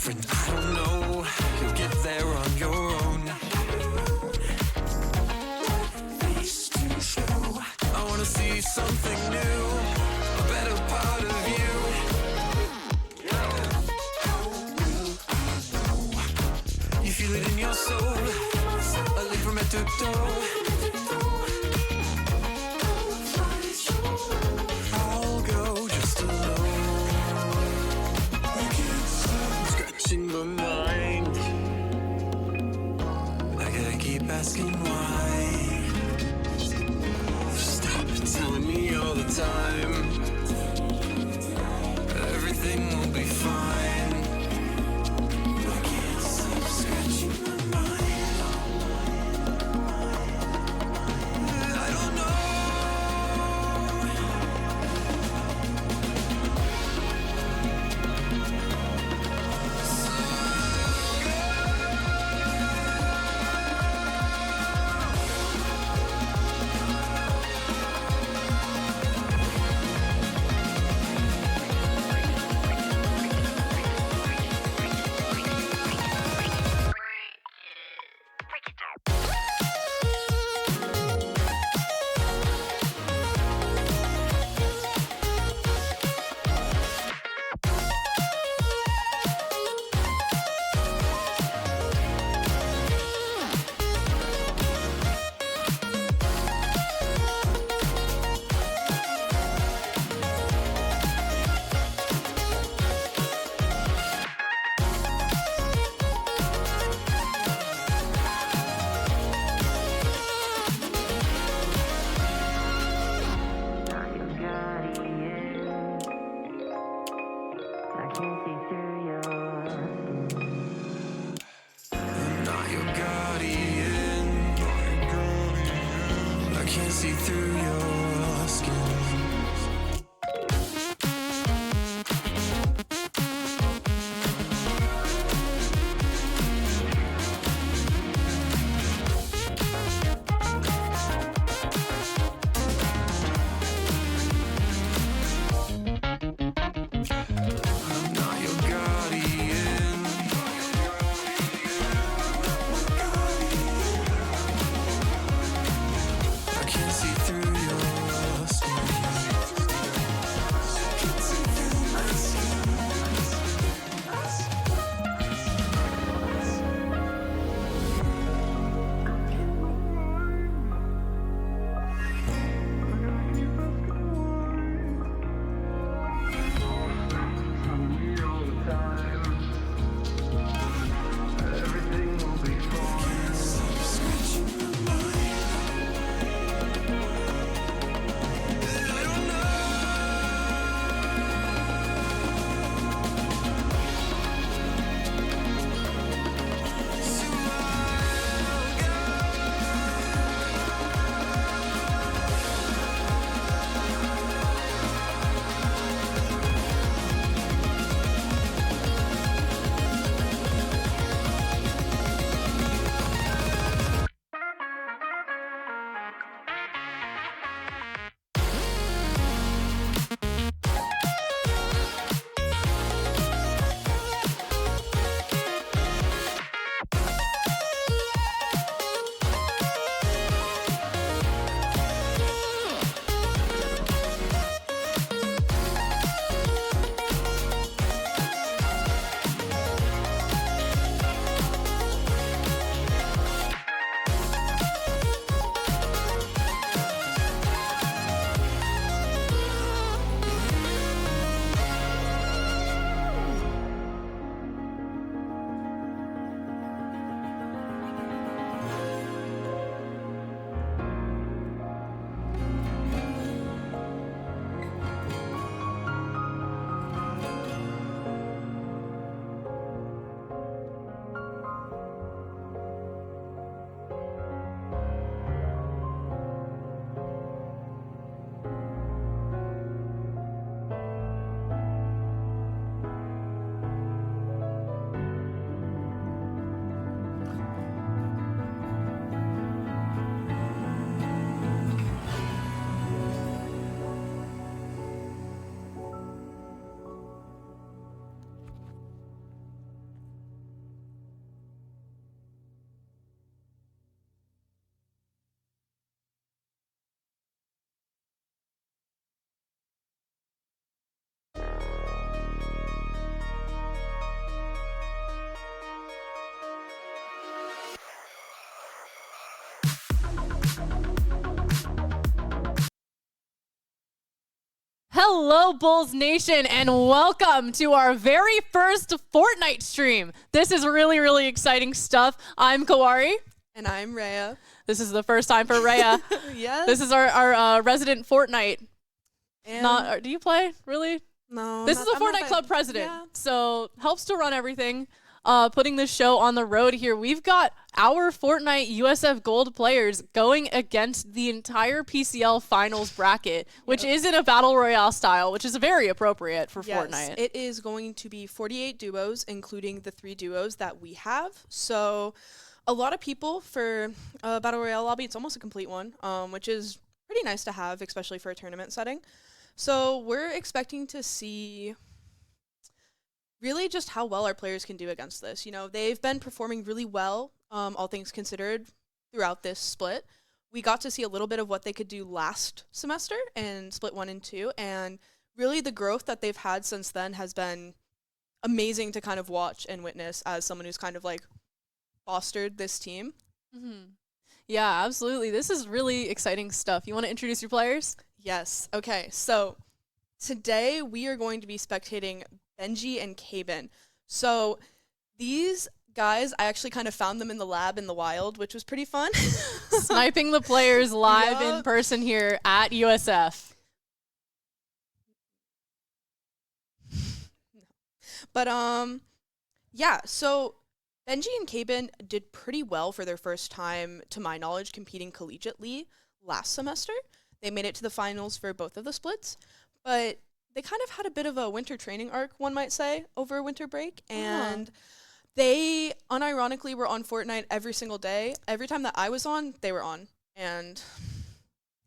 different, I don't know. You'll get there on your own. Face to show. I wanna see something new, a better part of you. You feel it in your soul, a link from head to toe. I'll go just alone. I can't stop scratching my mind. I gotta keep asking why. Stop telling me all the time everything will be fine. I can't stop scratching my mind. I don't know. See through your skin. I'm not your guardian. I can't see through your Hello, Bulls Nation, and welcome to our very first Fortnite stream. This is really, really exciting stuff. I'm Kawari. And I'm Rhea. This is the first time for Rhea. Yes. This is our resident Fortnite. And Do you play, really? no. This is a Fortnite Club president, so helps to run everything. Putting this show on the road here. We've got our Fortnite USF Gold players going against the entire PCL finals bracket, which is in a battle royale style, which is very appropriate for Fortnite. It is going to be 48 duos, including the 3 duos that we have. So a lot of people for a battle royale lobby. It's almost a complete one, which is pretty nice to have, especially for a tournament setting. So we're expecting to see really just how well our players can do against this. You know, they've been performing really well, all things considered, throughout this split. We got to see a little bit of what they could do last semester in split 1 and 2, and really the growth that they've had since then has been amazing to kind of watch and witness as someone who's kind of like fostered this team. Mm-hmm. Yeah, absolutely. This is really exciting stuff. You want to introduce your players? Yes. Okay, so today we are going to be spectating Benji and Cabin. So these guys, I actually kind of found them in the lab in the wild, which was pretty fun. Sniping the players live in person here at USF. But yeah, so Benji and Cabin did pretty well for their first time, to my knowledge, competing collegiately last semester. They made it to the finals for both of the splits, but they kind of had a bit of a winter training arc, one might say, over winter break, and they unironically were on Fortnite every single day. Every time that I was on, they were on, and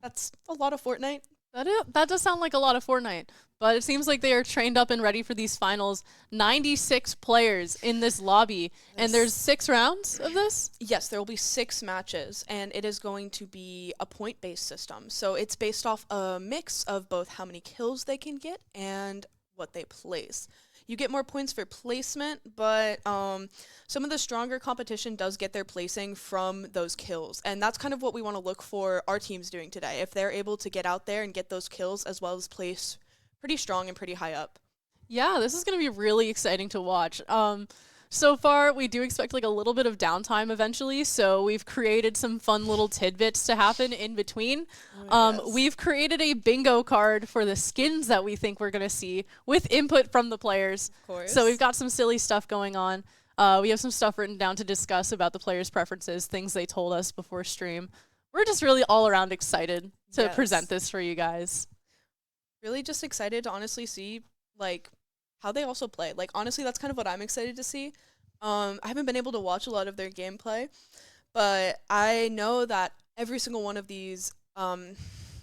that's a lot of Fortnite. That does sound like a lot of Fortnite, but it seems like they are trained up and ready for these finals. 96 players in this lobby, and there's 6 rounds of this? Yes, there will be 6 matches, and it is going to be a point-based system. So it's based off a mix of both how many kills they can get and what they place. You get more points for placement, but some of the stronger competition does get their placing from those kills. And that's kind of what we want to look for our teams doing today. If they're able to get out there and get those kills as well as place pretty strong and pretty high up. Yeah, this is going to be really exciting to watch. So far, we do expect like a little bit of downtime eventually, so we've created some fun little tidbits to happen in between. We've created a bingo card for the skins that we think we're going to see with input from the players. Of course. So we've got some silly stuff going on. We have some stuff written down to discuss about the players' preferences, things they told us before stream. We're just really all around excited to present this for you guys. Really just excited to honestly see, like, how they also play. Like, honestly, that's kind of what I'm excited to see. I haven't been able to watch a lot of their gameplay, but I know that every single one of these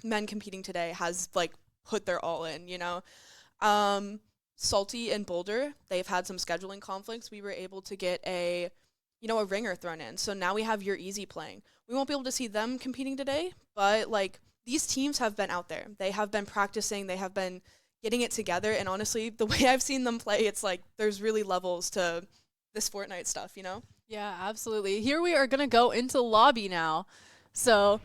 men competing today has, like, put their all in, you know? Salty and Boulder, they've had some scheduling conflicts. We were able to get a ringer thrown in. So now we have Your Easy playing. We won't be able to see them competing today, but, like, these teams have been out there. They have been practicing. They have been getting it together, and honestly, the way I've seen them play, it's like there's really levels to this Fortnite stuff, you know? Yeah, absolutely. Here we are going to go into lobby now. So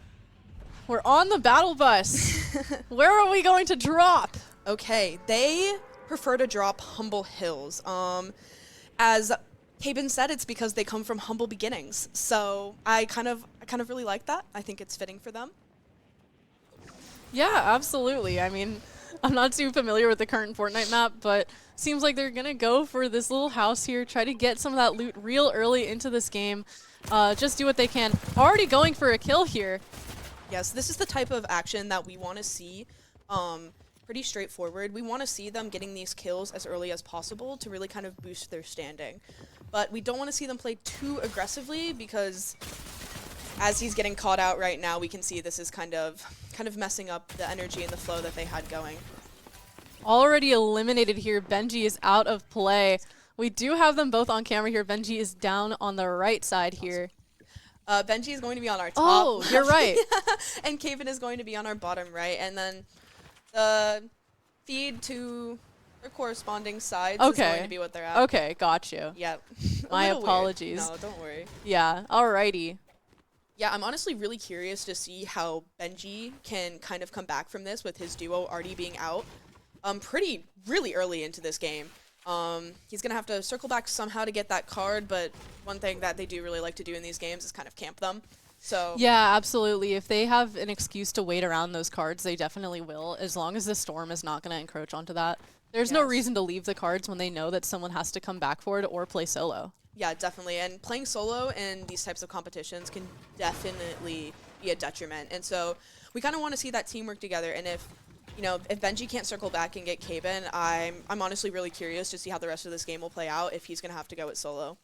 we're on the battle bus. Where are we going to drop? Okay, they prefer to drop Humble Hills. As Cabin said, it's because they come from humble beginnings. So I kind of really like that. I think it's fitting for them. Yeah, absolutely. I mean, I'm not too familiar with the current Fortnite map, but seems like they're going to go for this little house here, try to get some of that loot real early into this game, just do what they can. Already going for a kill here. Yes, this is the type of action that we want to see. Pretty straightforward. We want to see them getting these kills as early as possible to really kind of boost their standing. But we don't want to see them play too aggressively because as he's getting caught out right now, we can see this is kind of messing up the energy and the flow that they had going. Already eliminated here. Benji is out of play. We do have them both on camera here. Benji is down on the right side here. Benji is going to be on our top. Oh, you're right. And Caven is going to be on our bottom right. And then the feed to their corresponding sides is going to be what they're at. Okay, got you. Yep. My apologies. No, don't worry. Yeah, alrighty. Yeah, I'm honestly really curious to see how Benji can kind of come back from this with his duo already being out. really early into this game. He's gonna have to circle back somehow to get that card, but one thing that they do really like to do in these games is kind of camp them. So Yeah, absolutely. If they have an excuse to wait around those cards, they definitely will, as long as the storm is not going to encroach onto that. There's no Yes. reason to leave the cards when they know that someone has to come back for it or play solo. yeah, definitely. And playing solo in these types of competitions can definitely be a detriment. And so we kind of want to see that teamwork together. And if Benji can't circle back and get Kaben, I'm honestly really curious to see how the rest of this game will play out if he's gonna have to go it solo.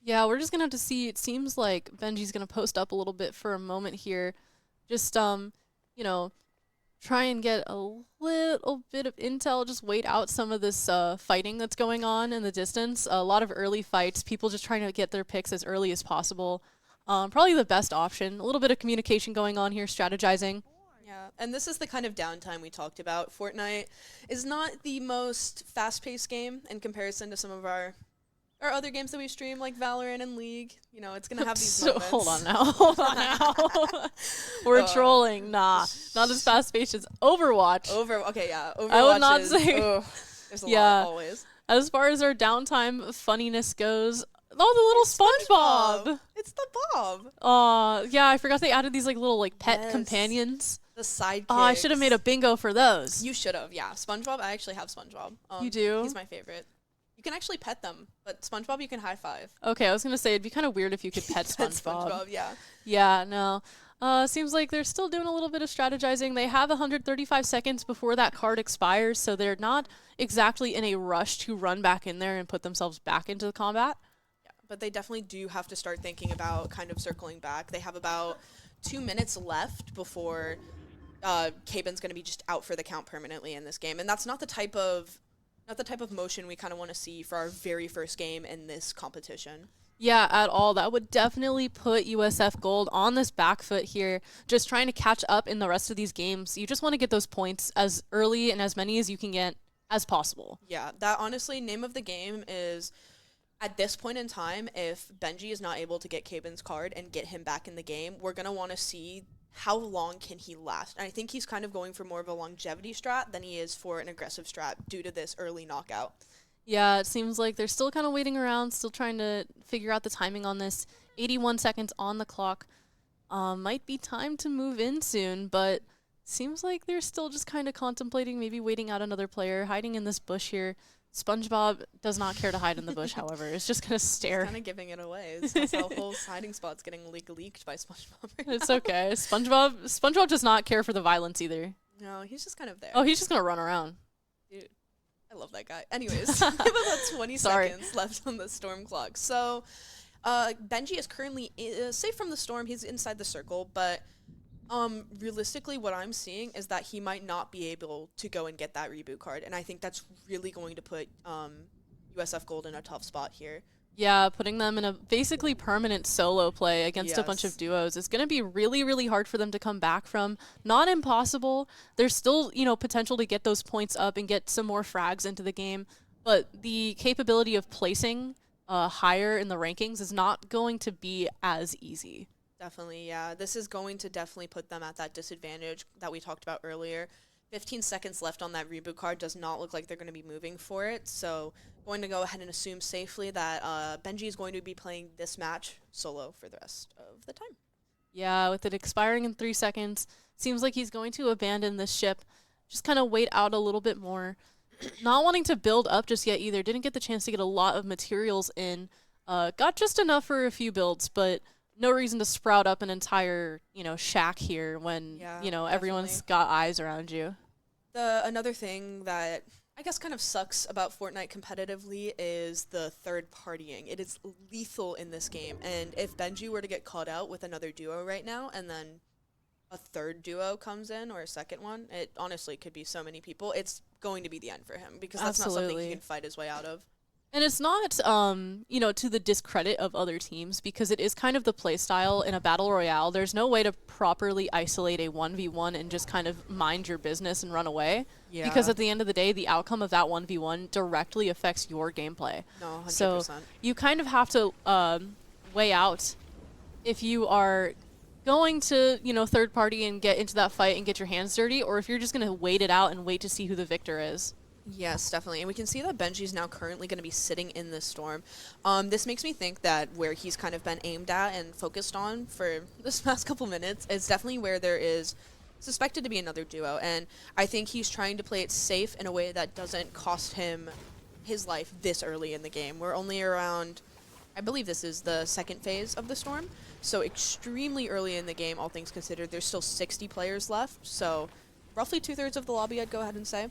Yeah, we're just going to have to see. It seems like Benji's going to post up a little bit for a moment here. Just, try and get a little bit of intel, just wait out some of this fighting that's going on in the distance. A lot of early fights, people just trying to get their picks as early as possible. Probably the best option. A little bit of communication going on here, strategizing. Yeah, and this is the kind of downtime we talked about. Fortnite is not the most fast-paced game in comparison to some of our other games that we stream, like Valorant and League. It's gonna have these So moments. hold on now. We're trolling. Nah, not as fast paced as Overwatch. Okay, yeah. Overwatch I would not is, say- there's a Yeah. lot always. As far as our downtime funniness goes, the little SpongeBob. It's the Bob. Yeah, I forgot they added these little pet Yes. companions. The sidekicks. Oh, I should have made a bingo for those. You should have, yeah. SpongeBob, I actually have SpongeBob. You do? He's my favorite. You can actually pet them, but SpongeBob you can high five. Okay, I was gonna say it'd be kind of weird if you could pet SpongeBob. Yeah. Yeah, no. Seems like they're still doing a little bit of strategizing. They have 135 seconds before that card expires, so they're not exactly in a rush to run back in there and put themselves back into the combat. Yeah, but they definitely do have to start thinking about kind of circling back. They have about 2 minutes left before Kaben's going to be just out for the count permanently in this game, and that's not the type of motion we kind of want to see for our very first game in this competition. Yeah, at all. That would definitely put USF Gold on this back foot here, just trying to catch up in the rest of these games. You just want to get those points as early and as many as you can get as possible. Yeah, that honestly, name of the game is, at this point in time, if Benji is not able to get Kaben's card and get him back in the game, we're going to want to see how long can he last. And I think he's kind of going for more of a longevity strat than he is for an aggressive strat due to this early knockout. Yeah, it seems like they're still kind of waiting around, still trying to figure out the timing on this. 81 seconds on the clock. Might be time to move in soon, but seems like they're still just kind of contemplating maybe waiting out another player, hiding in this bush here. SpongeBob does not care to hide in the bush, however. It's just going to stare. Kind of giving it away. That's how whole hiding spot's getting leaked by SpongeBob. It's okay. SpongeBob does not care for the violence either. No, he's just kind of there. Oh, he's just going to run around. Dude, I love that guy. Anyways, we have about 20 Sorry. seconds left on the storm clock. So, Benji is currently safe from the storm. He's inside the circle, but realistically, what I'm seeing is that he might not be able to go and get that reboot card, and I think that's really going to put USF Gold in a tough spot here. Yeah, putting them in a basically permanent solo play against a bunch of Yes. duos is going to be really, really hard for them to come back from. Not impossible. There's still, potential to get those points up and get some more frags into the game, but the capability of placing higher in the rankings is not going to be as easy. Definitely, yeah. This is going to definitely put them at that disadvantage that we talked about earlier. 15 seconds left on that reboot card does not look like they're going to be moving for it, so going to go ahead and assume safely that Benji is going to be playing this match solo for the rest of the time. Yeah, with it expiring in 3 seconds, seems like he's going to abandon this ship, just kind of wait out a little bit more. Not wanting to build up just yet either. Didn't get the chance to get a lot of materials in. Got just enough for a few builds, but no reason to sprout up an entire, shack here when, everyone's got eyes around you. Another thing that I guess kind of sucks about Fortnite competitively is the third partying. It is lethal in this game, and if Benji were to get caught out with another duo right now, and then a third duo comes in, or a second one, it honestly could be so many people. It's going to be the end for him, because that's not something Absolutely. he can fight his way out of. And it's not, to the discredit of other teams, because it is kind of the play style in a battle royale. There's no way to properly isolate a 1v1 and just kind of mind your business and run away. Yeah. Because at the end of the day, the outcome of that 1v1 directly affects your gameplay. No, 100%. So you kind of have to weigh out if you are going to, third party and get into that fight and get your hands dirty, or if you're just going to wait it out and wait to see who the victor is. Yes, definitely. And we can see that Benji's now currently going to be sitting in this storm. This makes me think that where he's kind of been aimed at and focused on for this past couple minutes is definitely where there is suspected to be another duo. And I think he's trying to play it safe in a way that doesn't cost him his life this early in the game. We're only around, I believe this is the second phase of the storm. So extremely early in the game, all things considered. There's still 60 players left. So roughly 2/3 of the lobby, I'd go ahead and say.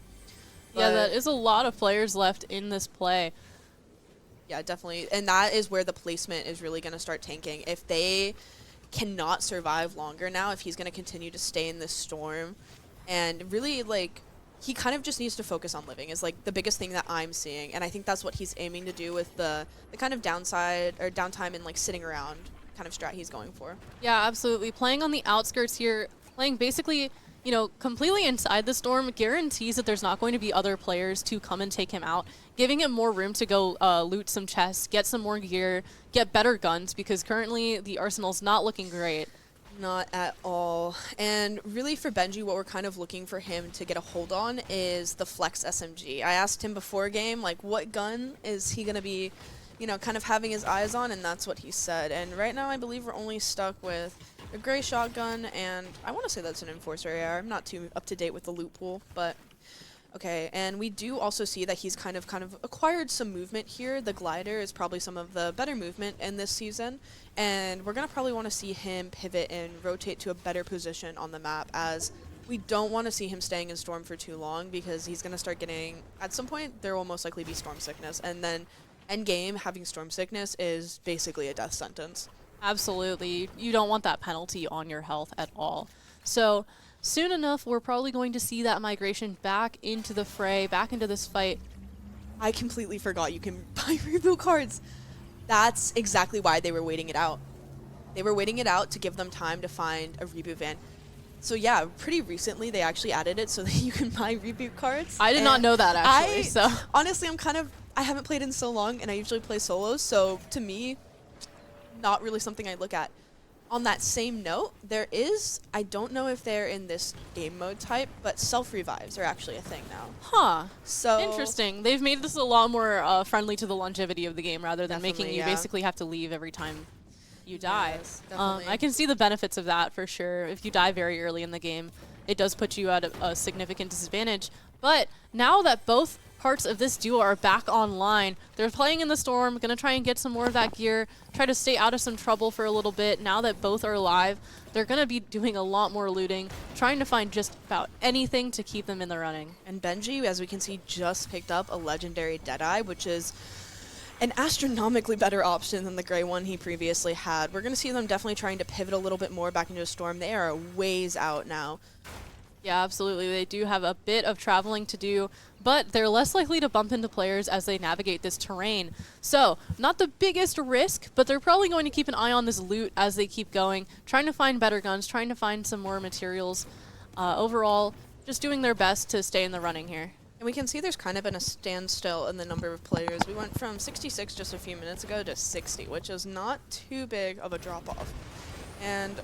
Yeah, that is a lot of players left in this play. Yeah, definitely. And that is where the placement is really going to start tanking. If they cannot survive longer now, if he's going to continue to stay in this storm, and really, like, he kind of just needs to focus on living is, like, the biggest thing that I'm seeing. And I think that's what he's aiming to do with the kind of downside or downtime and, like, sitting around kind of strat he's going for. Yeah, absolutely. Playing on the outskirts here, playing basically, completely inside the storm guarantees that there's not going to be other players to come and take him out, giving him more room to go loot some chests, get some more gear, get better guns, because currently the arsenal's not looking great. Not at all. And really for Benji, what we're kind of looking for him to get a hold on is the Flex SMG. I asked him before game, like, what gun is he going to be, kind of having his eyes on, and that's what he said. And right now I believe we're only stuck with a gray shotgun, and I want to say that's an Enforcer AR. I'm not too up to date with the loot pool, but okay. And we do also see that he's kind of acquired some movement here. The glider is probably some of the better movement in this season, and we're going to probably want to see him pivot and rotate to a better position on the map, as we don't want to see him staying in storm for too long, because he's going to start getting, at some point, there will most likely be storm sickness, and then end game, having storm sickness is basically a death sentence. Absolutely. You don't want that penalty on your health at all. So soon enough, we're probably going to see that migration back into the fray, back into this fight. I completely forgot you can buy reboot cards. That's exactly why they were waiting it out. They were waiting it out to give them time to find a reboot van. So yeah, pretty recently they actually added it so that you can buy reboot cards. I did not know that, actually. So honestly, I haven't played in so long, and I usually play solos, so to me, not really something I look at. On that same note, there is, I don't know if they're in this game mode type, but self-revives are actually a thing now. Huh. So interesting. They've made this a lot more friendly to the longevity of the game, rather than making Definitely, you yeah. basically have to leave every time you die. Yes, definitely. I can see the benefits of that for sure. If you die very early in the game, it does put you at a significant disadvantage. But now that both parts of this duo are back online, they're playing in the storm, gonna try and get some more of that gear, try to stay out of some trouble for a little bit. Now that both are alive, they're gonna be doing a lot more looting, trying to find just about anything to keep them in the running. And Benji, as we can see, just picked up a legendary Deadeye, which is an astronomically better option than the gray one he previously had. We're going to see them definitely trying to pivot a little bit more back into a storm. They are ways out now. Yeah, absolutely. They do have a bit of traveling to do, but they're less likely to bump into players as they navigate this terrain. So, not the biggest risk, but they're probably going to keep an eye on this loot as they keep going, trying to find better guns, trying to find some more materials. Overall, just doing their best to stay in the running here. And we can see there's kind of been a standstill in the number of players. We went from 66 just a few minutes ago to 60, which is not too big of a drop-off. And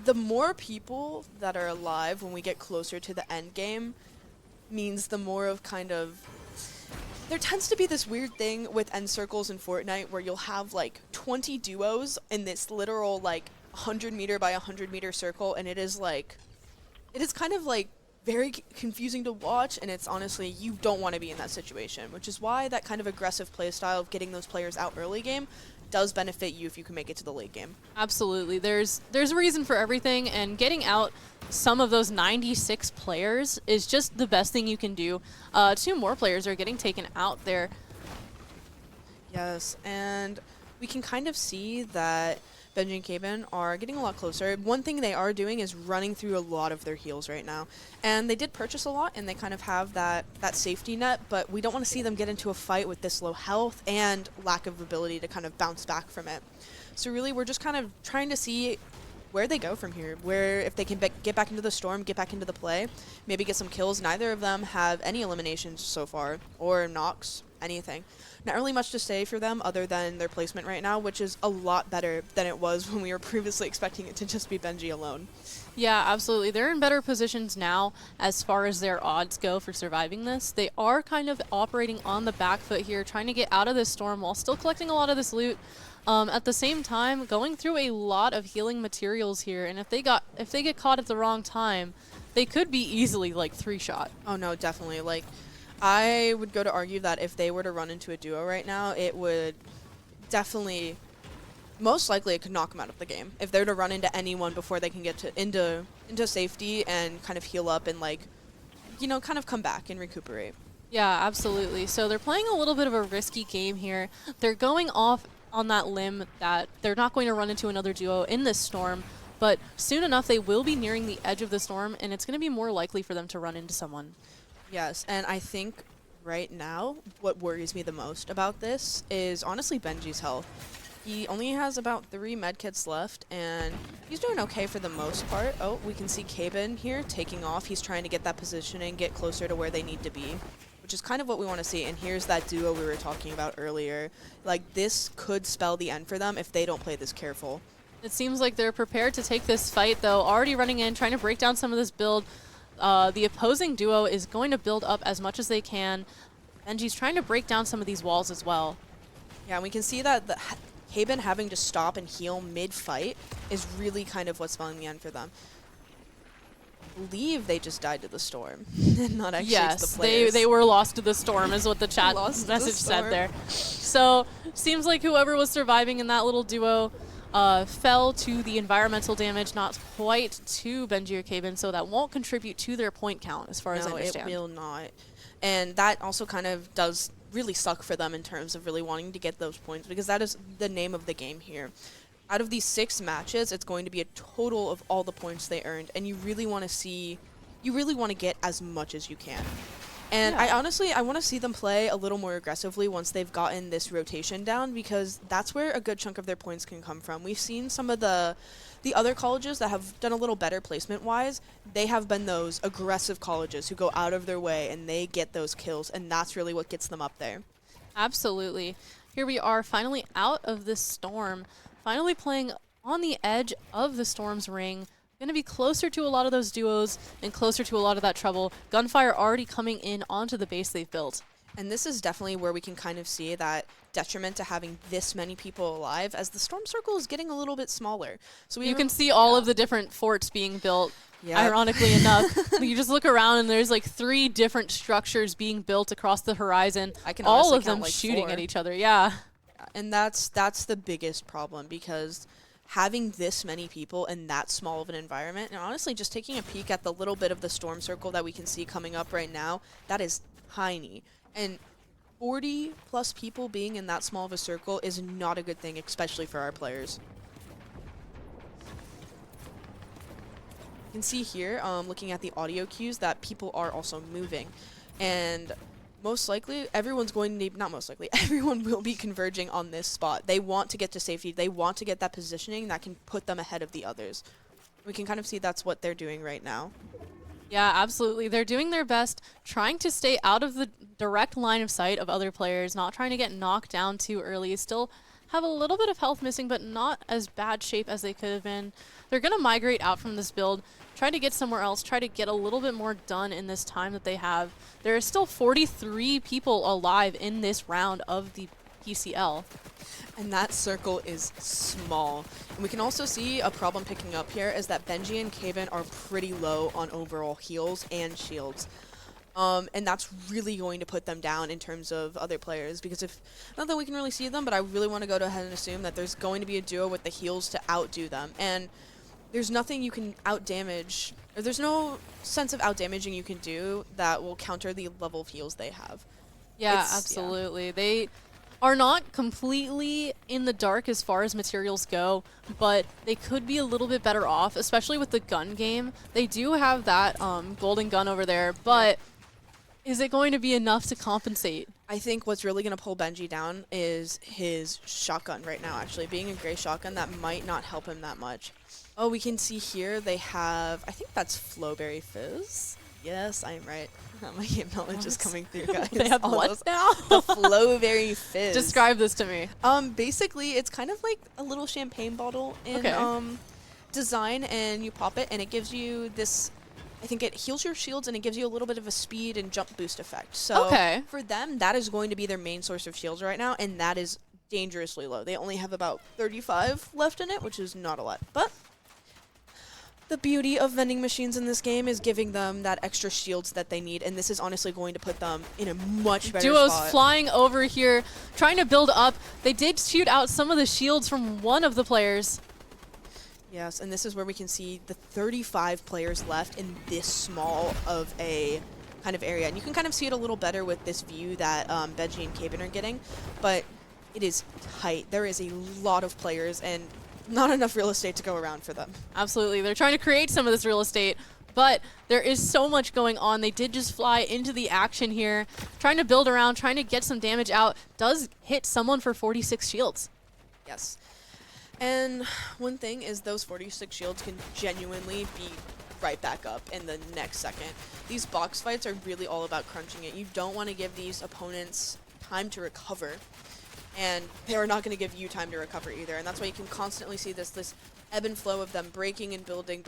the more people that are alive when we get closer to the end game means the more of there tends to be this weird thing with end circles in Fortnite where you'll have like 20 duos in this literal like 100 meter by 100 meter circle, and it is kind of like very confusing to watch, and it's honestly, you don't want to be in that situation, which is why that kind of aggressive play style of getting those players out early game does benefit you if you can make it to the late game. Absolutely. There's a reason for everything, and getting out some of those 96 players is just the best thing you can do. 2 more players are getting taken out there. Yes, and we can kind of see that Benji and Kaven are getting a lot closer. One thing they are doing is running through a lot of their heals right now. And they did purchase a lot, and they kind of have that safety net, but we don't want to see them get into a fight with this low health and lack of ability to kind of bounce back from it. So really, we're just kind of trying to see where they go from here, where if they can get back into the storm, get back into the play, maybe get some kills. Neither of them have any eliminations so far, or knocks, anything. Not really much to say for them other than their placement right now, which is a lot better than it was when we were previously expecting it to just be Benji alone. Yeah, absolutely. They're in better positions now as far as their odds go for surviving this. They are kind of operating on the back foot here, trying to get out of this storm while still collecting a lot of this loot. At the same time, going through a lot of healing materials here, and if they get caught at the wrong time, they could be easily like 3-shot. Oh no, definitely. Like, I would go to argue that if they were to run into a duo right now, it would definitely, most likely, it could knock them out of the game. If they're to run into anyone before they can get into safety and kind of heal up and, like, you know, kind of come back and recuperate. Yeah, absolutely. So they're playing a little bit of a risky game here. They're going off on that limb that they're not going to run into another duo in this storm, but soon enough they will be nearing the edge of the storm, and it's going to be more likely for them to run into someone. Yes, and I think right now what worries me the most about this is honestly Benji's health. He only has about 3 medkits left, and he's doing okay for the most part. Oh, we can see Kaben here taking off. He's trying to get that positioning, get closer to where they need to be, which is kind of what we want to see. And here's that duo we were talking about earlier. Like, this could spell the end for them if they don't play this careful. It seems like they're prepared to take this fight, though, already running in, trying to break down some of this build. The opposing duo is going to build up as much as they can. Benji's trying to break down some of these walls as well. Yeah, and we can see that the Kaben having to stop and heal mid-fight is really kind of what's spelling the end for them. I believe they just died to the storm, and not actually to the players. they were lost to the storm is what the chat Lost to the message said storm. there. So, seems like whoever was surviving in that little duo fell to the environmental damage, not quite to Benji or Kaben, so that won't contribute to their point count as far as I understand. It will not. And that also kind of does really suck for them in terms of really wanting to get those points, because that is the name of the game here. Out of these 6 matches, it's going to be a total of all the points they earned, and you really want to get as much as you can. And Yeah. I want to see them play a little more aggressively once they've gotten this rotation down, because that's where a good chunk of their points can come from. We've seen some of the other colleges that have done a little better placement-wise. They have been those aggressive colleges who go out of their way and they get those kills, and that's really what gets them up there. Absolutely. Here we are, finally out of this storm, finally playing on the edge of the storm's ring. Going to be closer to a lot of those duos and closer to a lot of that trouble. Gunfire already coming in onto the base they've built. And this is definitely where we can kind of see that detriment to having this many people alive, as the storm circle is getting a little bit smaller. So You can see all of the different forts being built. Ironically enough, you just look around and there's like 3 different structures being built across the horizon. I can all honestly of them count, like, shooting 4. at each other. Yeah. And that's the biggest problem, because having this many people in that small of an environment, and honestly just taking a peek at the little bit of the storm circle that we can see coming up right now, that is tiny. And 40 plus people being in that small of a circle is not a good thing, especially for our players. You can see here, looking at the audio cues, that people are also moving. And most likely, everyone will be converging on this spot. They want to get to safety. They want to get that positioning that can put them ahead of the others. We can kind of see that's what they're doing right now. Yeah, absolutely. They're doing their best, trying to stay out of the direct line of sight of other players, not trying to get knocked down too early. Still have a little bit of health missing, but not as bad shape as they could have been. They're going to migrate out from this build, try to get somewhere else, try to get a little bit more done in this time that they have. There are still 43 people alive in this round of the PCL. And that circle is small. And we can also see a problem picking up here is that Benji and Kaven are pretty low on overall heals and shields. And that's really going to put them down in terms of other players, because not that we can really see them, but I really want to go ahead and assume that there's going to be a duo with the heals to outdo them. And there's nothing you can outdamage, or there's no sense of outdamaging you can do that will counter the level of heals they have. Yeah, absolutely. They are not completely in the dark as far as materials go, but they could be a little bit better off, especially with the gun game. They do have that golden gun over there, but is it going to be enough to compensate? I think what's really going to pull Benji down is his shotgun right now, actually. Being a gray shotgun, that might not help him that much. Oh, we can see here they have, I think that's Flowberry Fizz. Yes, I am right. My game knowledge is coming through, guys. They have All what those- now? The Flowberry Fizz. Describe this to me. Basically, it's kind of like a little champagne bottle in Okay. design, and you pop it, and it gives you this. I think it heals your shields, and it gives you a little bit of a speed and jump boost effect. So Okay. for them, that is going to be their main source of shields right now, and that is dangerously low. They only have about 35 left in it, which is not a lot, but. The beauty of vending machines in this game is giving them that extra shields that they need, and this is honestly going to put them in a much better Duo's spot. flying over here, trying to build up. They did shoot out some of the shields from one of the players. Yes, and this is where we can see the 35 players left in this small of a kind of area. And you can kind of see it a little better with this view that Benji and Kaven are getting, but it is tight. There is a lot of players and not enough real estate to go around for them. Absolutely. They're trying to create some of this real estate, but there is so much going on. They did just fly into the action here, trying to build around, trying to get some damage out. Does hit someone for 46 shields. Yes. And one thing is those 46 shields can genuinely be right back up in the next second. These box fights are really all about crunching it. You don't want to give these opponents time to recover, and they are not going to give you time to recover either. And that's why you can constantly see this ebb and flow of them breaking and building,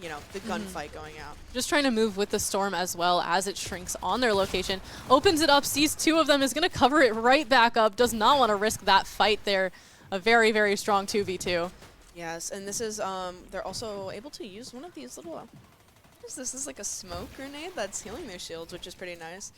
you know, the gunfight going out. Just trying to move with the storm as well as it shrinks on their location. Opens it up, sees two of them, is going to cover it right back up. Does not want to risk that fight there. A very, very strong 2v2. Yes, and this is, they're also able to use one of these little, what is this? This is like a smoke grenade that's healing their shields, which is pretty nice.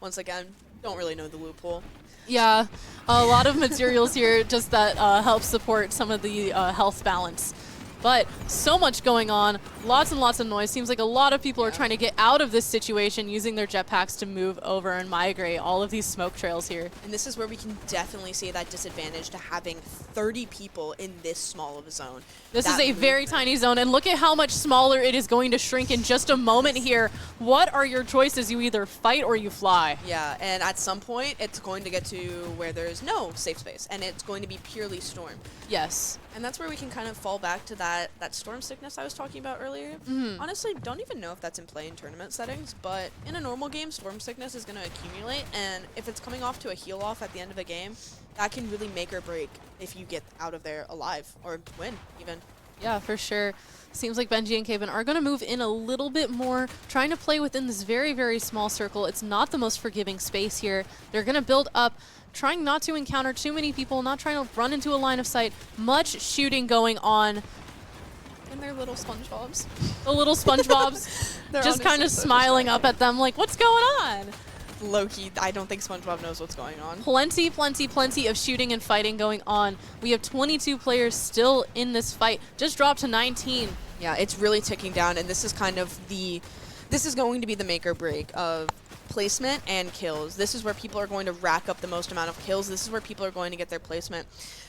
Once again, don't really know the loophole. Yeah, a lot of materials here just that help support some of the health balance. But so much going on, lots and lots of noise. Seems like a lot of people are trying to get out of this situation using their jetpacks to move over and migrate all of these smoke trails here. And this is where we can definitely see that disadvantage to having 30 people in this small of a zone. This is That a very movement. tiny zone, and look at how much smaller it is going to shrink in just a moment here. What are your choices? You either fight or you fly. Yeah, and at some point, it's going to get to where there's no safe space, and it's going to be purely storm. Yes. And that's where we can kind of fall back to that storm sickness I was talking about earlier. Honestly, don't even know if that's in play in tournament settings, but in a normal game, storm sickness is going to accumulate, and if it's coming off to a heal off at the end of a game, that can really make or break if you get out of there alive, or win, even. Yeah, for sure. Seems like Benji and Kaven are going to move in a little bit more, trying to play within this very, very small circle. It's not the most forgiving space here. They're going to build up, trying not to encounter too many people, not trying to run into a line of sight. Much shooting going on. And they're little SpongeBobs. The little SpongeBobs They're just kind honestly of so smiling up at them like, what's going on? Low-key, I don't think SpongeBob knows what's going on. Plenty, plenty, plenty of shooting and fighting going on. We have 22 players still in this fight. Just dropped to 19. Yeah, it's really ticking down, and this is kind of this is going to be the make or break of placement and kills. This is where people are going to rack up the most amount of kills. This is where people are going to get their placement.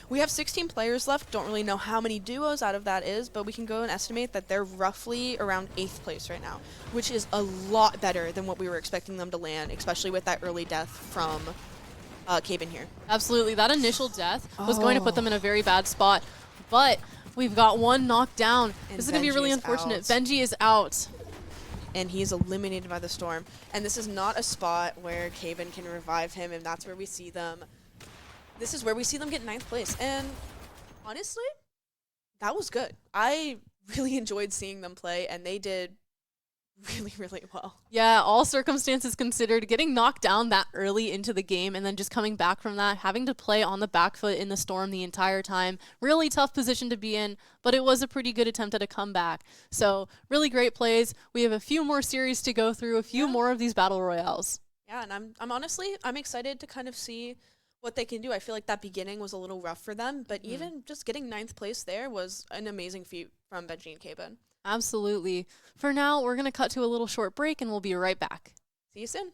We have 16 players left. Don't really know how many duos out of that is, but we can go and estimate that they're roughly around 8th place right now, which is a lot better than what we were expecting them to land, especially with that early death from Kaven here. Absolutely. That initial death was going to put them in a very bad spot, but we've got one knocked down. And This is going to be really Benji is unfortunate. out. Benji is out. And he is eliminated by the storm. And this is not a spot where Kaven can revive him, and that's where we see them. This is where we see them get 9th place. And honestly, that was good. I really enjoyed seeing them play, and they did really, really well. Yeah, all circumstances considered, getting knocked down that early into the game and then just coming back from that, having to play on the back foot in the storm the entire time. Really tough position to be in, but it was a pretty good attempt at a comeback. So really great plays. We have a few more series to go through, a few more of these battle royales. Yeah, and I'm honestly, I'm excited to kind of see what they can do. I feel like that beginning was a little rough for them, but even just getting 9th place there was an amazing feat from Benji and Kaven. Absolutely. For now, we're going to cut to a little short break and we'll be right back. See you soon.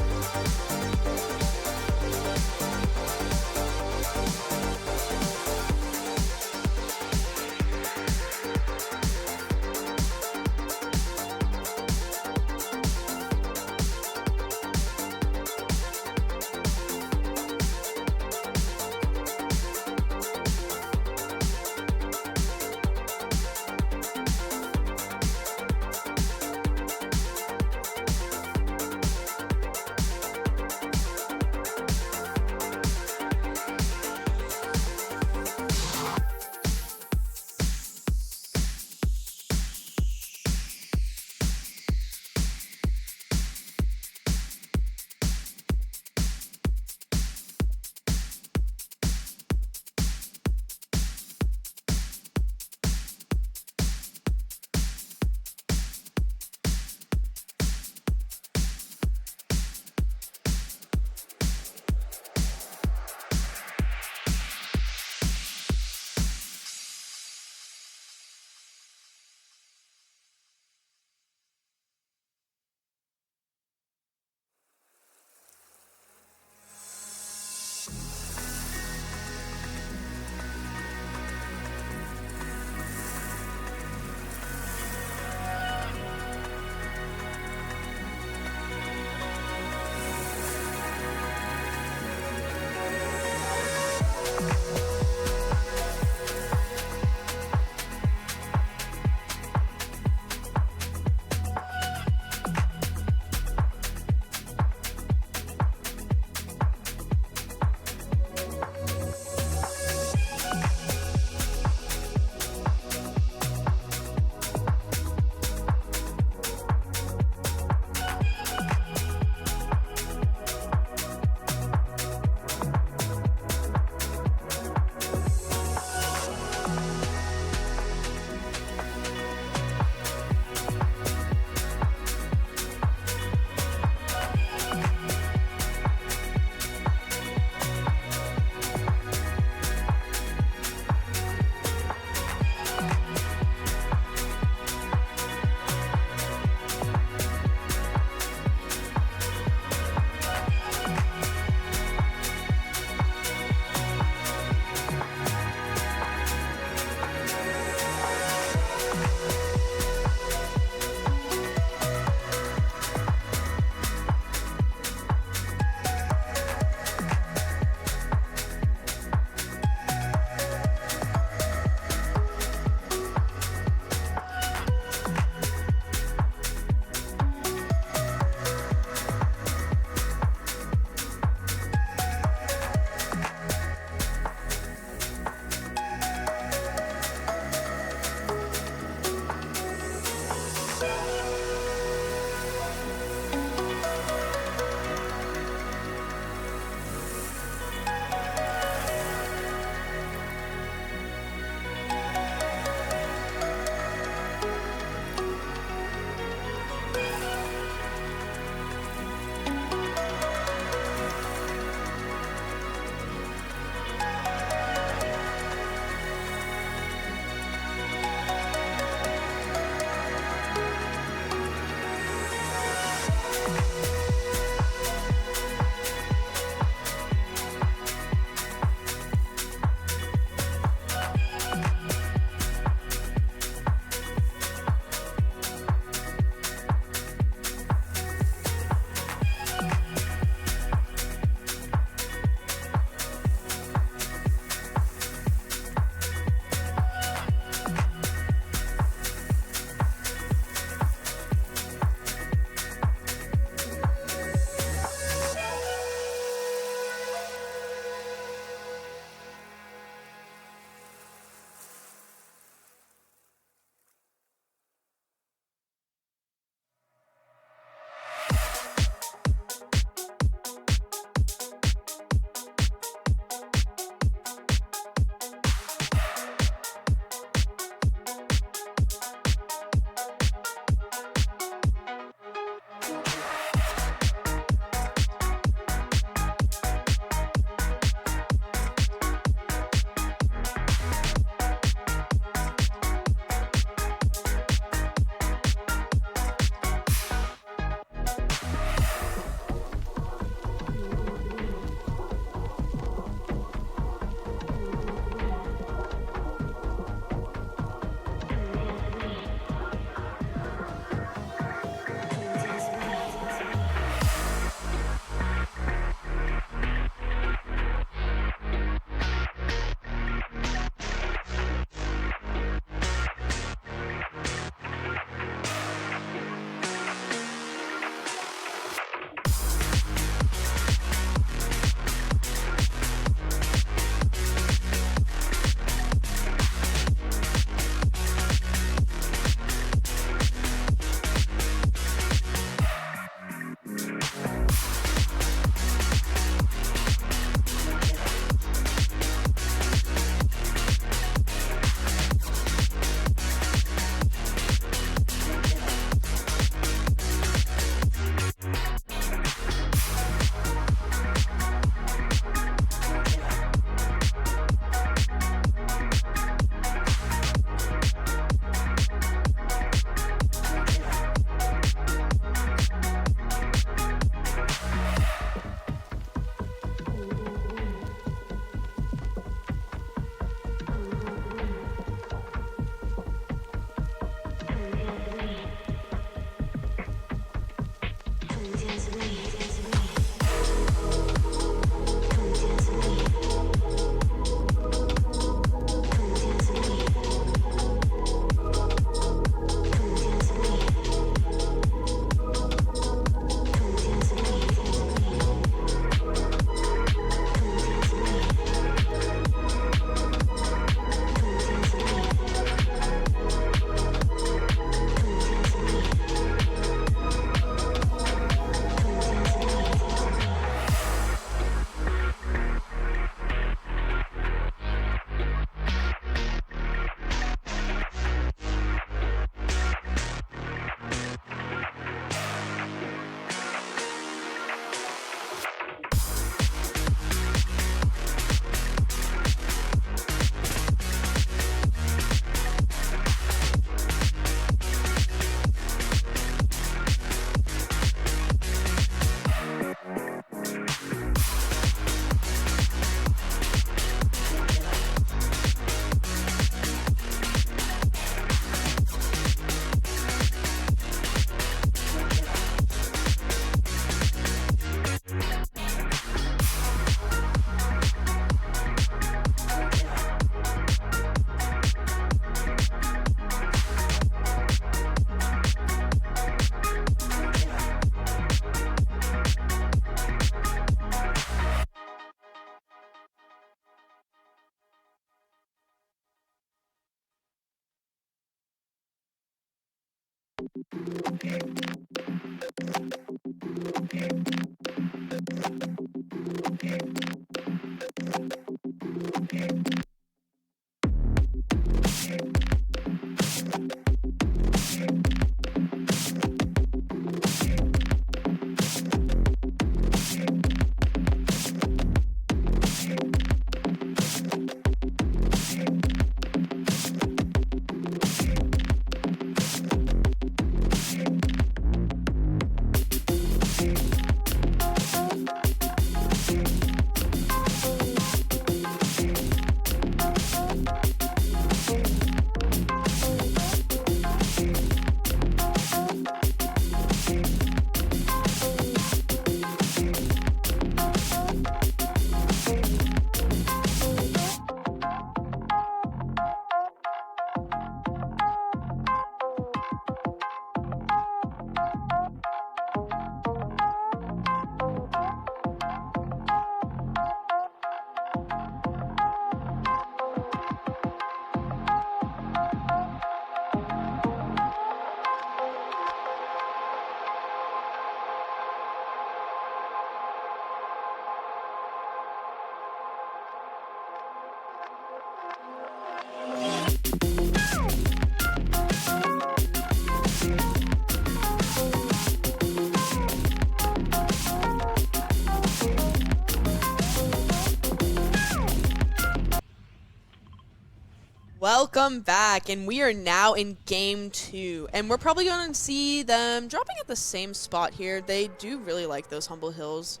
Welcome back, and we are now in game 2, and we're probably going to see them dropping at the same spot here. They do really like those humble hills.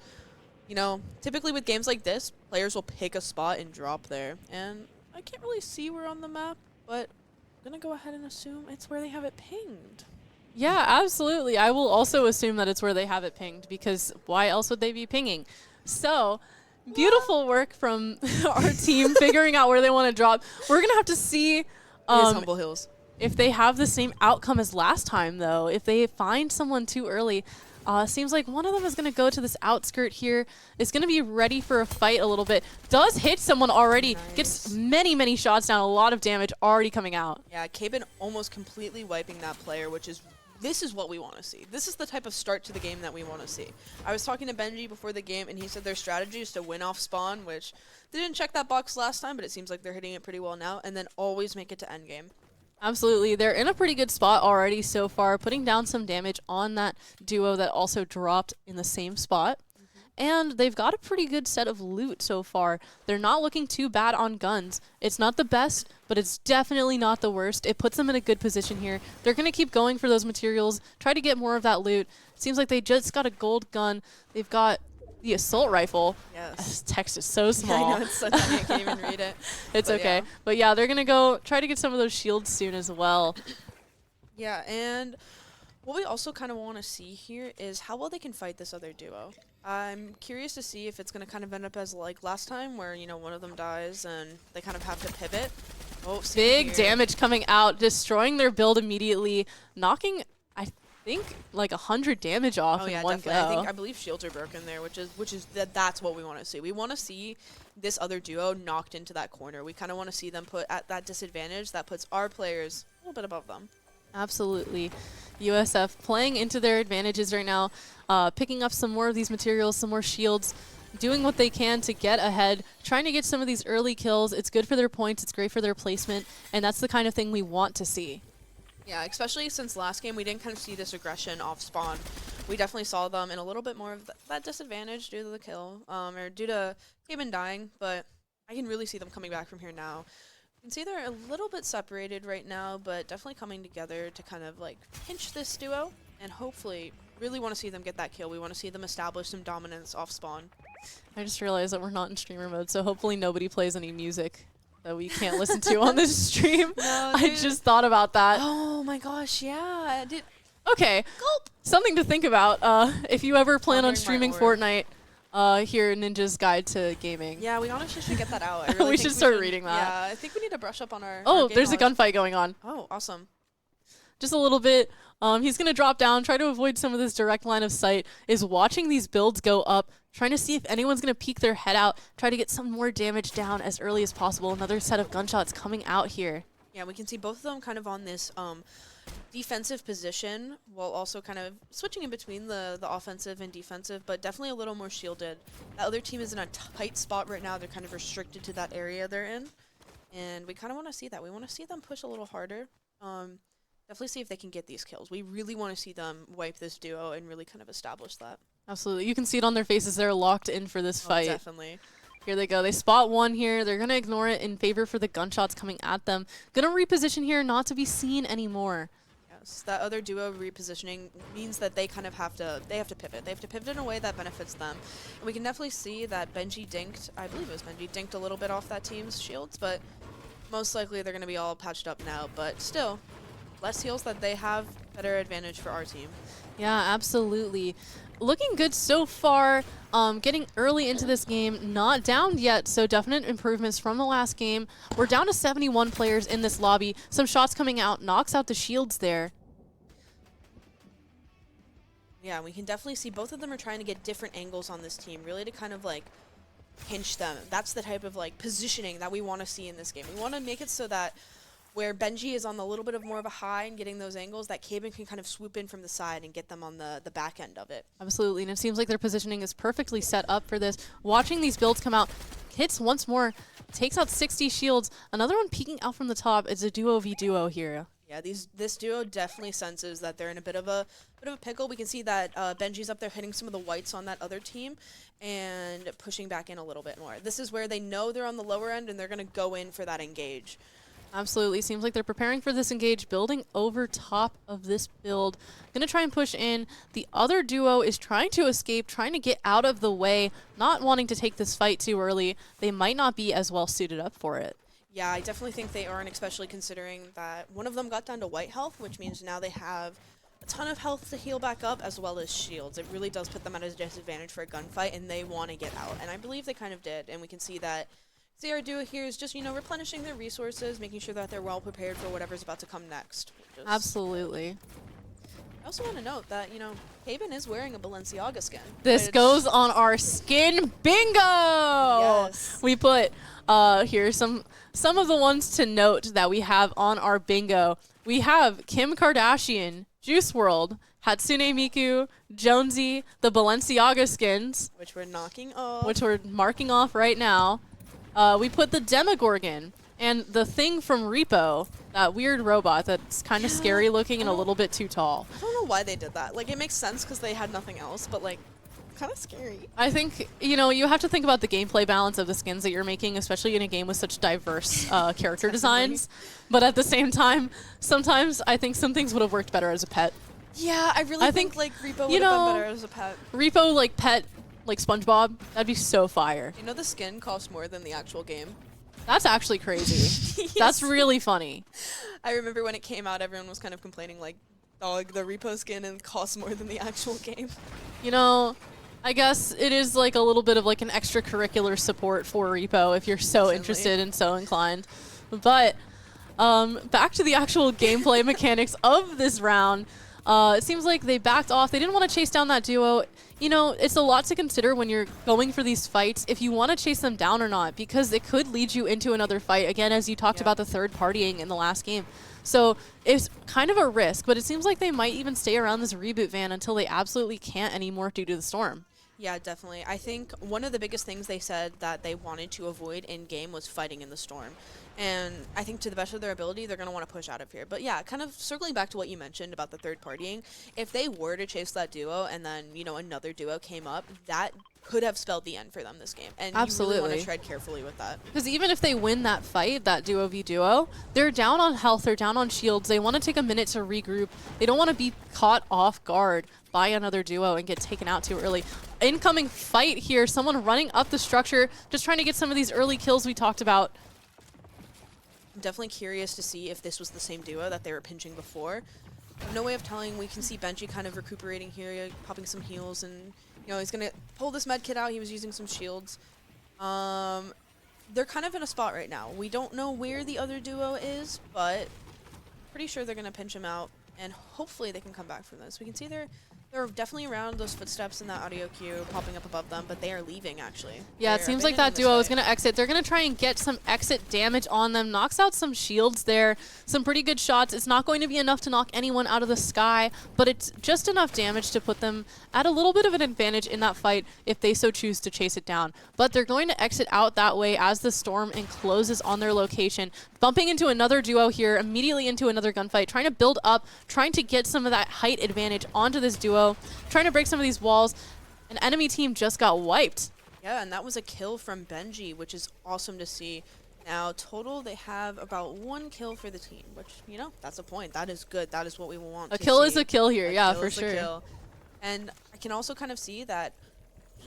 You know, typically with games like this, players will pick a spot and drop there, and I can't really see where on the map, but I'm going to go ahead and assume it's where they have it pinged. Yeah, absolutely. I will also assume that it's where they have it pinged, because why else would they be pinging? So, beautiful work from our team figuring out where they want to drop. We're going to have to see Humble Hills. if they have the same outcome as last time, though. If they find someone too early, seems like one of them is going to go to this outskirt here. It's going to be ready for a fight a little bit. Does hit someone already. Nice. Gets many, many shots down. A lot of damage already coming out. Yeah, Caben almost completely wiping that player, which is, this is what we want to see. This is the type of start to the game that we want to see. I was talking to Benji before the game, and he said their strategy is to win off spawn, which they didn't check that box last time, but it seems like they're hitting it pretty well now, and then always make it to endgame. Absolutely. They're in a pretty good spot already so far, putting down some damage on that duo that also dropped in the same spot. And they've got a pretty good set of loot so far. They're not looking too bad on guns. It's not the best, but it's definitely not the worst. It puts them in a good position here. They're going to keep going for those materials, try to get more of that loot. It seems like they just got a gold gun. They've got the assault rifle. Yes. This text is so small. I know, it's so tiny, I can't even read it. It's But okay. yeah. But yeah, they're going to go try to get some of those shields soon as well. Yeah, and what we also kind of want to see here is how well they can fight this other duo. I'm curious to see if it's going to kind of end up as like last time where, you know, one of them dies and they kind of have to pivot. Oh, see Big here. damage coming out, destroying their build immediately, knocking, I think, like 100 damage off Oh in yeah, one definitely. go. I believe shields are broken there, which is that's what we want to see. We want to see this other duo knocked into that corner. We kind of want to see them put at that disadvantage that puts our players a little bit above them. Absolutely. USF playing into their advantages right now, picking up some more of these materials, some more shields, doing what they can to get ahead, trying to get some of these early kills. It's good for their points, it's great for their placement, and that's the kind of thing we want to see. Yeah, especially since last game we didn't kind of see this aggression off spawn. We definitely saw them in a little bit more of that disadvantage due to the kill, or due to Caben dying, but I can really see them coming back from here now. You can see they're a little bit separated right now, but definitely coming together to kind of like pinch this duo, and hopefully really want to see them get that kill. We want to see them establish some dominance off spawn. I just realized that we're not in streamer mode, so hopefully nobody plays any music that we can't listen to on this stream. No, I dude. just thought about that. Oh my gosh, yeah. Okay, something to think about. If you ever plan on Pondering my streaming orb. Fortnite, here Ninja's Guide to Gaming. Yeah, we honestly should get that out. I We really should think start reading that. Yeah, I think we need to brush up on our Oh, game there's a knowledge. gunfight going on. Oh, awesome. Just a little bit. He's going to drop down, try to avoid some of this direct line of sight, is watching these builds go up, trying to see if anyone's going to peek their head out, try to get some more damage down as early as possible. Another set of gunshots coming out here. Yeah, we can see both of them kind of on this defensive position while also kind of switching in between the offensive and defensive, but definitely a little more shielded. That other team is in a tight spot right now. They're kind of restricted to that area they're in, and we kind of want to see that. We want to see them push a little harder. Definitely see if they can get these kills. We really want to see them wipe this duo and really kind of establish that. Absolutely. You can see it on their faces. They're locked in for this fight. Definitely. Here they go. They spot one here. They're going to ignore it in favor for the gunshots coming at them. Going to reposition here, not to be seen anymore. Yes, that other duo repositioning means that they kind of have to pivot. They have to pivot in a way that benefits them. And we can definitely see that Benji dinked, I believe it was Benji, dinked a little bit off that team's shields, but most likely they're going to be all patched up now. But still, less heals that they have, better advantage for our team. Yeah, absolutely. Looking good so far. Getting early into this game, not down yet, so definite improvements from the last game. We're down to 71 players in this lobby. Some shots coming out, knocks out the shields there. Yeah, we can definitely see both of them are trying to get different angles on this team, really to kind of like pinch them. That's the type of like positioning that we want to see in this game. We want to make it so that where Benji is on the little bit of more of a high and getting those angles, that Caben can kind of swoop in from the side and get them on the back end of it. Absolutely, and it seems like their positioning is perfectly set up for this. Watching these builds come out, hits once more, takes out 60 shields. Another one peeking out from the top is a duo v duo here. Yeah, this duo definitely senses that they're in a bit of a pickle. We can see that Benji's up there hitting some of the whites on that other team and pushing back in a little bit more. This is where they know they're on the lower end and they're going to go in for that engage. Absolutely. Seems like they're preparing for this engage, building over top of this build. Going to try and push in. The other duo is trying to escape, trying to get out of the way, not wanting to take this fight too early. They might not be as well suited up for it. Yeah, I definitely think they aren't, especially considering that one of them got down to white health, which means now they have a ton of health to heal back up as well as shields. It really does put them at a disadvantage for a gunfight, and they want to get out. And I believe they kind of did, and we can see that our duo here is just, you know, replenishing their resources, making sure that they're well prepared for whatever's about to come next. Absolutely. I also want to note that, you know, Caben is wearing a Balenciaga skin. This goes on our skin bingo! Yes. We put, here some of the ones to note that we have on our bingo. We have Kim Kardashian, Juice WRLD, Hatsune Miku, Jonesy, the Balenciaga skins. Which we're knocking off. Which we're marking off right now. We put the Demogorgon and the thing from Repo, that weird robot that's kind of scary looking and a little bit too tall. I don't know why they did that. Like, it makes sense because they had nothing else, but, like, kind of scary. I think, you know, you have to think about the gameplay balance of the skins that you're making, especially in a game with such diverse character designs. But at the same time, sometimes I think some things would have worked better as a pet. Yeah, I really think, like, Repo would have been better as a pet. Repo, like, pet, like SpongeBob, that'd be so fire. You know the skin costs more than the actual game? That's actually crazy. Yes. That's really funny. I remember when it came out, everyone was kind of complaining, like, oh, the Repo skin and costs more than the actual game. You know, I guess it is like a little bit of like an extracurricular support for Repo if you're so interested and so inclined. But back to the actual gameplay mechanics of this round. It seems like they backed off. They didn't want to chase down that duo. You know, it's a lot to consider when you're going for these fights, if you want to chase them down or not, because it could lead you into another fight, again, as you talked about the third partying in the last game. So it's kind of a risk, but it seems like they might even stay around this reboot van until they absolutely can't anymore due to the storm. Yeah, definitely. I think one of the biggest things they said that they wanted to avoid in-game was fighting in the storm. And I think to the best of their ability, they're going to want to push out of here. But yeah, kind of circling back to what you mentioned about the third partying, if they were to chase that duo and then, you know, another duo came up, that could have spelled the end for them this game. And absolutely, you really want to tread carefully with that. Because even if they win that fight, that duo v duo, they're down on health, they're down on shields, they want to take a minute to regroup. They don't want to be caught off guard by another duo and get taken out too early. Incoming fight here, someone running up the structure, just trying to get some of these early kills we talked about. I'm definitely curious to see if this was the same duo that they were pinching before. No way of telling. We can see Benji kind of recuperating here, popping some heals, and you know he's gonna pull this med kit out. He was using some shields. They're kind of in a spot right now. We don't know where the other duo is, but pretty sure they're gonna pinch him out, and hopefully they can come back from this. We can see they're They're definitely around those footsteps in that audio cue popping up above them, but they are leaving, actually. Yeah, it They're seems like abandoning that this duo is fight. going to exit. They're going to try and get some exit damage on them. Knocks out some shields there. Some pretty good shots. It's not going to be enough to knock anyone out of the sky, but it's just enough damage to put them at a little bit of an advantage in that fight if they so choose to chase it down. But they're going to exit out that way as the storm encloses on their location, bumping into another duo here, immediately into another gunfight, trying to build up, trying to get some of that height advantage onto this duo, trying to break some of these walls. An enemy team just got wiped. Yeah, and that was a kill from Benji, which is awesome to see. Now, total, they have about 1 kill for the team, which, you know, that's a point. That is good. That is what we want A to kill see. is a kill here, yeah, Kill for is a sure. kill. And I can also kind of see that,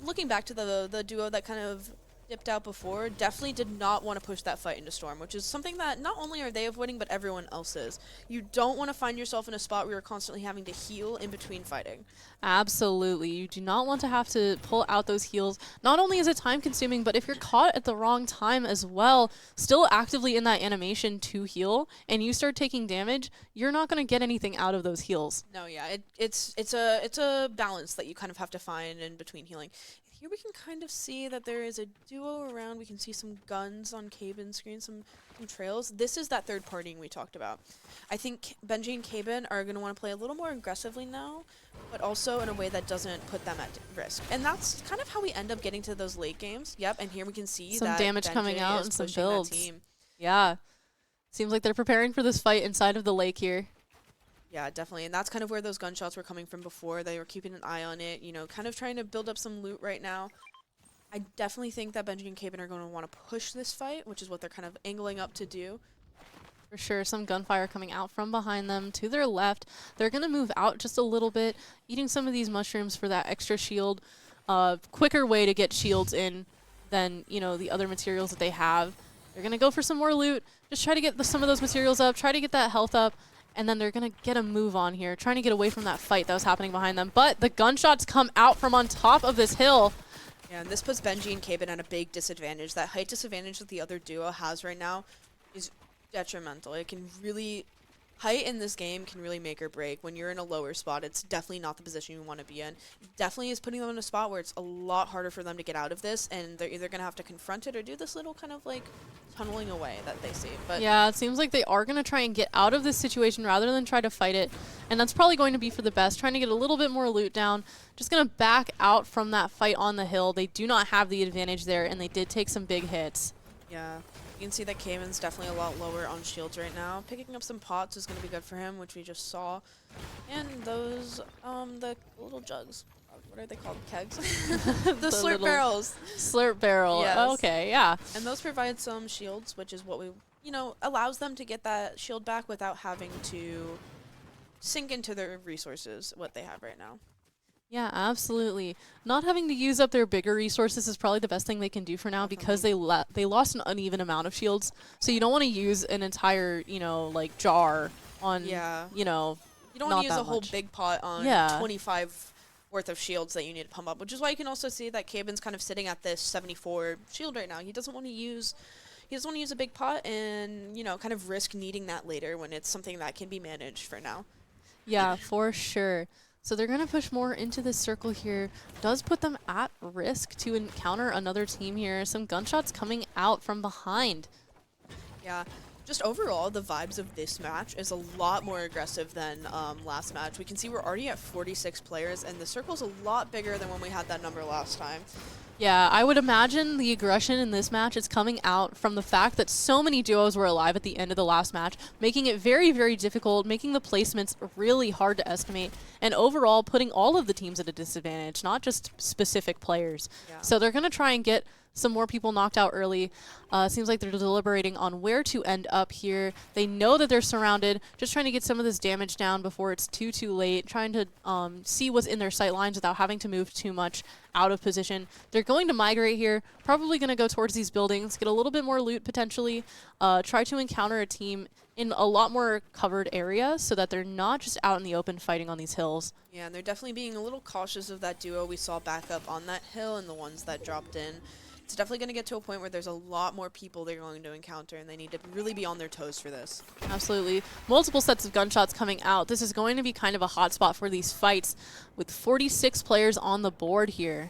looking back to the duo that kind of dipped out before, definitely did not want to push that fight into Storm, which is something that not only are they avoiding, but everyone else is. You don't want to find yourself in a spot where you're constantly having to heal in between fighting. Absolutely. You do not want to have to pull out those heals. Not only is it time consuming, but if you're caught at the wrong time as well, still actively in that animation to heal, and you start taking damage, you're not going to get anything out of those heals. No, yeah, it's a balance that you kind of have to find in between healing. Here we can kind of see that there is a duo around. We can see some guns on Cabin's screen, some trails. This is that third partying we talked about. I think Benji and Cabin are going to want to play a little more aggressively now, but also in a way that doesn't put them at risk. And that's kind of how we end up getting to those late games. Yep, and here we can see Some that damage Benji coming out is and some pushing that builds. team. Yeah. Seems like they're preparing for this fight inside of the lake here. Yeah, definitely. And that's kind of where those gunshots were coming from before. They were keeping an eye on it, you know, kind of trying to build up some loot right now. I definitely think that Benji and Cabin are going to want to push this fight, which is what they're kind of angling up to do. For sure, some gunfire coming out from behind them to their left. They're going to move out just a little bit, eating some of these mushrooms for that extra shield. Quicker way to get shields in than, you know, the other materials that they have. They're going to go for some more loot, just try to get some of those materials up, try to get that health up, and then they're going to get a move on here, trying to get away from that fight that was happening behind them. But the gunshots come out from on top of this hill. Yeah, and this puts Benji and Cabin at a big disadvantage. That height disadvantage that the other duo has right now is detrimental. It can really... Height in this game can really make or break. When you're in a lower spot, it's definitely not the position you want to be in. It definitely is putting them in a spot where it's a lot harder for them to get out of this, and they're either going to have to confront it or do this little kind of, like, tunneling away that they see. But Yeah, it seems like they are going to try and get out of this situation rather than try to fight it. And that's probably going to be for the best, trying to get a little bit more loot down. Just going to back out from that fight on the hill. They do not have the advantage there, and they did take some big hits. yeah, you can see that Cayman's definitely a lot lower on shields right now. Picking up some pots is going to be good for him, which we just saw. And those, the little jugs. What are they called? Kegs? the slurp little barrels. Slurp barrel. Yes. Okay, yeah. And those provide some shields, which is what we, you know, allows them to get that shield back without having to sink into their resources, what they have right now. Yeah, absolutely. Not having to use up their bigger resources is probably the best thing they can do for now because they lost an uneven amount of shields. So you don't want to use an entire, you know, like jar on, Yeah. you know, You don't not want to use that a whole much. big pot on Yeah. 25 worth of shields that you need to pump up, which is why you can also see that Cabin's kind of sitting at this 74 shield right now. He doesn't want to use a big pot and, you know, kind of risk needing that later when it's something that can be managed for now. Yeah, for sure. So they're going to push more into this circle here. Does put them at risk to encounter another team here. Some gunshots coming out from behind. Yeah, just overall, the vibes of this match is a lot more aggressive than last match. We can see we're already at 46 players, and the circle's a lot bigger than when we had that number last time. Yeah, I would imagine the aggression in this match is coming out from the fact that so many duos were alive at the end of the last match, making it very, very difficult, making the placements really hard to estimate, and overall putting all of the teams at a disadvantage, not just specific players. Yeah. So they're going to try and get some more people knocked out early. Seems like they're deliberating on where to end up here. They know that they're surrounded, just trying to get some of this damage down before it's too late, trying to see what's in their sight lines without having to move too much out of position. They're going to migrate here, probably going to go towards these buildings, get a little bit more loot potentially, try to encounter a team in a lot more covered area so that they're not just out in the open fighting on these hills. Yeah, and they're definitely being a little cautious of that duo we saw back up on that hill and the ones that dropped in. it's definitely going to get to a point where there's a lot more people they're going to encounter, and they need to really be on their toes for this. Absolutely. Multiple sets of gunshots coming out. This is going to be kind of a hot spot for these fights with 46 players on the board here.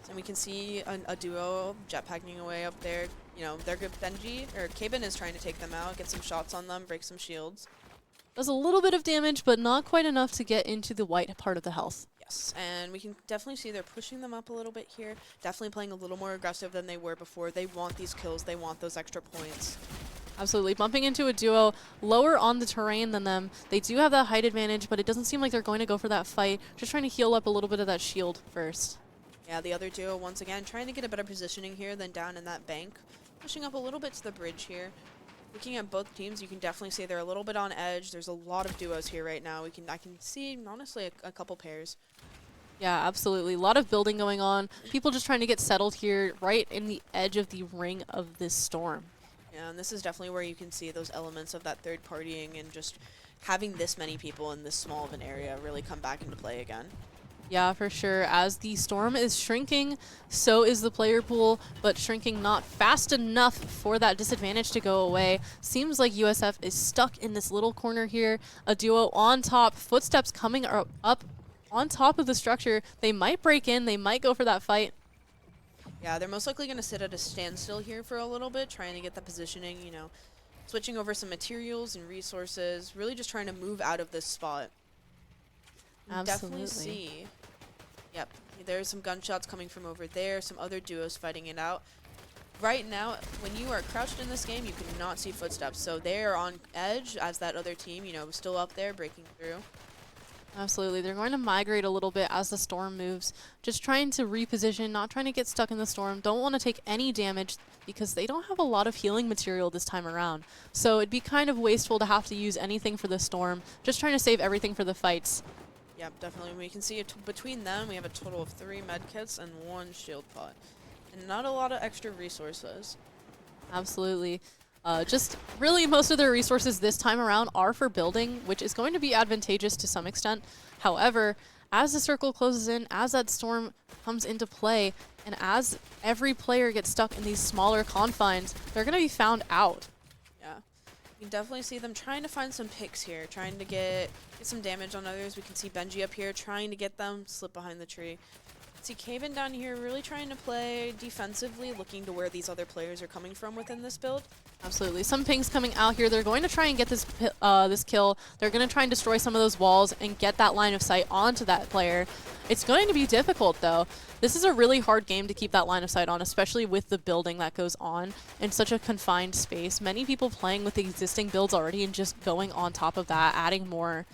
And we can see a duo jetpacking away up there. You know, they're good. Kaben is trying to take them out, get some shots on them, break some shields. Does a little bit of damage, but not quite enough to get into the white part of the health. Yes, and we can definitely see they're pushing them up a little bit here. Definitely playing a little more aggressive than they were before. They want these kills. They want those extra points. Absolutely. Bumping into a duo lower on the terrain than them. They do have that height advantage, but it doesn't seem like they're going to go for that fight. Just trying to heal up a little bit of that shield first. Yeah, the other duo, once again, trying to get a better positioning here than down in that bank. Pushing up a little bit to the bridge here. Looking at both teams, you can definitely see they're a little bit on edge. There's a lot of duos here right now. I can see, honestly, a couple pairs. Yeah, absolutely. A lot of building going on. People just trying to get settled here right in the edge of the ring of this storm. Yeah, and this is definitely where you can see those elements of that third partying and just having this many people in this small of an area really come back into play again. Yeah, for sure. As the storm is shrinking, so is the player pool, but shrinking not fast enough for that disadvantage to go away. Seems like USF is stuck in this little corner here. A duo on top, footsteps coming up on top of the structure. They might break in, they might go for that fight. Yeah, they're most likely going to sit at a standstill here for a little bit, trying to get the positioning, you know, switching over some materials and resources, really just trying to move out of this spot. Absolutely. Definitely see. Yep, there's some gunshots coming from over there, some other duos fighting it out. Right now, when you are crouched in this game, you cannot see footsteps, so they are on edge as that other team, you know, still up there breaking through. Absolutely. They're going to migrate a little bit as the storm moves. Just trying to reposition, not trying to get stuck in the storm. Don't want to take any damage because they don't have a lot of healing material this time around. So it'd be kind of wasteful to have to use anything for the storm. Just trying to save everything for the fights. Yep, definitely. We can see between them, we have a total of 3 medkits and 1 shield pot. And not a lot of extra resources. Absolutely. Just really most of their resources this time around are for building, which is going to be advantageous to some extent. However, as the circle closes in, as that storm comes into play, and as every player gets stuck in these smaller confines, they're going to be found out. Yeah. You can definitely see them trying to find some picks here, trying to get some damage on others. We can see Benji up here trying to get them, slip behind the tree. See Kaven down here really trying to play defensively, looking to where these other players are coming from within this build. Absolutely. Some pings coming out here. They're going to try and get this this kill. They're going to try and destroy some of those walls and get that line of sight onto that player. It's going to be difficult, though. This is a really hard game to keep that line of sight on, especially with the building that goes on in such a confined space. Many people playing with the existing builds already and just going on top of that, adding more.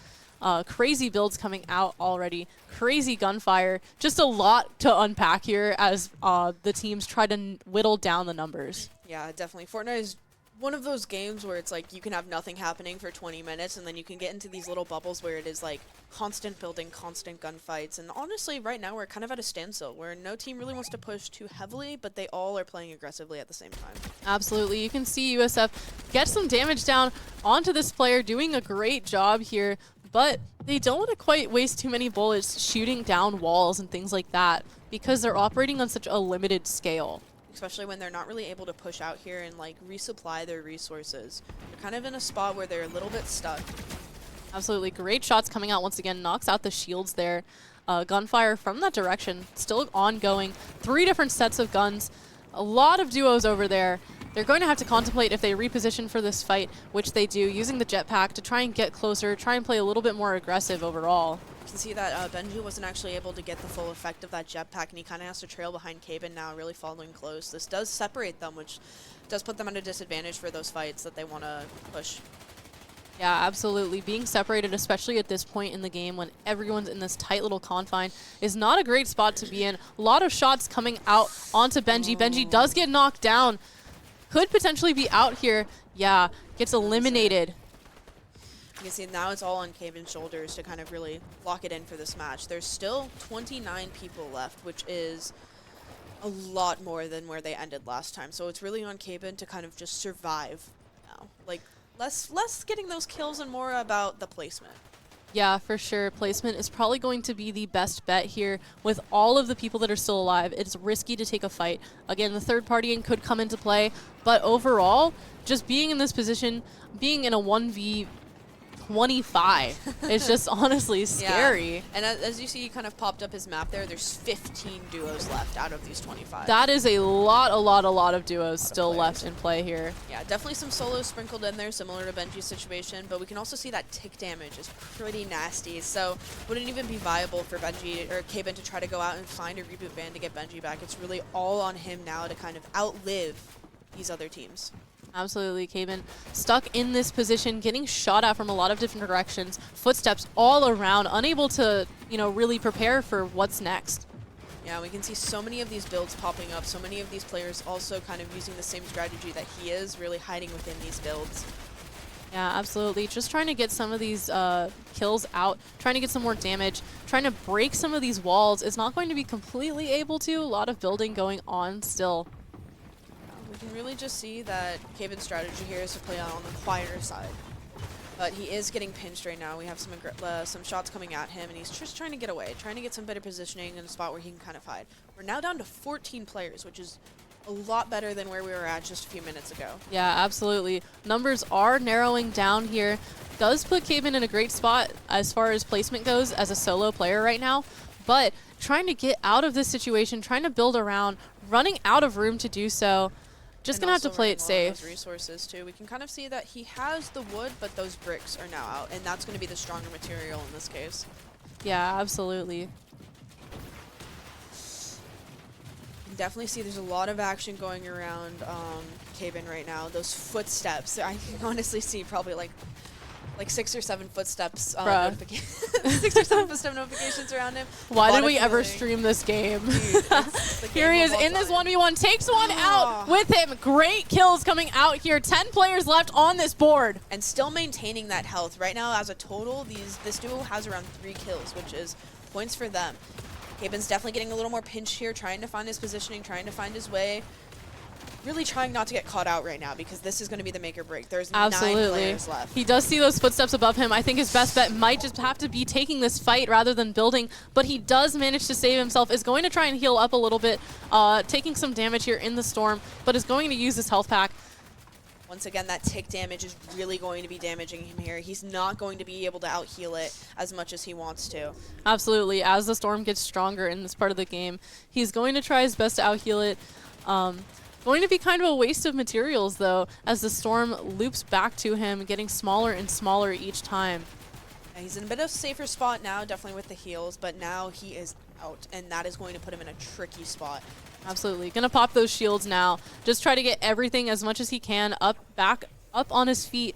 Crazy builds coming out already. Crazy gunfire. Just a lot to unpack here as the teams try to whittle down the numbers. Yeah, definitely. Fortnite is one of those games where it's like you can have nothing happening for 20 minutes and then you can get into these little bubbles where it is like constant building, constant gunfights. And honestly, right now we're kind of at a standstill where no team really wants to push too heavily, but they all are playing aggressively at the same time. Absolutely. You can see USF get some damage down onto this player, doing a great job here. But they don't want to quite waste too many bullets shooting down walls and things like that because they're operating on such a limited scale. Especially when they're not really able to push out here and like resupply their resources. They're kind of in a spot where they're a little bit stuck. Absolutely. Great shots coming out once again. Knocks out the shields there. Gunfire from that direction. Still ongoing. 3 different sets of guns. A lot of duos over there. They're going to have to contemplate if they reposition for this fight, which they do, using the jetpack to try and get closer, try and play a little bit more aggressive overall. You can see that Benji wasn't actually able to get the full effect of that jetpack, and he kind of has to trail behind Kaben now, really following close. This does separate them, which does put them at a disadvantage for those fights that they want to push. Yeah, absolutely. Being separated, especially at this point in the game when everyone's in this tight little confine, is not a great spot to be in. A lot of shots coming out onto Benji. Benji does get knocked down. Could potentially be out here. Yeah, gets eliminated. You can see now it's all on Kaven's shoulders to kind of really lock it in for this match. There's still 29 people left, which is a lot more than where they ended last time. So it's really on Kaven to kind of just survive now. Like, less getting those kills and more about the placement. Yeah, for sure. Placement is probably going to be the best bet here with all of the people that are still alive. It's risky to take a fight. Again, the third partying could come into play, but overall, just being in this position, being in a 1v25 is just honestly scary. Yeah. And as you see, he kind of popped up his map there. There's 15 duos left out of these 25. That is a lot of duos still players. left in play here. Yeah, definitely some solos sprinkled in there, similar to Benji's situation, but we can also see that tick damage is pretty nasty, so wouldn't even be viable for Benji or Kaven to try to go out and find a reboot ban to get Benji back. It's really all on him now to kind of outlive these other teams. Absolutely, Kaven stuck in this position, getting shot at from a lot of different directions, footsteps all around, unable to, really prepare for what's next. Yeah, we can see so many of these builds popping up, so many of these players also kind of using the same strategy that he is, really hiding within these builds. Yeah, absolutely. Just trying to get some of these kills out, trying to get some more damage, trying to break some of these walls. It's not going to be completely able to. A lot of building going on still. We can really just see that Kaven's strategy here is to play on the quieter side. But he is getting pinched right now. We have some shots coming at him, and he's just trying to get away, trying to get some better positioning in a spot where he can kind of hide. We're now down to 14 players, which is a lot better than where we were at just a few minutes ago. Yeah, absolutely. Numbers are narrowing down here. Does put Kaven in a great spot as far as placement goes as a solo player right now, but trying to get out of this situation, trying to build around, running out of room to do so. Just gonna have to play it safe. Those resources too. We can kind of see that he has the wood, but those bricks are now out, and that's going to be the stronger material in this case. Yeah, absolutely. You can definitely see there's a lot of action going around Kaven right now. Those footsteps, I can honestly see probably like 6 or 7 footsteps, 6 or 7 footstep notifications around him. Why did we ever stream this game? Dude, Here he is in this 1v1, takes one out with him. Great kills coming out here. 10 players left on this board. And still maintaining that health. Right now, as a total, this duo has around 3 kills, which is points for them. Kaven's definitely getting a little more pinched here, trying to find his positioning, trying to find his way. Really trying not to get caught out right now because this is going to be the make or break. There's 9 players left. He does see those footsteps above him. I think his best bet might just have to be taking this fight rather than building, but he does manage to save himself, is going to try and heal up a little bit, taking some damage here in the storm, but is going to use his health pack. Once again, that tick damage is really going to be damaging him here. He's not going to be able to out-heal it as much as he wants to. Absolutely. As the storm gets stronger in this part of the game, he's going to try his best to out-heal it. Going to be kind of a waste of materials, though, as the storm loops back to him, getting smaller and smaller each time. Yeah, he's in a bit of a safer spot now, definitely with the heals, but now he is out, and that is going to put him in a tricky spot. Absolutely. Gonna pop those shields now. Just try to get everything as much as he can back up on his feet.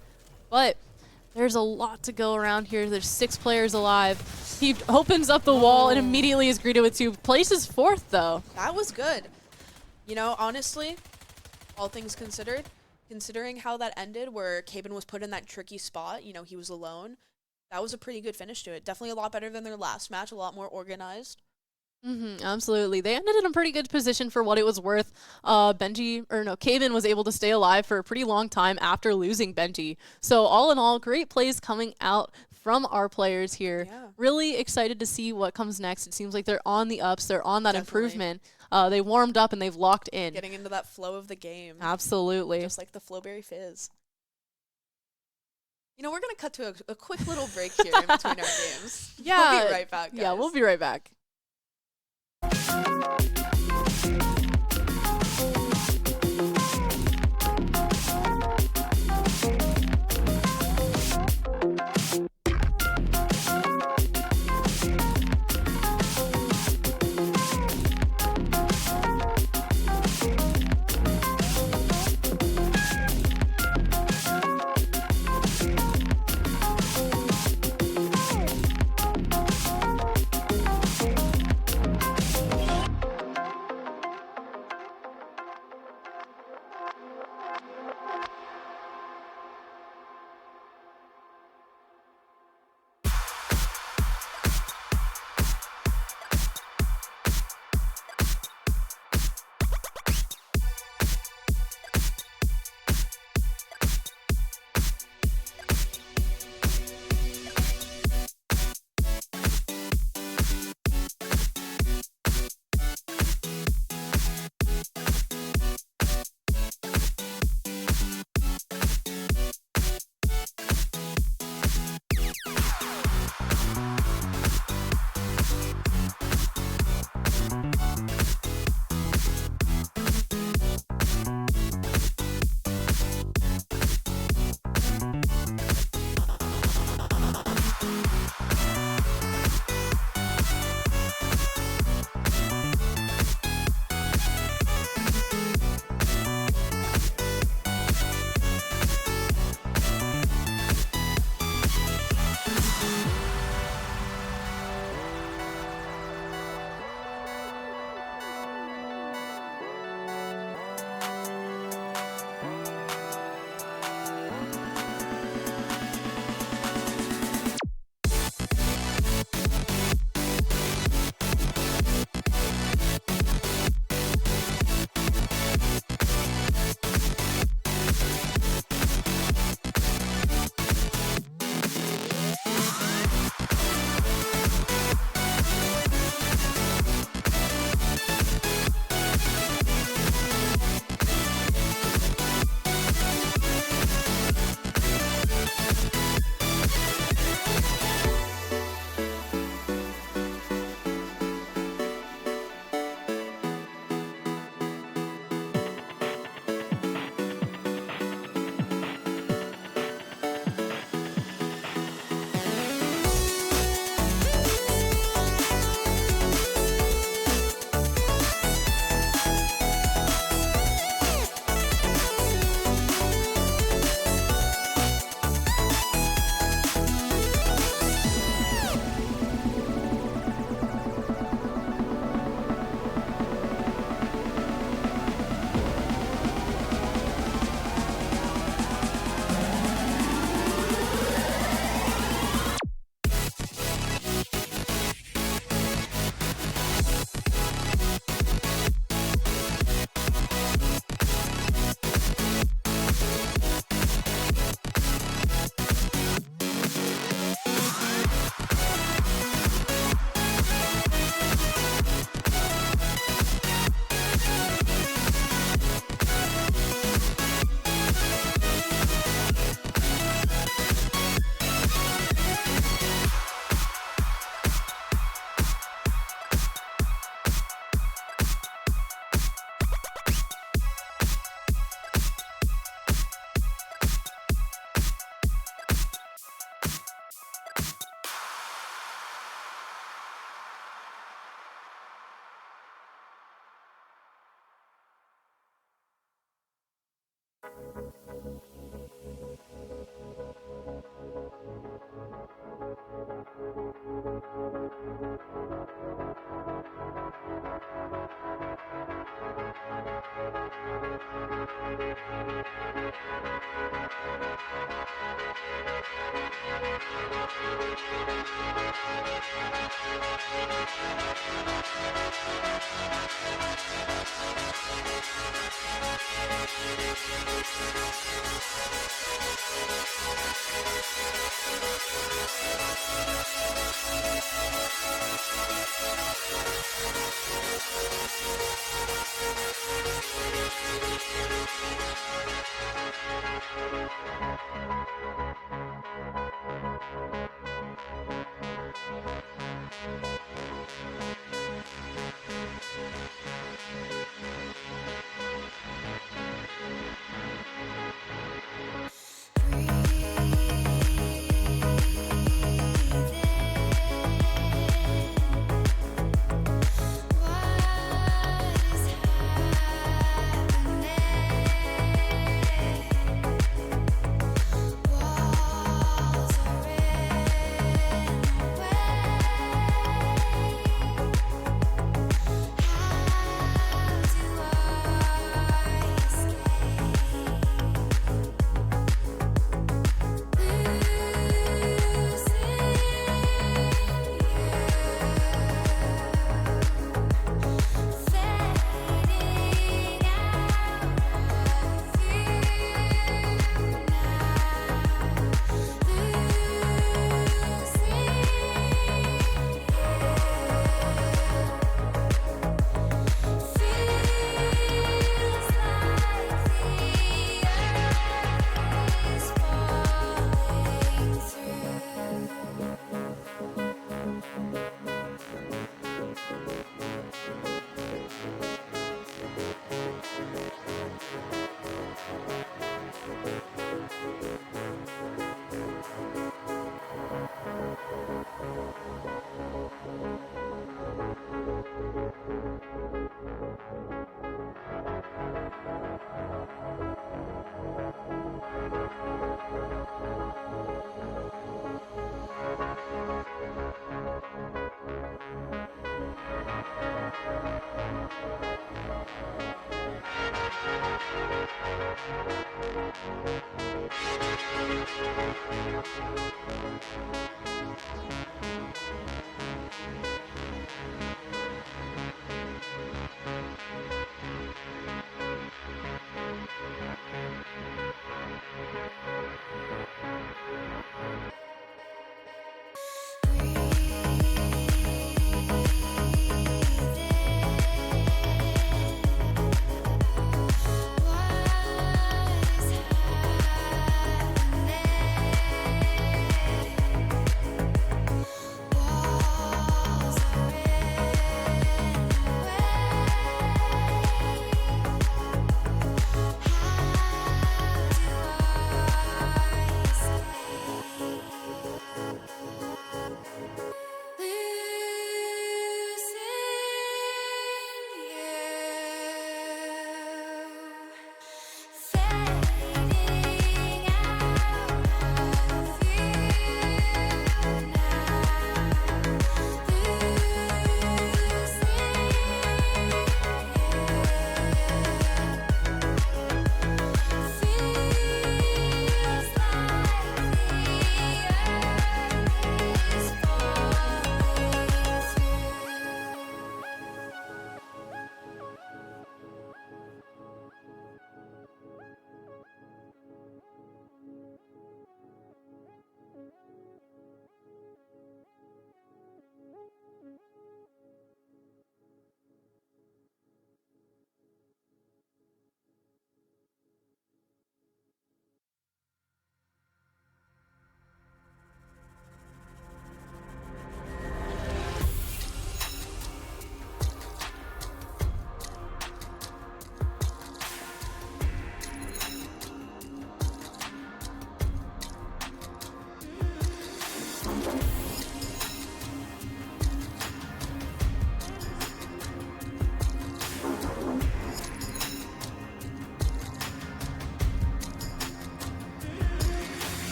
But there's a lot to go around here. There's 6 players alive. He opens up the wall and immediately is greeted with 2. Places 4th, though. That was good. You know, honestly, all things considered, considering how that ended, where Kaven was put in that tricky spot, you know, he was alone, that was a pretty good finish to it. Definitely a lot better than their last match, a lot more organized. Absolutely. They ended in a pretty good position for what it was worth. Kaven was able to stay alive for a pretty long time after losing Benji. So all in all, great plays coming out from our players here. Yeah. Really excited to see what comes next. It seems like they're on the ups. They're on that Definitely. improvement. They warmed up and they've locked in. Getting into that flow of the game. Absolutely. Just like the Flowberry Fizz. You know, we're going to cut to a quick little break here in between our games. Yeah. We'll be right back, guys. Yeah, we'll be right back.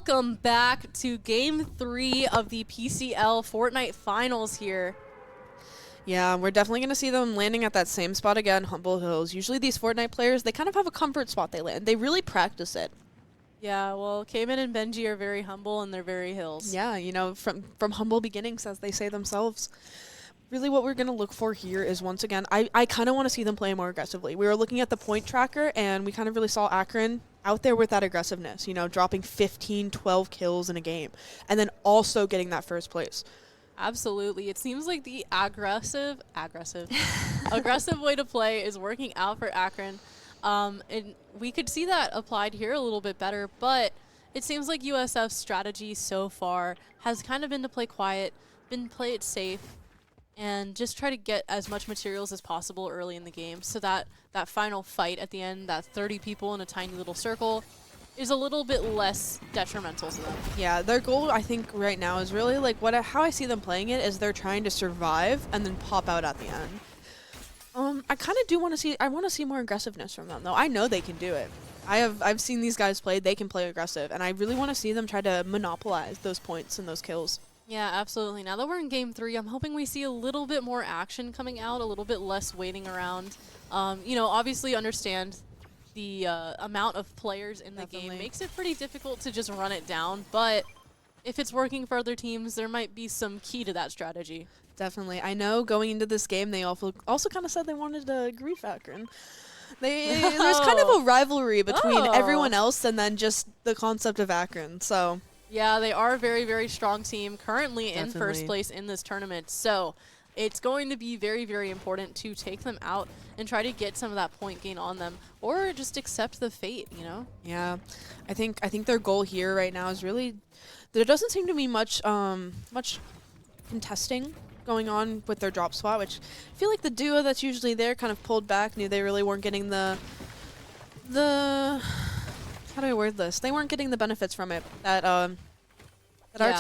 welcome back to Game 3 of the PCL Fortnite Finals here. Yeah, we're definitely going to see them landing at that same spot again, Humble Hills. Usually these Fortnite players, they kind of have a comfort spot they land. They really practice it. Yeah, well, Cayman and Benji are very humble and they're very hills. Yeah, you know, from humble beginnings, as they say themselves. Really what we're going to look for here is, once again, I kind of want to see them play more aggressively. We were looking at the point tracker, and we kind of really saw Akron out there with that aggressiveness, you know, dropping 15, 12 kills in a game, and then also getting that first place. Absolutely. It seems like the aggressive way to play is working out for Akron. And we could see that applied here a little bit better, but it seems like USF's strategy so far has kind of been to play quiet, play it safe, and just try to get as much materials as possible early in the game so that that final fight at the end, that 30 people in a tiny little circle, is a little bit less detrimental to them. Yeah, their goal, I think, right now is really, like, how I see them playing it is they're trying to survive and then pop out at the end. I kind of do want to see, I want to see more aggressiveness from them, though. I know they can do it. I've seen these guys play, they can play aggressive, and I really want to see them try to monopolize those points and those kills. Yeah, absolutely. Now that we're in Game 3, I'm hoping we see a little bit more action coming out, a little bit less waiting around. You know, obviously understand the amount of players in the game makes it pretty difficult to just run it down, but if it's working for other teams, there might be some key to that strategy. Definitely. I know going into this game, they also kind of said they wanted to grief Akron. There's kind of a rivalry between everyone else and then just the concept of Akron, so... Yeah, they are a very, very strong team, currently in first place in this tournament. So it's going to be very, very important to take them out and try to get some of that point gain on them, or just accept the fate, you know? Yeah, I think their goal here right now is really, there doesn't seem to be much contesting going on with their drop spot, which I feel like the duo that's usually there kind of pulled back, knew they really weren't getting the how do I word this? They weren't getting the benefits from it that our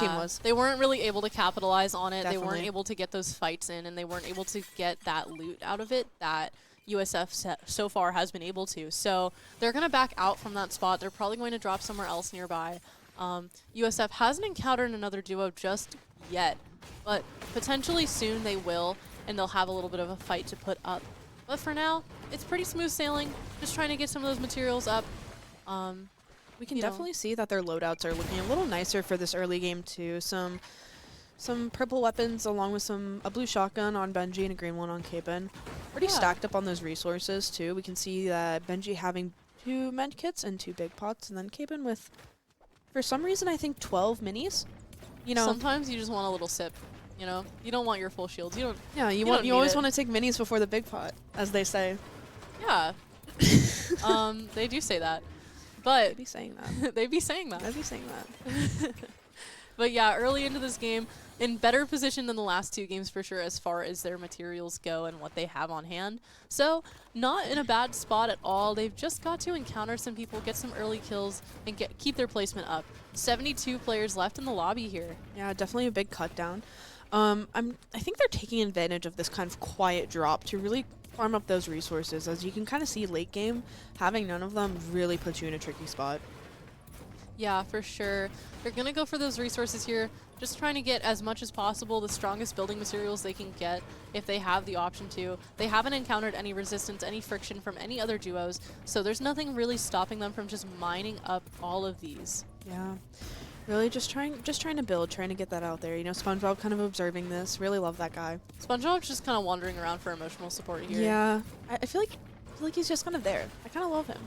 team was. They weren't really able to capitalize on it. Definitely. They weren't able to get those fights in, and they weren't able to get that loot out of it that USF so far has been able to. So they're going to back out from that spot. They're probably going to drop somewhere else nearby. USF hasn't encountered another duo just yet, but potentially soon they will, and they'll have a little bit of a fight to put up. But for now, it's pretty smooth sailing, just trying to get some of those materials up. We can definitely see that their loadouts are looking a little nicer for this early game too. Some purple weapons along with a blue shotgun on Benji and a green one on Capen. Pretty stacked up on those resources too. We can see that Benji having 2 med kits and 2 big pots, and then Capen with, for some reason, I think 12 minis. You know, sometimes you just want a little sip. You know, you don't want your full shields. You don't. Yeah, you always want to take minis before the big pot, as they say. Yeah. They do say that. But They'd be saying that. They'd be saying that. I'd be saying that. But yeah, early into this game, in better position than the last 2 games for sure as far as their materials go and what they have on hand. So not in a bad spot at all. They've just got to encounter some people, get some early kills, and keep their placement up. 72 players left in the lobby here. Yeah, definitely a big cut down. I think they're taking advantage of this kind of quiet drop to really farm up those resources. As you can kind of see late game, having none of them really puts you in a tricky spot. Yeah, for sure. They're going to go for those resources here, just trying to get as much as possible, the strongest building materials they can get if they have the option to. They haven't encountered any resistance, any friction from any other duos, so there's nothing really stopping them from just mining up all of these. Yeah. Really just trying to build, trying to get that out there. You know, SpongeBob kind of observing this. Really love that guy. SpongeBob's just kind of wandering around for emotional support here. Yeah. I feel like he's just kind of there. I kind of love him.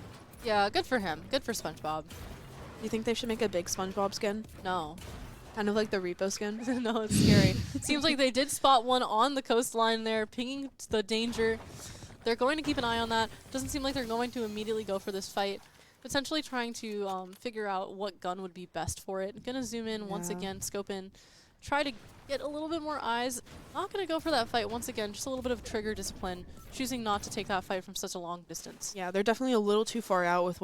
Yeah, good for him. Good for SpongeBob. You think they should make a big SpongeBob skin? No. Kind of like the Repo skin? No, it's scary. Seems like they did spot one on the coastline there, pinging the danger. They're going to keep an eye on that. Doesn't seem like they're going to immediately go for this fight. Potentially trying to figure out what gun would be best for it. Gonna zoom in once again, scope in, try to get a little bit more eyes. Not gonna go for that fight once again, just a little bit of trigger discipline, choosing not to take that fight from such a long distance. Yeah, they're definitely a little too far out with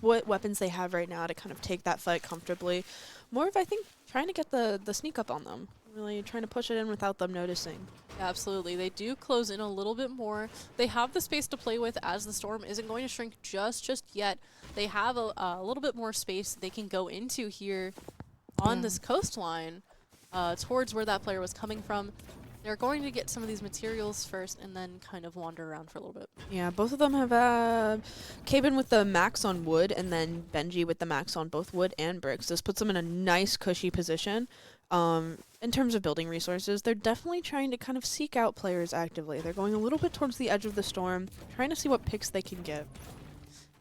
what weapons they have right now to kind of take that fight comfortably. More of, I think, trying to get the sneak up on them. Really trying to push it in without them noticing. Absolutely. They do close in a little bit more. They have the space to play with as the storm isn't going to shrink just yet. They have a little bit more space they can go into here on this coastline towards where that player was coming from. They're going to get some of these materials first and then kind of wander around for a little bit. Yeah, both of them have Caben with the max on wood and then Benji with the max on both wood and bricks. This puts them in a nice cushy position. In terms of building resources, they're definitely trying to kind of seek out players actively. They're going a little bit towards the edge of the storm, trying to see what picks they can get.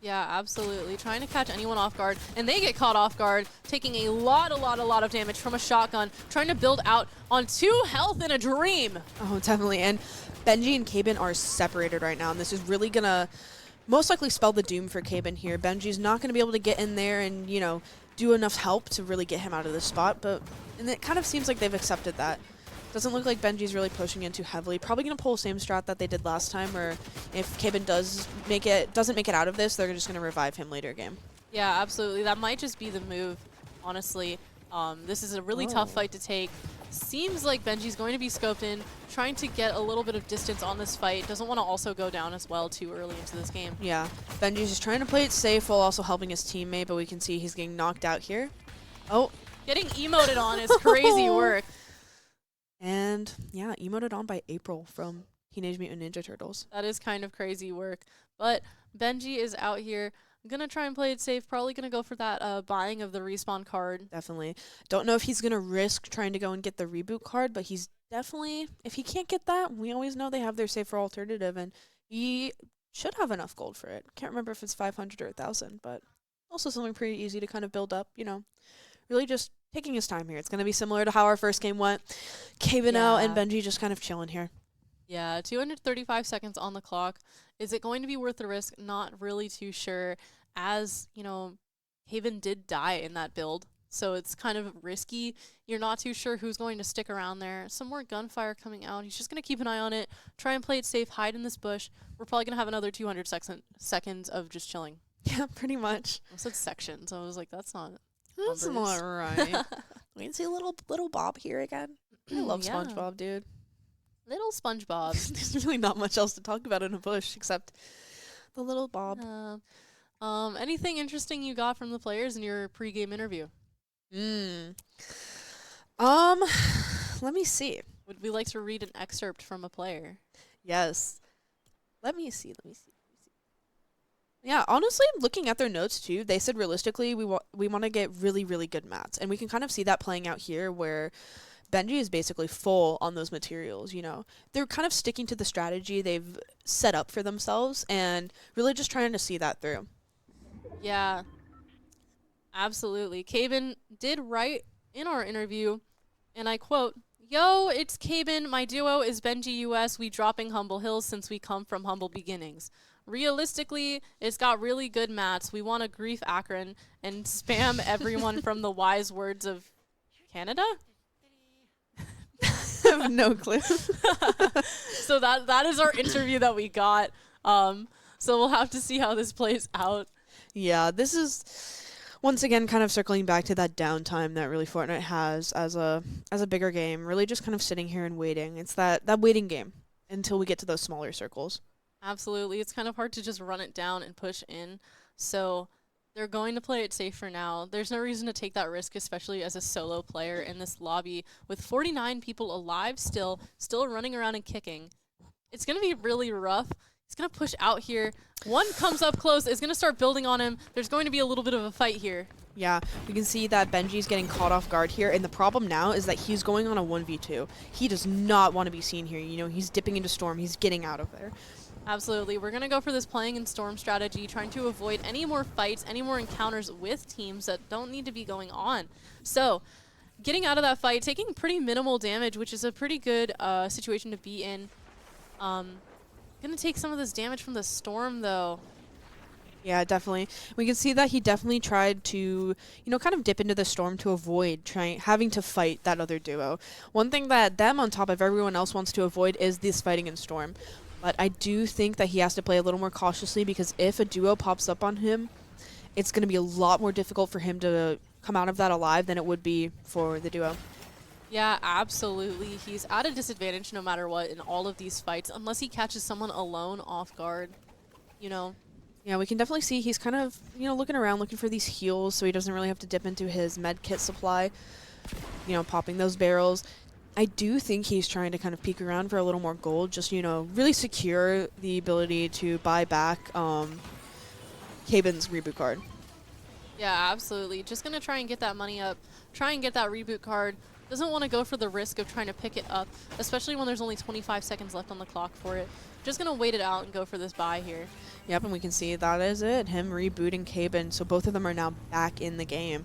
Yeah, absolutely. Trying to catch anyone off guard, and they get caught off guard, taking a lot of damage from a shotgun, trying to build out on 2 health in a dream. Oh, definitely. And Benji and Caben are separated right now, and this is really going to most likely spell the doom for Caben here. Benji's not going to be able to get in there and, you know, do enough help to really get him out of this spot, and it kind of seems like they've accepted that. Doesn't look like Benji's really pushing in too heavily. Probably going to pull the same strat that they did last time, where if Caben doesn't make it out of this, they're just going to revive him later game. Yeah, absolutely. That might just be the move, honestly. This is a really tough fight to take. Seems like Benji's going to be scoped in, trying to get a little bit of distance on this fight. Doesn't want to also go down as well too early into this game. Yeah, Benji's just trying to play it safe while also helping his teammate, but we can see he's getting knocked out here. Oh. Getting emoted on is crazy work. And yeah, emoted on by April from Teenage Mutant Ninja Turtles. That is kind of crazy work. But Benji is out here. Going to try and play it safe. Probably going to go for that buying of the respawn card. Definitely. Don't know if he's going to risk trying to go and get the reboot card, but he's definitely, if he can't get that, we always know they have their safer alternative, and he should have enough gold for it. Can't remember if it's 500 or 1,000, but also something pretty easy to kind of build up, you know. Really just taking his time here. It's going to be similar to how our first game went. Caben out and Benji just kind of chilling here. Yeah, 235 seconds on the clock. Is it going to be worth the risk? Not really too sure, as, you know, Caben did die in that build, so it's kind of risky. You're not too sure who's going to stick around there. Some more gunfire coming out. He's just going to keep an eye on it, try and play it safe, hide in this bush. We're probably going to have another 200 seconds of just chilling. Yeah, pretty much. I said sections. I was like, that's not... That's not right. We can see little Bob here again. I love Yeah. SpongeBob, dude. Little SpongeBob. There's really not much else to talk about in a bush except the little Bob. Anything interesting you got from the players in your pregame interview? Let me see. Would we like to read an excerpt from a player? Yes. Let me see. Yeah, honestly, looking at their notes too, they said realistically we want to get really good mats, and we can kind of see that playing out here where Benji is basically full on those materials, you know. They're kind of sticking to the strategy they've set up for themselves and really just trying to see that through. Yeah, absolutely. Caben did write in our interview, and I quote, "Yo, it's Caben. My duo is Benji US. We dropping Humble Hills since we come from humble beginnings. Realistically, it's got really good mats. We want to grief Akron and spam everyone from the wise words of Canada?" I have no clue. So that is our interview that we got. So we'll have to see how this plays out. Yeah, this is once again kind of circling back to that downtime that really Fortnite has as a bigger game. Really just kind of sitting here and waiting. It's that waiting game until we get to those smaller circles. Absolutely. It's kind of hard to just run it down and push in. So they're going to play it safe for now. There's no reason to take that risk, especially as a solo player in this lobby with 49 people alive still running around and kicking. It's going to be really rough. He's going to push out here. One comes up close. Is going to start building on him. There's going to be a little bit of a fight here. Yeah, we can see that Benji's getting caught off guard here, and the problem now is that he's going on a 1v2. He does not want to be seen here. You know, he's dipping into Storm. He's getting out of there. Absolutely. We're going to go for this playing in Storm strategy, trying to avoid any more fights, any more encounters with teams that don't need to be going on. So, getting out of that fight, taking pretty minimal damage, which is a pretty good situation to be in. Going to take some of this damage from the Storm, though. Yeah, definitely. We can see that he definitely tried to, you know, kind of dip into the Storm to avoid having to fight that other duo. One thing that them on top of everyone else wants to avoid is this fighting in Storm. But I do think that he has to play a little more cautiously, because if a duo pops up on him, it's going to be a lot more difficult for him to come out of that alive than it would be for the duo. Yeah, absolutely. He's at a disadvantage no matter what in all of these fights, unless he catches someone alone off guard, you know. Yeah, we can definitely see he's kind of, looking around, looking for these heals so he doesn't really have to dip into his med kit supply, popping those barrels. I do think he's trying to kind of peek around for a little more gold, just, really secure the ability to buy back Caben's reboot card. Yeah, absolutely. Just going to try and get that money up, try and get that reboot card. Doesn't want to go for the risk of trying to pick it up, especially when there's only 25 seconds left on the clock for it. Just going to wait it out and go for this buy here. Yep, and we can see that is it. Him rebooting Caben, so both of them are now back in the game.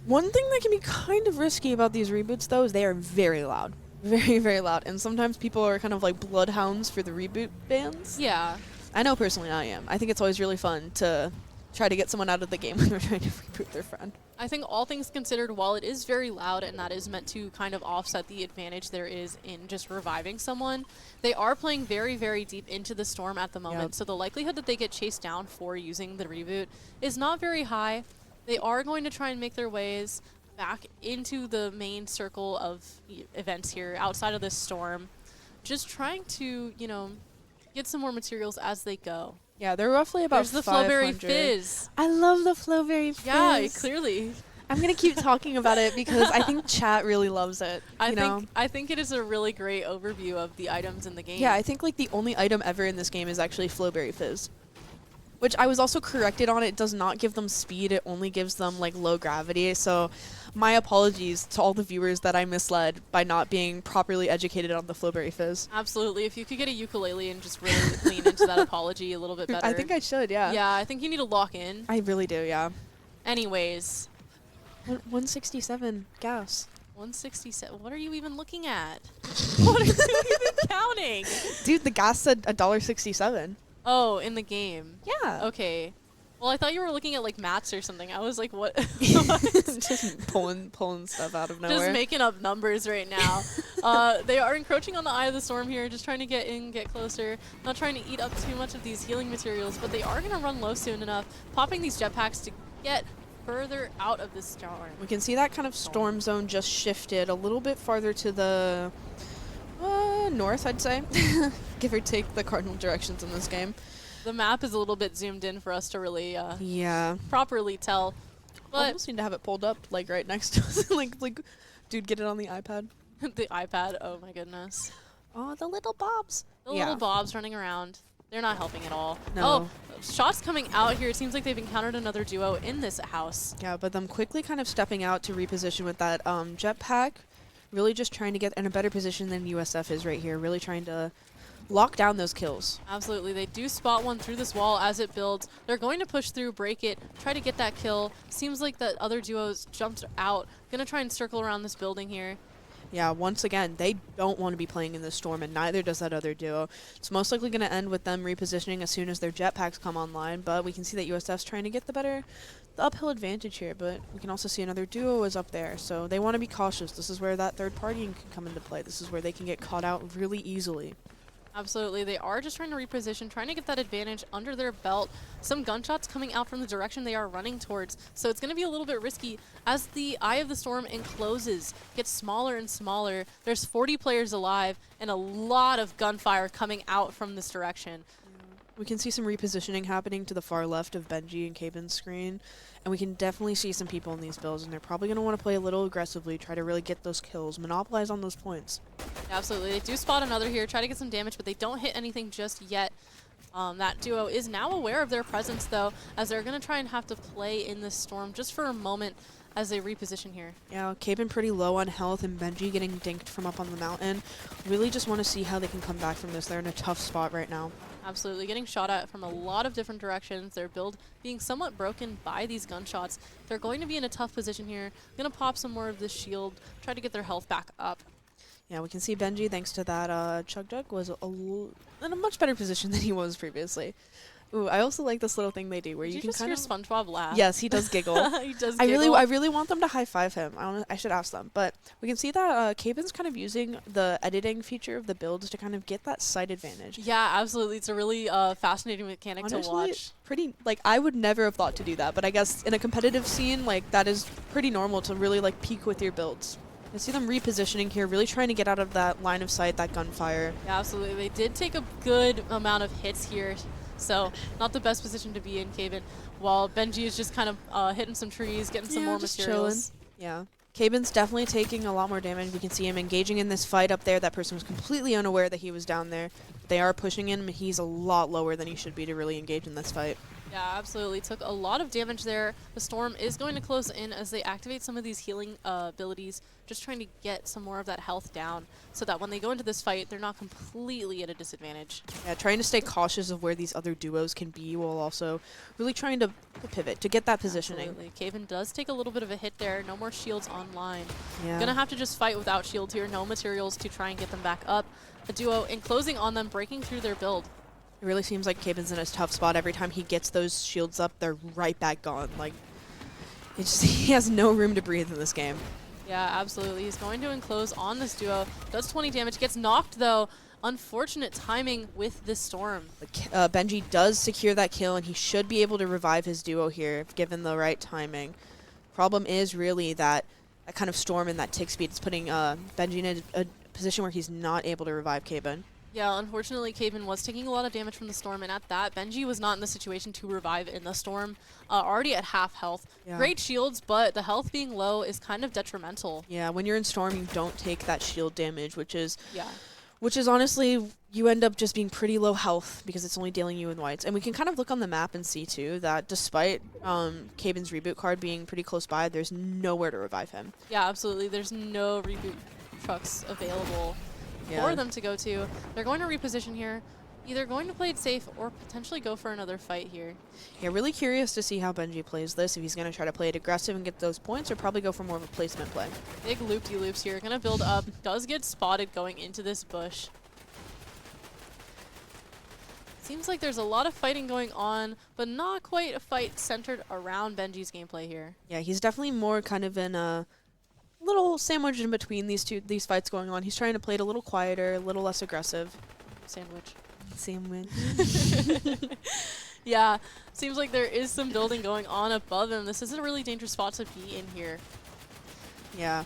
One thing that can be kind of risky about these reboots, though, is they are very loud. Very, very loud. And sometimes people are kind of like bloodhounds for the reboot bans. Yeah. I know personally I am. I think it's always really fun to try to get someone out of the game when they're trying to reboot their friend. I think all things considered, while it is very loud and that is meant to kind of offset the advantage there is in just reviving someone, they are playing very, very deep into the storm at the moment. Yep. So the likelihood that they get chased down for using the reboot is not very high. They are going to try and make their ways back into the main circle of events here outside of this storm. Just trying to, get some more materials as they go. Yeah, they're roughly about There's the 500. Flowberry Fizz. I love the Flowberry Fizz. Yeah, clearly. I'm going to keep talking about it because I think chat really loves it. I think it is a really great overview of the items in the game. Yeah, I think like the only item ever in this game is actually Flowberry Fizz. Which I was also corrected on. It does not give them speed. It only gives them like low gravity. So my apologies to all the viewers that I misled by not being properly educated on the Flowberry Fizz. Absolutely. If you could get a ukulele and just really lean into that apology a little bit better. I think I should, yeah. Yeah, I think you need to lock in. I really do, yeah. Anyways. 167 gas. 167. What are you even looking at? What are you even counting? Dude, the gas said $1.67. Oh, in the game. Yeah. Okay. Well, I thought you were looking at like mats or something. I was like, what? Just pulling stuff out of nowhere. Just making up numbers right now. They are encroaching on the eye of the storm here, just trying to get in, get closer. Not trying to eat up too much of these healing materials, but they are going to run low soon enough, popping these jetpacks to get further out of this storm. We can see that kind of storm zone just shifted a little bit farther to the north, I'd say. Give or take the cardinal directions in this game. The map is a little bit zoomed in for us to really properly tell. But Almost need to have it pulled up like right next to us. like, dude, get it on the iPad. the iPad, oh my goodness. Oh, the little bobs. The little bobs running around. They're not helping at all. No. Oh, shots coming out here. It seems like they've encountered another duo in this house. Yeah, but them quickly kind of stepping out to reposition with that jetpack. Really just trying to get in a better position than USF is right here. Really trying to lock down those kills. Absolutely. They do spot one through this wall as it builds. They're going to push through, break it, try to get that kill. Seems like the other duos jumped out. Gonna try and circle around this building here. Yeah, once again, they don't want to be playing in this storm, and neither does that other duo. It's most likely going to end with them repositioning as soon as their jetpacks come online, but we can see that USF's trying to get the uphill advantage here, but we can also see another duo is up there, so they want to be cautious. This is where that third partying can come into play. This is where they can get caught out really easily. Absolutely. They are just trying to reposition, trying to get that advantage under their belt. Some gunshots coming out from the direction they are running towards. So it's going to be a little bit risky as the eye of the storm encloses, gets smaller and smaller. There's 40 players alive and a lot of gunfire coming out from this direction. We can see some repositioning happening to the far left of Benji and Caben's screen. And we can definitely see some people in these builds, and they're probably going to want to play a little aggressively, try to really get those kills, monopolize on those points. Absolutely. They do spot another here, try to get some damage, but they don't hit anything just yet. That duo is now aware of their presence, though, as they're going to try and have to play in this storm just for a moment as they reposition here. Yeah, Caben pretty low on health, and Benji getting dinked from up on the mountain. Really just want to see how they can come back from this. They're in a tough spot right now. Absolutely, getting shot at from a lot of different directions. Their build being somewhat broken by these gunshots. They're going to be in a tough position here. Going to pop some more of this shield, try to get their health back up. Yeah, we can see Benji, thanks to that Chug Jug, was in a much better position than he was previously. Ooh, I also like this little thing they do where Did you you can just kind hear of... SpongeBob laugh? Yes, he does giggle. He does I giggle. really want them to high-five him. I should ask them. But we can see that Caben's kind of using the editing feature of the builds to kind of get that sight advantage. Yeah, absolutely. It's a really fascinating mechanic Honestly, to watch. Pretty, like, I would never have thought to do that. But I guess in a competitive scene, like, that is pretty normal to really, like, peak with your builds. I see them repositioning here, really trying to get out of that line of sight, that gunfire. Yeah, absolutely. They did take a good amount of hits here, so not the best position to be in, Caven, while Benji is just kind of hitting some trees, getting some more just materials. chilling. Yeah. Caben's definitely taking a lot more damage. We can see him engaging in this fight up there. That person was completely unaware that he was down there. They are pushing him. He's a lot lower than he should be to really engage in this fight. Yeah, absolutely. Took a lot of damage there. The storm is going to close in as they activate some of these healing abilities, just trying to get some more of that health down so that when they go into this fight, they're not completely at a disadvantage. Yeah, trying to stay cautious of where these other duos can be while also really trying to pivot, to get that positioning. Absolutely. Caven does take a little bit of a hit there. No more shields online. Yeah. Gonna have to just fight without shields here. No materials to try and get them back up. A duo enclosing on them, breaking through their build. It really seems like Caben's in a tough spot. Every time he gets those shields up, they're right back gone. Like, it's just, he has no room to breathe in this game. Yeah, absolutely. He's going to enclose on this duo. Does 20 damage. Gets knocked, though. Unfortunate timing with this storm. Benji does secure that kill, and he should be able to revive his duo here if given the right timing. Problem is really that kind of storm and that tick speed is putting Benji in a position where he's not able to revive Caben. Yeah, unfortunately, Caven was taking a lot of damage from the storm, and at that, Benji was not in the situation to revive in the storm, already at half health. Yeah. Great shields, but the health being low is kind of detrimental. Yeah, when you're in storm, you don't take that shield damage, which is Yeah. honestly, you end up just being pretty low health because it's only dealing you in whites. And we can kind of look on the map and see, too, that despite Caben's reboot card being pretty close by, there's nowhere to revive him. Yeah, absolutely. There's no reboot trucks available for them to go to. They're going to reposition here, either going to play it safe or potentially go for another fight here. Yeah, really curious to see how Benji plays this, if he's going to try to play it aggressive and get those points, or probably go for more of a placement play. Big loop-de-loops here. Going to build up. Does get spotted going into this bush. Seems like there's a lot of fighting going on, but not quite a fight centered around Benji's gameplay here. Yeah, he's definitely more kind of in a little sandwich in between these fights going on. He's trying to play it a little quieter, a little less aggressive. Sandwich. Sandwich. Yeah, seems like there is some building going on above him. This is a really dangerous spot to be in here. Yeah.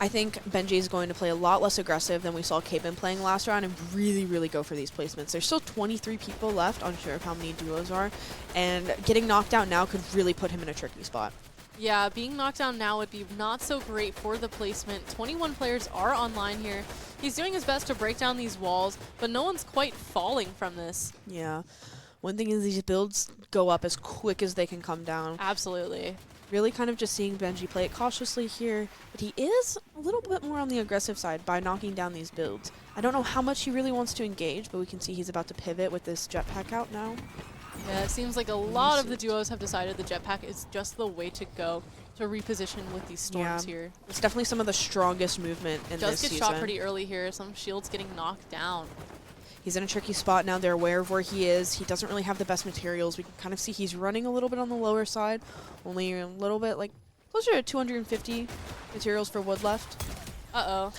I think Benji is going to play a lot less aggressive than we saw Caben playing last round and really, really go for these placements. There's still 23 people left, unsure of how many duos are, and getting knocked out now could really put him in a tricky spot. Yeah, being knocked down now would be not so great for the placement. 21 players are online here. He's doing his best to break down these walls, but no one's quite falling from this. Yeah. One thing is these builds go up as quick as they can come down. Absolutely. Really kind of just seeing Benji play it cautiously here, but he is a little bit more on the aggressive side by knocking down these builds. I don't know how much he really wants to engage, but we can see he's about to pivot with this jetpack out now. Yeah, it seems like a lot of the duos have decided the jetpack is just the way to go to reposition with these storms here. It's definitely some of the strongest movement in Does this get season. shot pretty early here. Some shields getting knocked down. He's in a tricky spot now. They're aware of where he is. He doesn't really have the best materials. We can kind of see he's running a little bit on the lower side. Only a little bit, like, closer to 250 materials for wood left. Uh-oh.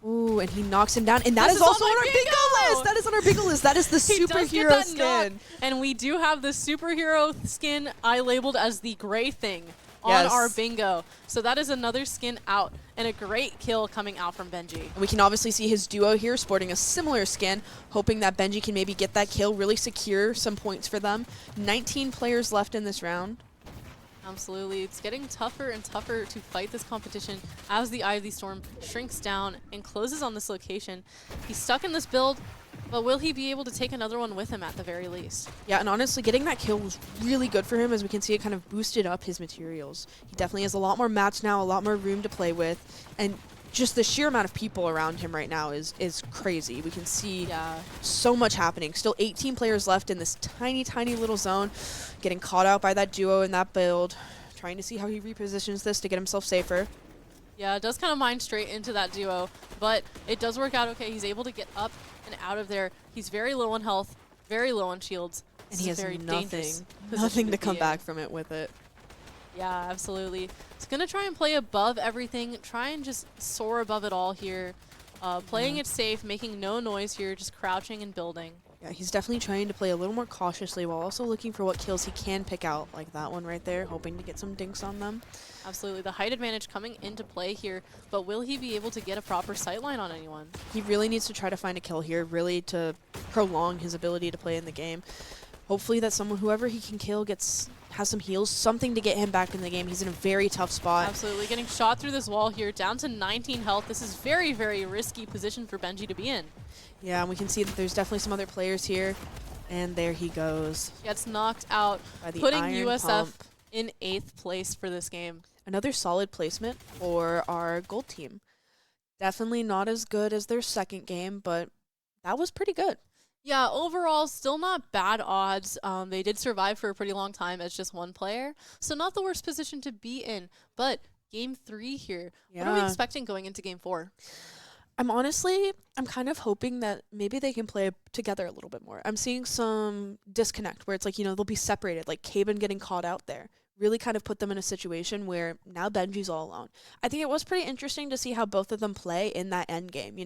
Ooh, and he knocks him down. And that This is is also on on my our bingo bingo! list! That is on our bingo list. That is the He does get superhero that skin. knock, and we do have the superhero skin I labeled as the gray thing on our bingo. So that is another skin out, and a great kill coming out from Benji. We can obviously see his duo here sporting a similar skin, hoping that Benji can maybe get that kill, really secure some points for them. 19 players left in this round. Absolutely. It's getting tougher and tougher to fight this competition as the Eye of the Storm shrinks down and closes on this location. He's stuck in this build, but will he be able to take another one with him at the very least? Yeah, and honestly, getting that kill was really good for him, as we can see it kind of boosted up his materials. He definitely has a lot more mats now, a lot more room to play with, and just the sheer amount of people around him right now is crazy. We can see so much happening. Still 18 players left in this tiny, tiny little zone, getting caught out by that duo in that build, trying to see how he repositions this to get himself safer. Yeah, it does kind of mine straight into that duo, but it does work out okay. He's able to get up and out of there. He's very low on health, very low on shields. And This he is a has very dangerous nothing position to come be in. back from it with it. Yeah, absolutely. He's going to try and play above everything, try and just soar above it all here. Playing it safe, making no noise here, just crouching and building. Yeah, he's definitely trying to play a little more cautiously while also looking for what kills he can pick out, like that one right there, hoping to get some dinks on them. Absolutely. The height advantage coming into play here, but will he be able to get a proper sightline on anyone? He really needs to try to find a kill here, really to prolong his ability to play in the game. Hopefully that whoever he can kill has some heals, something to get him back in the game. He's in a very tough spot. Absolutely. Getting shot through this wall here, down to 19 health. This is very, very risky position for Benji to be in. Yeah, and we can see that there's definitely some other players here. And there he goes. Gets knocked out, By the putting iron USF pump. in 8th place for this game. Another solid placement for our gold team. Definitely not as good as their second game, but that was pretty good. Yeah, overall, still not bad odds. They did survive for a pretty long time as just one player, so not the worst position to be in. But game 3 here, what are we expecting going into game 4? I'm kind of hoping that maybe they can play together a little bit more. I'm seeing some disconnect where it's like, they'll be separated, like Caben getting caught out there. Really kind of put them in a situation where now Benji's all alone. I think it was pretty interesting to see how both of them play in that end game,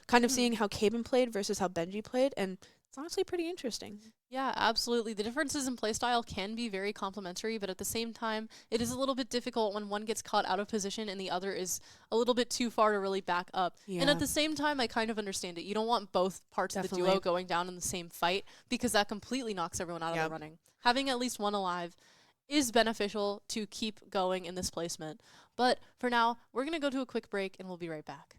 kind of seeing how Caben played versus how Benji played, and it's honestly pretty interesting. Yeah, absolutely. The differences in playstyle can be very complementary, but at the same time, it is a little bit difficult when one gets caught out of position and the other is a little bit too far to really back up. Yeah. And at the same time, I kind of understand it. You don't want both parts of the duo going down in the same fight because that completely knocks everyone out of the running. Having at least one alive is beneficial to keep going in this placement. But for now, we're going to go to a quick break and we'll be right back.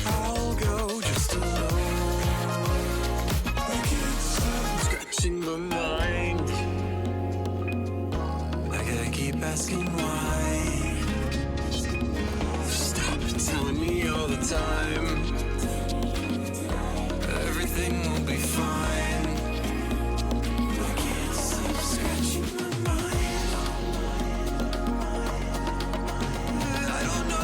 I'll go just alone. I can't stop scratching my mind. I gotta keep asking why. Stop telling me all the time everything will be fine. I can't stop scratching my mind. I don't know.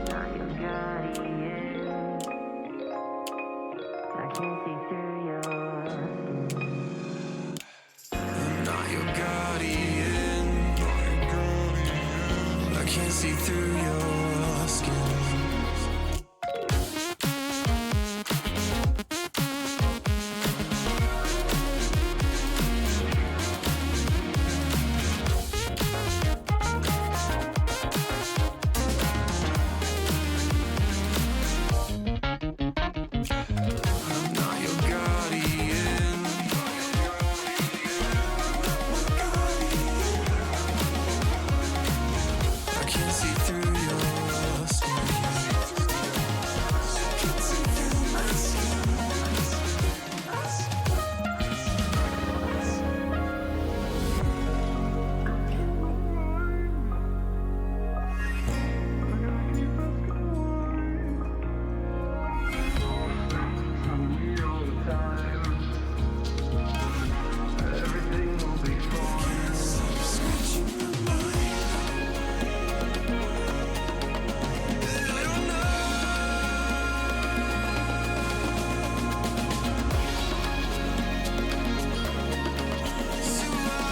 Not your guardian. I can't see through your skin. I'm not your guardian. I can't see through your skin. Can't see through my skin. All the time. Everything will be fine. Stop scratching my mind. I don't know. So I'll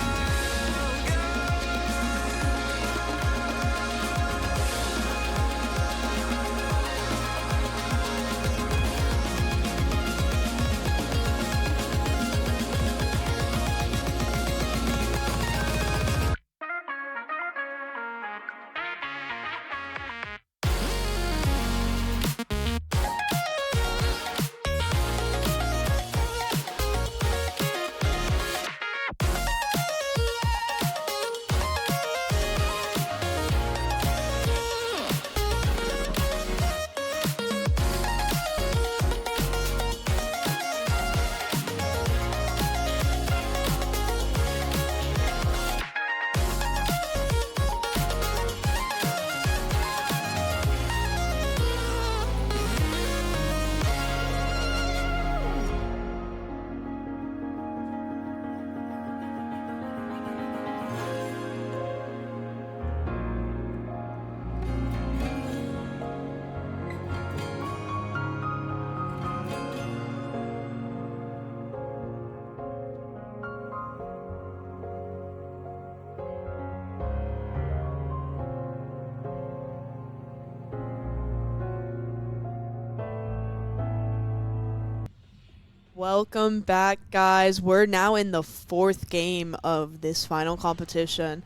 Welcome back, guys. We're now in the fourth game of this final competition.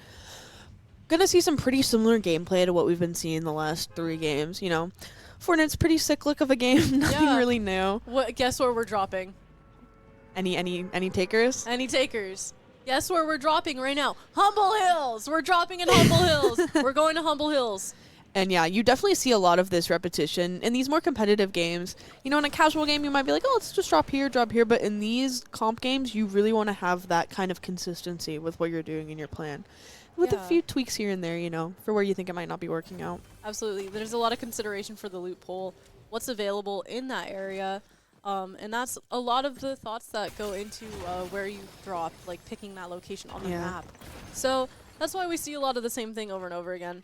Gonna see some pretty similar gameplay to what we've been seeing the last 3 games. You know, Fortnite's pretty cyclic of a game. Nothing Yeah. really new. What? Guess where we're dropping? Any takers? Any takers? Guess where we're dropping right now? Humble Hills. We're dropping in Humble Hills. We're going to Humble Hills. And yeah, you definitely see a lot of this repetition in these more competitive games. You know, in a casual game, you might be like, oh, let's just drop here. But in these comp games, you really want to have that kind of consistency with what you're doing in your plan. With a Yeah. few tweaks here and there, you know, for where you think it might not be working out. Absolutely. There's a lot of consideration for the loot pool, what's available in that area. And that's a lot of the thoughts that go into where you drop, like picking that location on the Yeah. map. So that's why we see a lot of the same thing over and over again.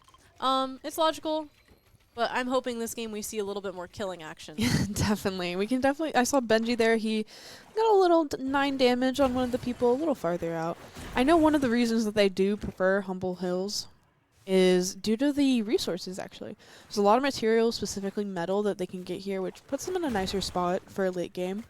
It's logical, but I'm hoping this game we see a little bit more killing action. Definitely. We can definitely... I saw Benji there. He got a little 9 damage on one of the people a little farther out. I know one of the reasons that they do prefer Humble Hills is due to the resources, actually. There's a lot of materials, specifically metal, that they can get here, which puts them in a nicer spot for a late game.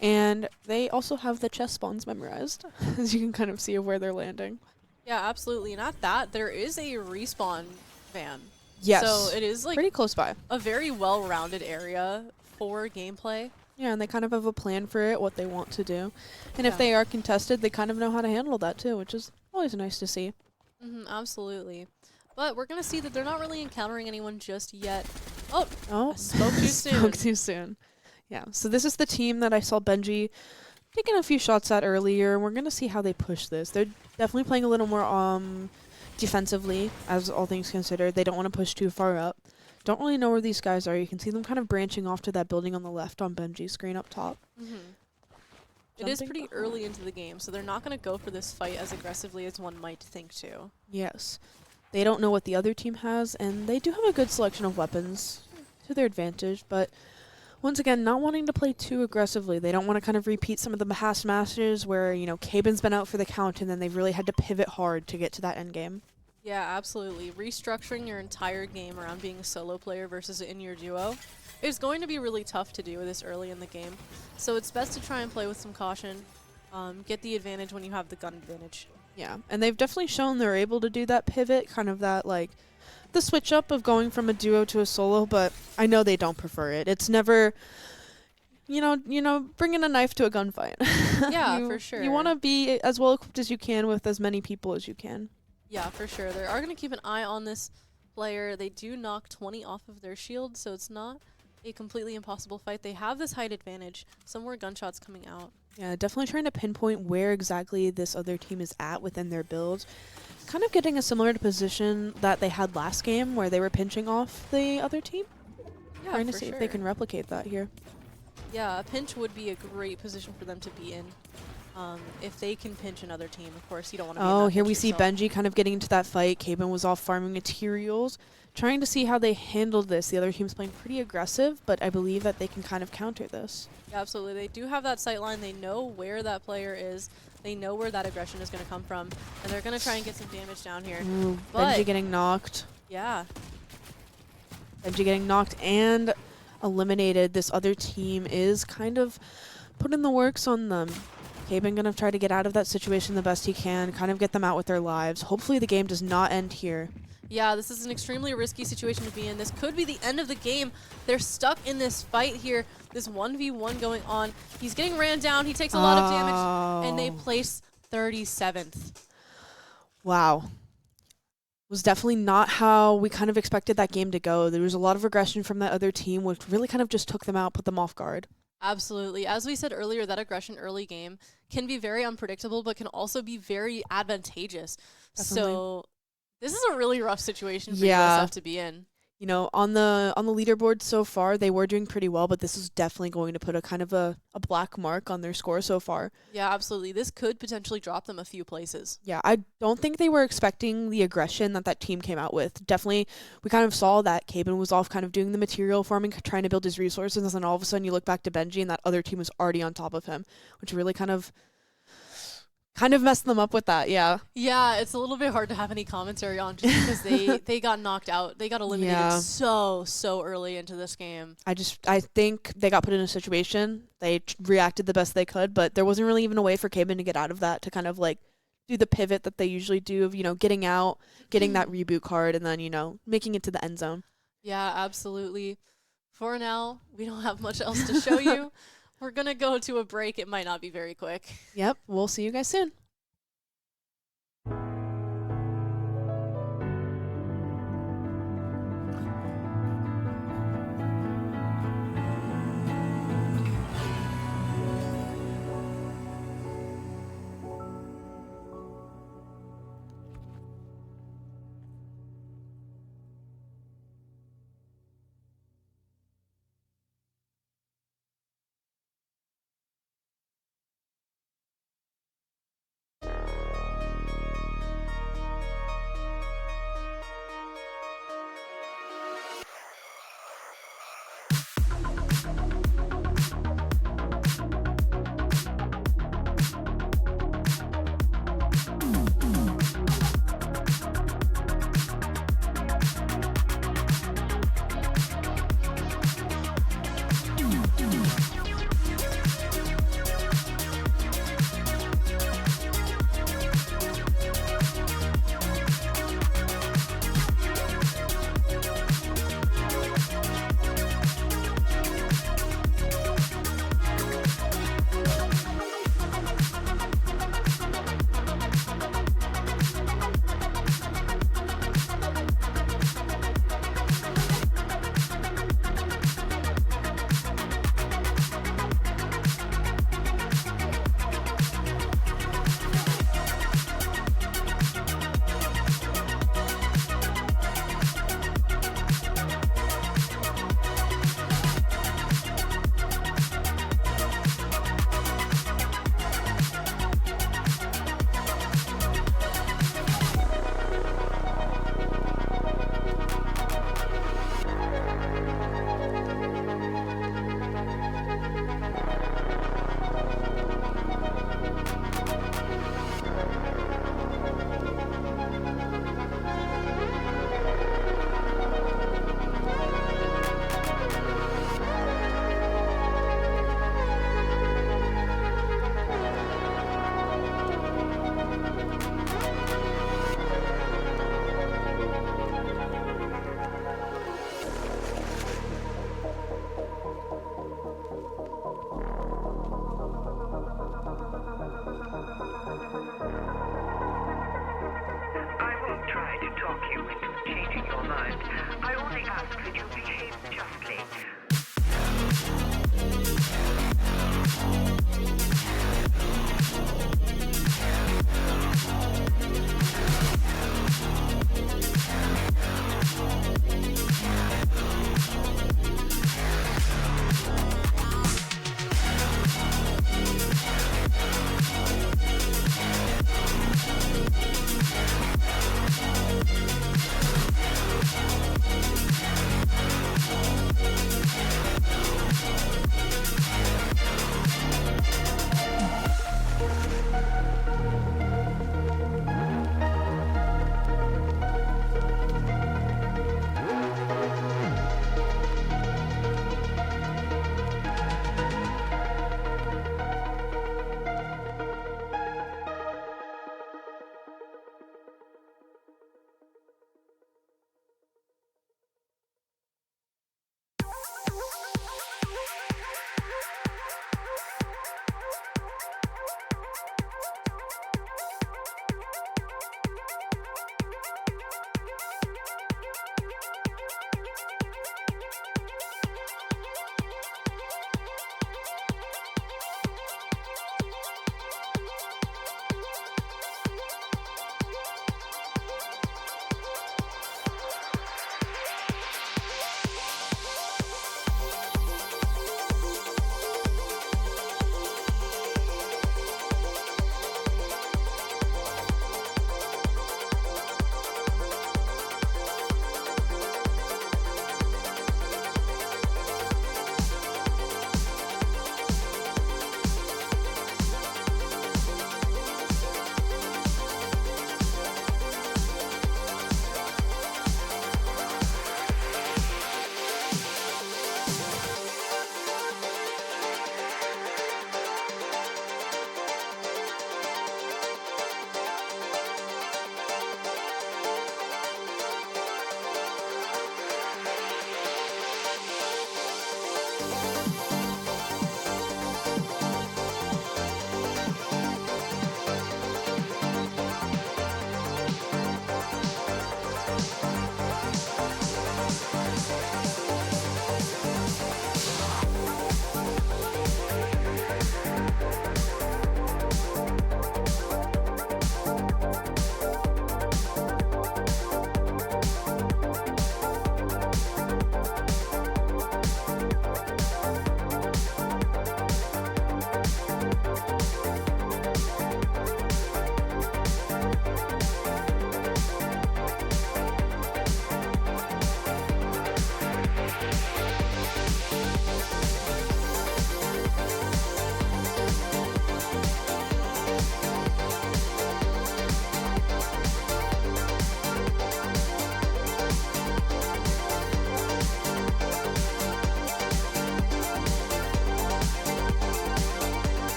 And they also have the chest spawns memorized, as you can kind of see of where they're landing. Yeah, absolutely. And at that, there is a respawn van. Yes. So it is like Pretty close by. a very well-rounded area for gameplay. Yeah, and they kind of have a plan for it, what they want to do. And if Yeah. they are contested, they kind of know how to handle that too, which is always nice to see. Absolutely. But we're going to see that they're not really encountering anyone just yet. Oh, Oh, I spoke too soon. Spoke too soon. Yeah, so this is the team that I saw Benji taking a few shots at earlier. We're going to see how they push this. They're definitely playing a little more defensively, as all things considered. They don't want to push too far up. Don't really know where these guys are. You can see them kind of branching off to that building on the left on Benji's screen up top. It is Jumping pretty behind. early into the game, so they're not going to go for this fight as aggressively as one might think to. Yes. They don't know what the other team has, and they do have a good selection of weapons to their advantage, but once again, not wanting to play too aggressively. They don't want to kind of repeat some of the past masters where, you know, Caben's been out for the count, and then they've really had to pivot hard to get to that end game. Yeah, absolutely. Restructuring your entire game around being a solo player versus in your duo is going to be really tough to do this early in the game. So it's best to try and play with some caution. Get the advantage when you have the gun advantage. Yeah, and they've definitely shown they're able to do that pivot, kind of that, like, the switch up of going from a duo to a solo, but I know they don't prefer it. It's never, you know, bringing a knife to a gunfight. Yeah, You- for sure. You want to be as well equipped as you can with as many people as you can. Yeah, for sure. They are going to keep an eye on this player. They do knock 20 off of their shield, so it's not a completely impossible fight. They have this height advantage. Some more gunshots coming out. Yeah, definitely trying to pinpoint where exactly this other team is at within their build. Kind of getting a similar position that they had last game where they were pinching off the other team. Yeah, Trying to for see sure. if they can replicate that here. Yeah, a pinch would be a great position for them to be in. If they can pinch another team, of course, you don't want to be in Oh, that here pinch we see yourself. Benji kind of getting into that fight. Caben was off farming materials, trying to see how they handled this. The other team's playing pretty aggressive, but I believe that they can kind of counter this. Yeah, absolutely. They do have that sight line. They know where that player is. They know where that aggression is going to come from. And they're going to try and get some damage down here. Ooh, But- Benji getting knocked. Yeah. Benji getting knocked and eliminated. This other team is kind of putting the works on them. Caben gonna try to get out of that situation the best he can, kind of get them out with their lives. Hopefully the game does not end here. Yeah, this is an extremely risky situation to be in. This could be the end of the game. They're stuck in this fight here. This 1v1 going on. He's getting ran down. He takes a lot of damage. And they Oh. place 37th. Wow. Was definitely not how we kind of expected that game to go. There was a lot of aggression from that other team, which really kind of just took them out, put them off guard. Absolutely. As we said earlier, that aggression early game can be very unpredictable, but can also be very advantageous. Definitely. So this is a really rough situation for Yeah. USF to be in. You know, on the leaderboard so far, they were doing pretty well, but this is definitely going to put a kind of a black mark on their score so far. Yeah, absolutely. This could potentially drop them a few places. Yeah, I don't think they were expecting the aggression that team came out with. Definitely, we kind of saw that Caben was off kind of doing the material farming, trying to build his resources, and then all of a sudden you look back to Benji and that other team was already on top of him, which really kind of messed them up with that, yeah. Yeah, it's a little bit hard to have any commentary on just because they got knocked out. They got eliminated Yeah. so early into this game. I think they got put in a situation, they reacted the best they could, but there wasn't really even a way for Caben to get out of that, to kind of like do the pivot that they usually do of, you know, getting out, getting that reboot card, and then, you know, making it to the end zone. Yeah, absolutely. For now, we don't have much else to show you. We're going to go to a break. It might not be very quick. Yep, we'll see you guys soon.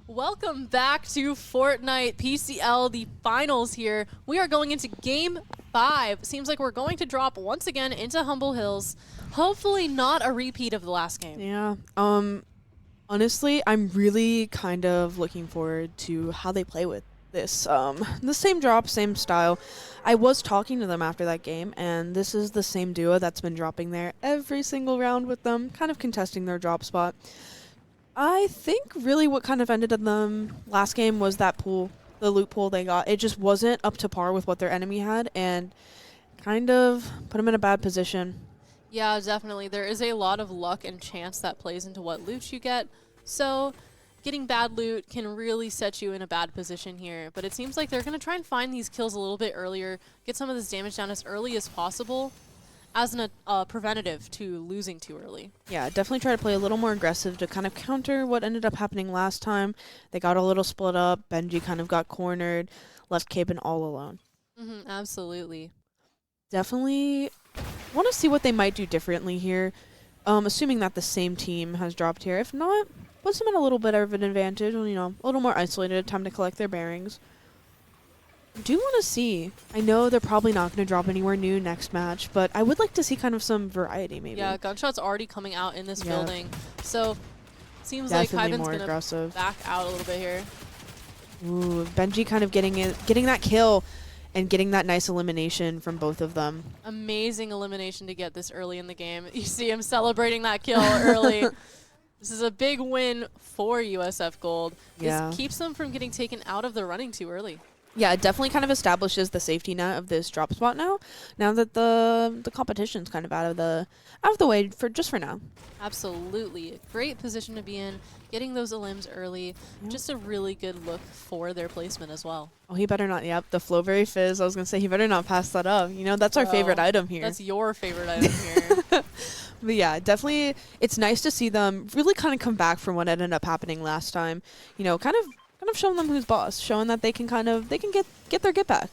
Welcome back to Fortnite PCL, the finals here. We are going into game 5. Seems like we're going to drop once again into Humble Hills. Hopefully not a repeat of the last game. Yeah. Honestly, I'm really kind of looking forward to how they play with this. The same drop, same style. I was talking to them after that game, and this is the same duo that's been dropping there every single round with them, kind of contesting their drop spot. I think really what kind of ended in them last game was that pool, the loot pool they got. It just wasn't up to par with what their enemy had, and kind of put them in a bad position. Yeah, definitely. There is a lot of luck and chance that plays into what loot you get. So getting bad loot can really set you in a bad position here. But it seems like they're going to try and find these kills a little bit earlier, get some of this damage down as early as possible as a preventative to losing too early. Yeah, definitely try to play a little more aggressive to kind of counter what ended up happening last time. They got a little split up. Benji kind of got cornered, left Caben all alone. Absolutely. Definitely want to see what they might do differently here, assuming that the same team has dropped here. If not, puts them in a little bit of an advantage, a little more isolated, time to collect their bearings. I do want to see. I know they're probably not going to drop anywhere new next match, but I would like to see kind of some variety maybe. Yeah, Gunshot's already coming out in this building. So seems Definitely like more Kyben's going to back out a little bit here. Ooh, Benji kind of getting that kill and getting that nice elimination from both of them. Amazing elimination to get this early in the game. You see him celebrating that kill early. This is a big win for USF Gold. Yeah. This keeps them from getting taken out of the running too early. Yeah, it definitely kind of establishes the safety net of this drop spot now that the competition's kind of out of the way for now. Absolutely. Great position to be in. Getting those elims early. Yep. Just a really good look for their placement as well. Oh, he better not. Yep, the Flowberry Fizz. I was going to say he better not pass that up. That's our favorite item here. That's your favorite item here. But yeah, definitely it's nice to see them really kind of come back from what ended up happening last time. Kind of showing them who's boss, showing that they can get their get back.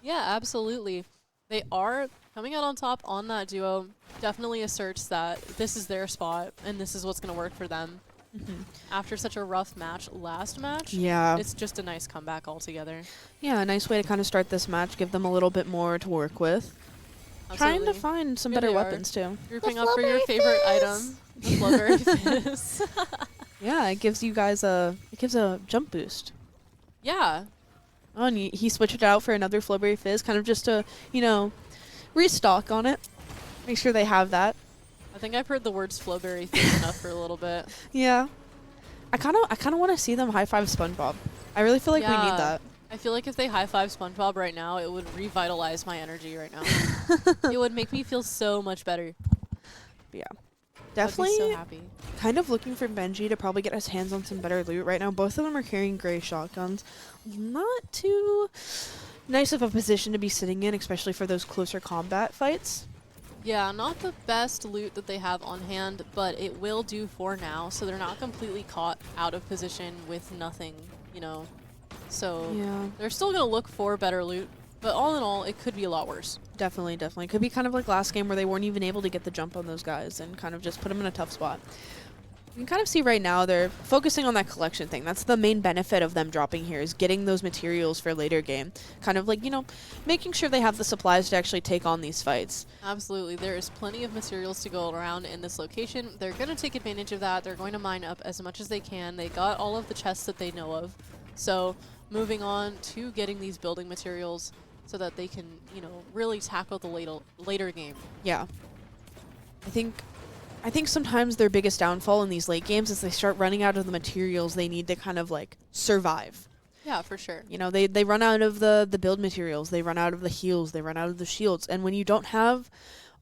Yeah, absolutely. They are coming out on top on that duo. Definitely asserts that this is their spot and this is what's going to work for them. After such a rough last match, Yeah. it's just a nice comeback altogether. Yeah, a nice way to kind of start this match, give them a little bit more to work with. Trying to Absolutely. find some Here better they are. weapons too. Grouping up for your favorite item. The Flowberry Fizz. Yeah, it gives you guys a jump boost. Yeah. Oh, and he switched it out for another Flowberry Fizz, kind of just to, restock on it. Make sure they have that. I think I've heard the words Flowberry Fizz enough for a little bit. Yeah. I kind of want to see them high five SpongeBob. I really feel like we need that. I feel like if they high five SpongeBob right now, it would revitalize my energy right now. It would make me feel so much better. Yeah. I'd Definitely be so happy. kind of looking for Benji to probably get his hands on some better loot right now. Both of them are carrying gray shotguns. Not too nice of a position to be sitting in, especially for those closer combat fights. Yeah, not the best loot that they have on hand, but it will do for now, so they're not completely caught out of position with nothing, So Yeah. they're still going to look for better loot, but all in all, it could be a lot worse. Definitely. Could be kind of like last game where they weren't even able to get the jump on those guys and kind of just put them in a tough spot. You can kind of see right now they're focusing on that collection thing. That's the main benefit of them dropping here, is getting those materials for later game. Kind of like, making sure they have the supplies to actually take on these fights. Absolutely. There is plenty of materials to go around in this location. They're going to take advantage of that. They're going to mine up as much as they can. They got all of the chests that they know of. So moving on to getting these building materials so that they can, really tackle the later game. Yeah. I think sometimes their biggest downfall in these late games is they start running out of the materials they need to kind of like survive. Yeah, for sure. They run out of the build materials, they run out of the heals, they run out of the shields, and when you don't have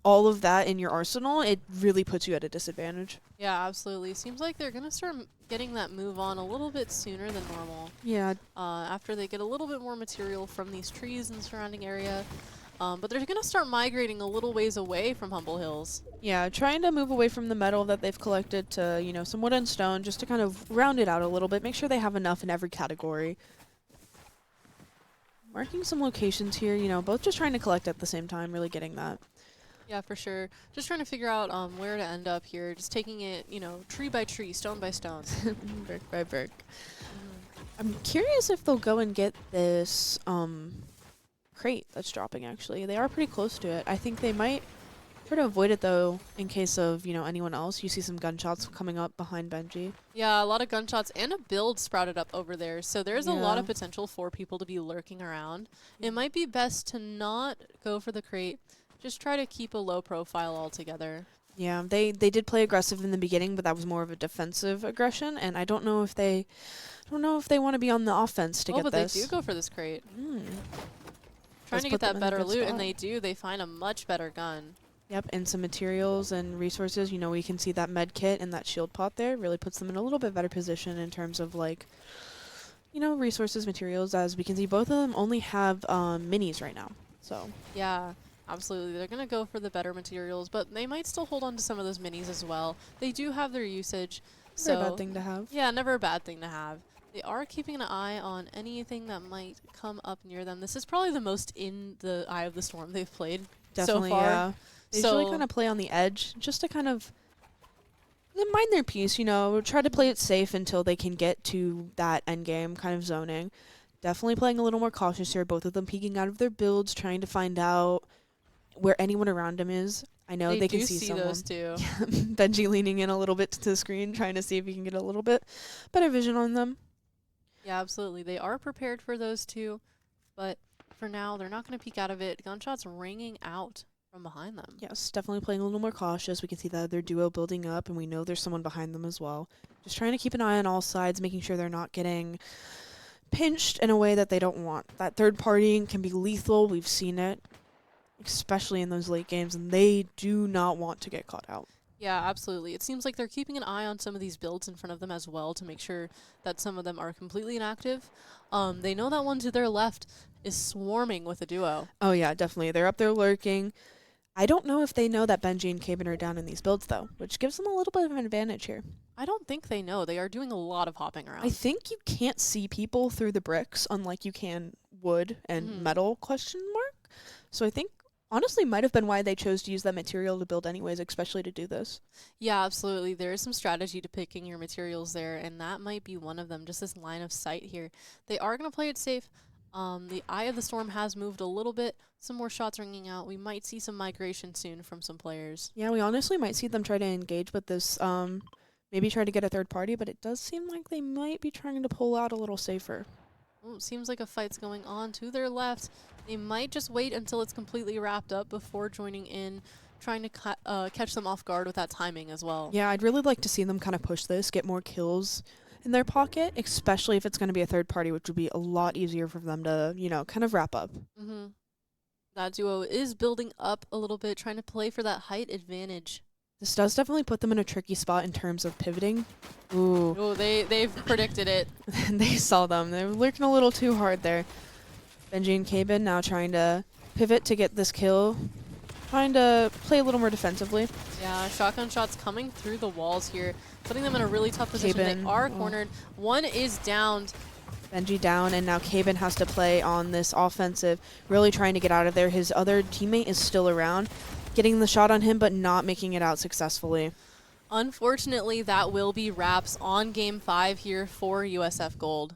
all of that in your arsenal, it really puts you at a disadvantage. Yeah, absolutely. Seems like they're going to start getting that move on a little bit sooner than normal. Yeah. After they get a little bit more material from these trees in the surrounding area. But they're going to start migrating a little ways away from Humble Hills. Yeah, trying to move away from the metal that they've collected to, some wood and stone, just to kind of round it out a little bit, make sure they have enough in every category. Marking some locations here, both just trying to collect at the same time, really getting that. Yeah, for sure. Just trying to figure out where to end up here. Just taking it, tree by tree, stone by stone. Brick by brick. I'm curious if they'll go and get this crate that's dropping, actually. They are pretty close to it. I think they might try to avoid it, though, in case of, anyone else. You see some gunshots coming up behind Benji. Yeah, a lot of gunshots and a build sprouted up over there. So there's a lot Yeah. of potential for people to be lurking around. It might be best to not go for the crate. Just try to keep a low profile altogether. Yeah, they did play aggressive in the beginning, but that was more of a defensive aggression, and I don't know if they want to be on the offense to get but this. they do go for this crate. Trying Trying to get that better loot, and they do. They find a much better gun. Yep, and some materials and resources. We can see that med kit and that shield pot there really puts them in a little bit better position in terms of resources, materials. As we can see, both of them only have minis right now. So Yeah, absolutely. They're going to go for the better materials, but they might still hold on to some of those minis as well. They do have their usage. never a bad thing to have. Yeah, never a bad thing to have. They are keeping an eye on anything that might come up near them. This is probably the most in the eye of the storm they've played Definitely, so far. yeah. They usually kind of play on the edge just to kind of mind their peace, try to play it safe until they can get to that end game kind of zoning. Definitely playing a little more cautious here, both of them peeking out of their builds, trying to find out where anyone around them is. I know they can see someone. Those too. Benji leaning in a little bit to the screen, trying to see if he can get a little bit better vision on them. Yeah, absolutely. They are prepared for those two, but for now, they're not going to peek out of it. Gunshots ringing out from behind them. Yes, definitely playing a little more cautious. We can see that their duo building up, and we know there's someone behind them as well. Just trying to keep an eye on all sides, making sure they're not getting pinched in a way that they don't want. That third partying can be lethal. We've seen it, especially in those late games, and they do not want to get caught out. Yeah, absolutely. It seems like they're keeping an eye on some of these builds in front of them as well to make sure that some of them are completely inactive. They know that one to their left is swarming with a duo. Oh, yeah, definitely. They're up there lurking. I don't know if they know that Benji and Caven are down in these builds, though, which gives them a little bit of an advantage here. I don't think they know. They are doing a lot of hopping around. I think you can't see people through the bricks, unlike you can wood and metal, ? So I think, honestly, might have been why they chose to use that material to build anyways, especially to do this. Yeah, absolutely. There is some strategy to picking your materials there, and that might be one of them, just this line of sight here. They are going to play it safe. The Eye of the Storm has moved a little bit. Some more shots ringing out. We might see some migration soon from some players. Yeah, we honestly might see them try to engage with this, maybe try to get a third party, but it does seem like they might be trying to pull out a little safer. Oh, seems like a fight's going on to their left. They might just wait until it's completely wrapped up before joining in, trying to catch them off guard with that timing as well. Yeah, I'd really like to see them kind of push this, get more kills in their pocket, especially if it's going to be a third party, which would be a lot easier for them to, kind of wrap up. That duo is building up a little bit, trying to play for that height advantage. This does definitely put them in a tricky spot in terms of pivoting. Ooh. Oh, they've predicted it. They saw them. They were lurking a little too hard there. Benji and Kabin now trying to pivot to get this kill. Trying to play a little more defensively. Yeah, shotgun shots coming through the walls here, putting them in a really tough position. Kabin, They are cornered. One is downed. Benji down, and now Kabin has to play on this offensive, really trying to get out of there. His other teammate is still around, getting the shot on him, but not making it out successfully. Unfortunately, that will be wraps on Game 5 here for USF Gold.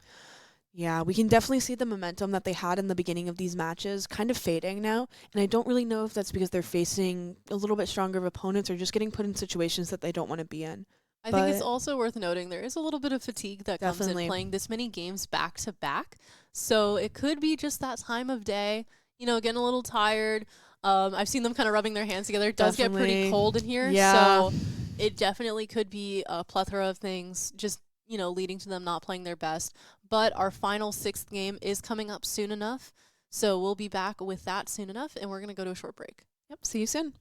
Yeah, we can definitely see the momentum that they had in the beginning of these matches kind of fading now, and I don't really know if that's because they're facing a little bit stronger of opponents or just getting put in situations that they don't want to be in. I think it's also worth noting there is a little bit of fatigue that comes in playing this many games back to back. So it could be just that time of day, getting a little tired. I've seen them kind of rubbing their hands together. It does get pretty cold in here. Yeah. So it definitely could be a plethora of things just, leading to them not playing their best. But our final 6th game is coming up soon enough. So we'll be back with that soon enough, and we're going to go to a short break. Yep, see you soon.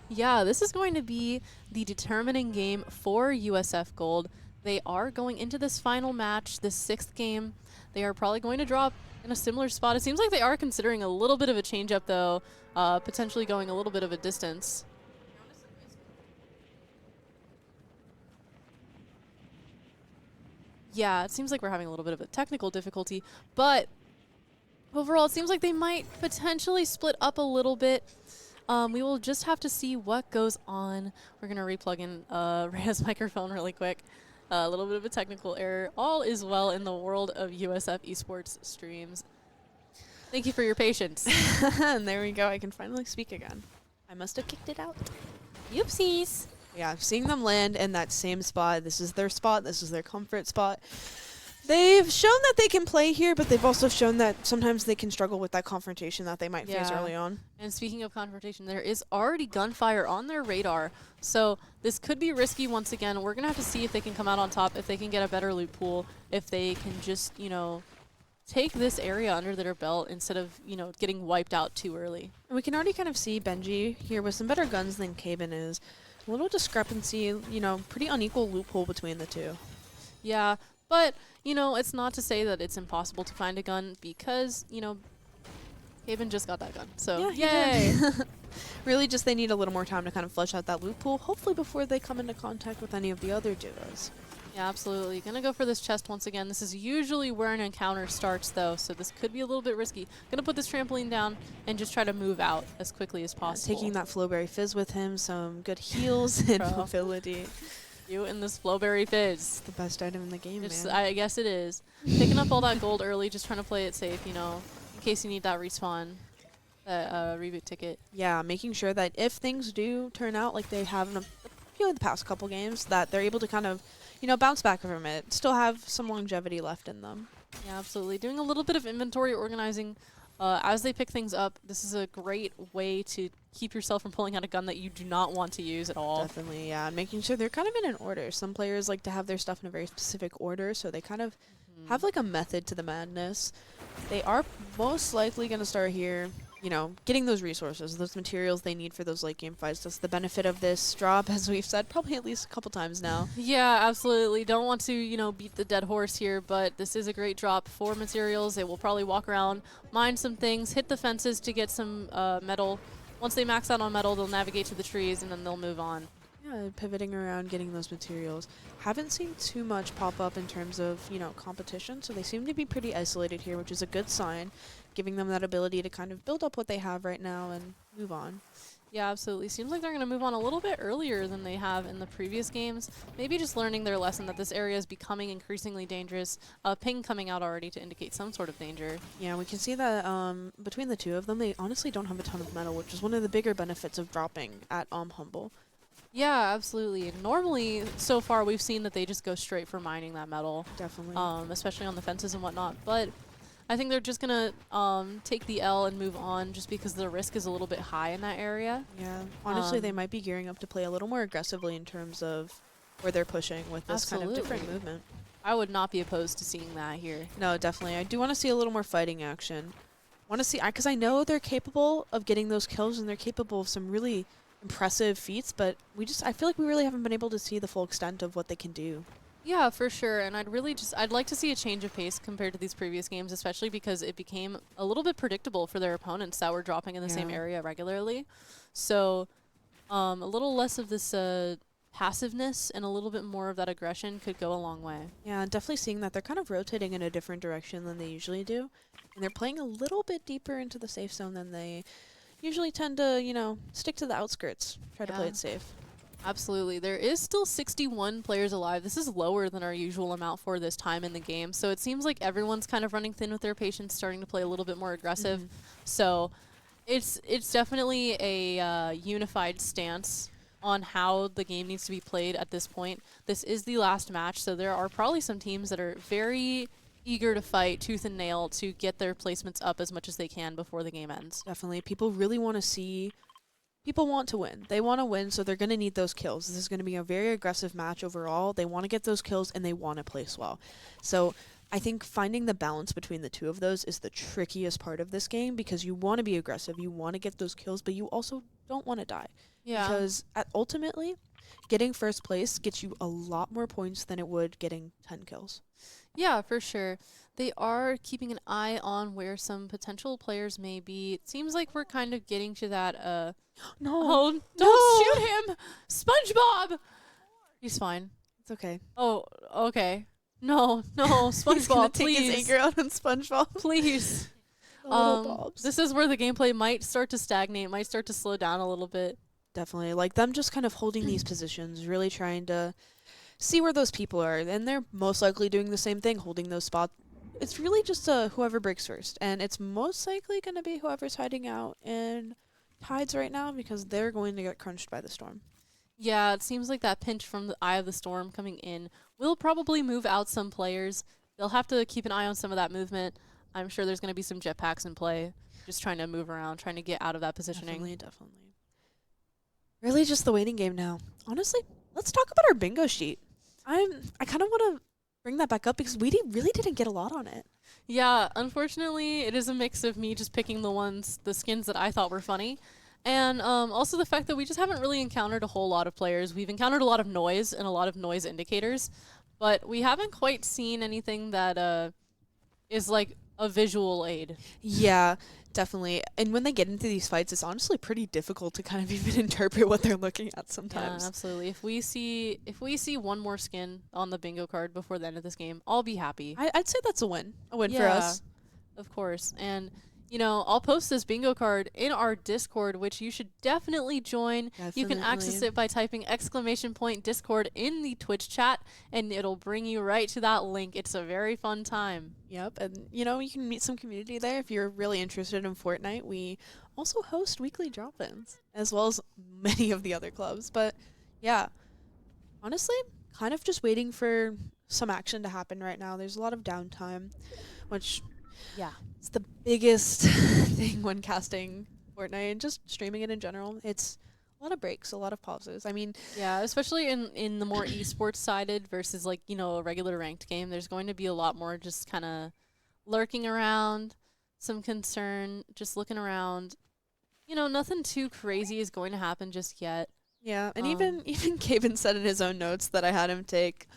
Yeah, this is going to be the determining game for USF Gold. They are going into this final match, this 6th game. They are probably going to drop in a similar spot. It seems like they are considering a little bit of a change up, though, potentially going a little bit of a distance. Yeah, it seems like we're having a little bit of a technical difficulty, but overall, it seems like they might potentially split up a little bit. We will just have to see what goes on. We're going to replug in Rhea's microphone really quick. A little bit of a technical error. All is well in the world of USF esports streams. Thank you for your patience. And there we go. I can finally speak again. I must have kicked it out. Oopsies. Yeah, seeing them land in that same spot. This is their spot. This is their comfort spot. They've shown that they can play here, but they've also shown that sometimes they can struggle with that confrontation that they might face early on. And speaking of confrontation, there is already gunfire on their radar. So this could be risky once again. We're going to have to see if they can come out on top, if they can get a better loot pool, if they can just, you know, take this area under their belt instead of, you know, getting wiped out too early. And we can already kind of see Benji here with some better guns than Caben is. A little discrepancy, you know, pretty unequal loot pool between the two. Yeah, but, you know, it's not to say that it's impossible to find a gun because, you know, Haven just got that gun. So, Yeah, he yay! did. Really just they need a little more time to kind of flesh out that loot pool, hopefully before they come into contact with any of the other duos. Yeah, absolutely. Gonna go for this chest once again. This is usually where an encounter starts, though, so this could be a little bit risky. Gonna put this trampoline down and just try to move out as quickly as possible. Taking that Flowberry Fizz with him, some good heals and Bro. mobility. You and this Flowberry Fizz. The best item in the game, It's, man. I guess it is. Picking up all that gold early, just trying to play it safe, you know, in case you need that respawn, that reboot ticket. Yeah, making sure that if things do turn out like they have in a few of the past couple games, that they're able to kind of, you know, bounce back from it, still have some longevity left in them. Yeah, absolutely. Doing a little bit of inventory organizing as they pick things up. This is a great way to keep yourself from pulling out a gun that you do not want to use at all. Definitely, yeah. And making sure they're kind of in an order. Some players like to have their stuff in a very specific order, so they kind of have like a method to the madness. They are most likely going to start here, you know, getting those resources, those materials they need for those late game fights. That's the benefit of this drop, as we've said probably at least a couple times now. Yeah, absolutely. Don't want to, you know, beat the dead horse here, but this is a great drop for materials. They will probably walk around, mine some things, hit the fences to get some metal. Once they max out on metal, they'll navigate to the trees, and then they'll move on. Yeah, pivoting around, getting those materials. Haven't seen too much pop up in terms of, you know, competition, so they seem to be pretty isolated here, which is a good sign, giving them that ability to kind of build up what they have right now and move on. Yeah, absolutely. Seems like they're going to move on a little bit earlier than they have in the previous games. Maybe just learning their lesson that this area is becoming increasingly dangerous. Ping coming out already to indicate some sort of danger. Yeah, we can see that between the two of them, they honestly don't have a ton of metal, which is one of the bigger benefits of dropping at Humble. Yeah, absolutely. Normally, so far, we've seen that they just go straight for mining that metal. Definitely. Especially on the fences and whatnot. But I think they're just going to take the L and move on just because the risk is a little bit high in that area. Yeah, honestly, they might be gearing up to play a little more aggressively in terms of where they're pushing with this kind of different Absolutely. movement. I would not be opposed to seeing that here. No, definitely. I do want to see a little more fighting action. Want to see, because I know they're capable of getting those kills and they're capable of some really impressive feats, but I feel like we really haven't been able to see the full extent of what they can do. Yeah, for sure. And I'd like to see a change of pace compared to these previous games, especially because it became a little bit predictable for their opponents that were dropping in the same Yeah. area regularly. So a little less of this passiveness and a little bit more of that aggression could go a long way. Yeah, definitely seeing that they're kind of rotating in a different direction than they usually do. And they're playing a little bit deeper into the safe zone than they usually tend to, you know, stick to the outskirts, try to play Yeah. it safe. Absolutely. There is still 61 players alive. This is lower than our usual amount for this time in the game. So it seems like everyone's kind of running thin with their patience, starting to play a little bit more aggressive. So it's definitely a unified stance on how the game needs to be played at this point. This is the last match, so there are probably some teams that are very eager to fight tooth and nail to get their placements up as much as they can before the game ends. Definitely. People really want to see... People want to win. They want to win, so they're going to need those kills. This is going to be a very aggressive match overall. They want to get those kills, and they want to place well. So I think finding the balance between the two of those is the trickiest part of this game because you want to be aggressive, you want to get those kills, but you also don't want to die. Yeah. Because ultimately, getting first place gets you a lot more points than it would getting 10 kills. Yeah, for sure. They are keeping an eye on where some potential players may be. It seems like we're kind of getting to that, No. oh, don't shoot him! SpongeBob! He's fine. It's okay. Oh, okay. No, He's gonna SpongeBob, take his please. anger out on SpongeBob. Please. The little Bobs. This is where the gameplay might start to stagnate, might start to slow down a little bit. Definitely. Like, them just kind of holding these positions, really trying to see where those people are. And they're most likely doing the same thing, holding those spots. It's really just whoever breaks first. And it's most likely going to be whoever's hiding out in Tides right now because they're going to get crunched by the storm. Yeah, it seems like that pinch from the Eye of the Storm coming in will probably move out some players. They'll have to keep an eye on some of that movement. I'm sure there's going to be some jetpacks in play, just trying to move around, trying to get out of that positioning. Definitely. Really just the waiting game now. Honestly, let's talk about our bingo sheet. I kind of want to bring that back up because we really didn't get a lot on it. Yeah, unfortunately, it is a mix of me just picking the skins that I thought were funny, and also the fact that we just haven't really encountered a whole lot of players. We've encountered a lot of noise and a lot of noise indicators, but we haven't quite seen anything that is like a visual aid. Yeah, definitely. And when they get into these fights, it's honestly pretty difficult to kind of even interpret what they're looking at sometimes. Yeah, absolutely. If we see one more skin on the bingo card before the end of this game, I'll be happy. I'd say that's a win. A win for us. Of course. And, I'll post this bingo card in our Discord, which you should definitely join. You can access it by typing !Discord in the Twitch chat, and it'll bring you right to that link. It's a very fun time. Yep. And, you can meet some community there if you're really interested in Fortnite. We also host weekly drop-ins, as well as many of the other clubs. But, yeah, honestly, kind of just waiting for some action to happen right now. There's a lot of downtime, which... Yeah. It's the biggest thing when casting Fortnite and just streaming it in general. It's a lot of breaks, a lot of pauses. I mean... Yeah, especially in the more esports-sided versus, a regular ranked game. There's going to be a lot more just kind of lurking around, some concern, just looking around. Nothing too crazy is going to happen just yet. Yeah, and even Caven said in his own notes that I had him take...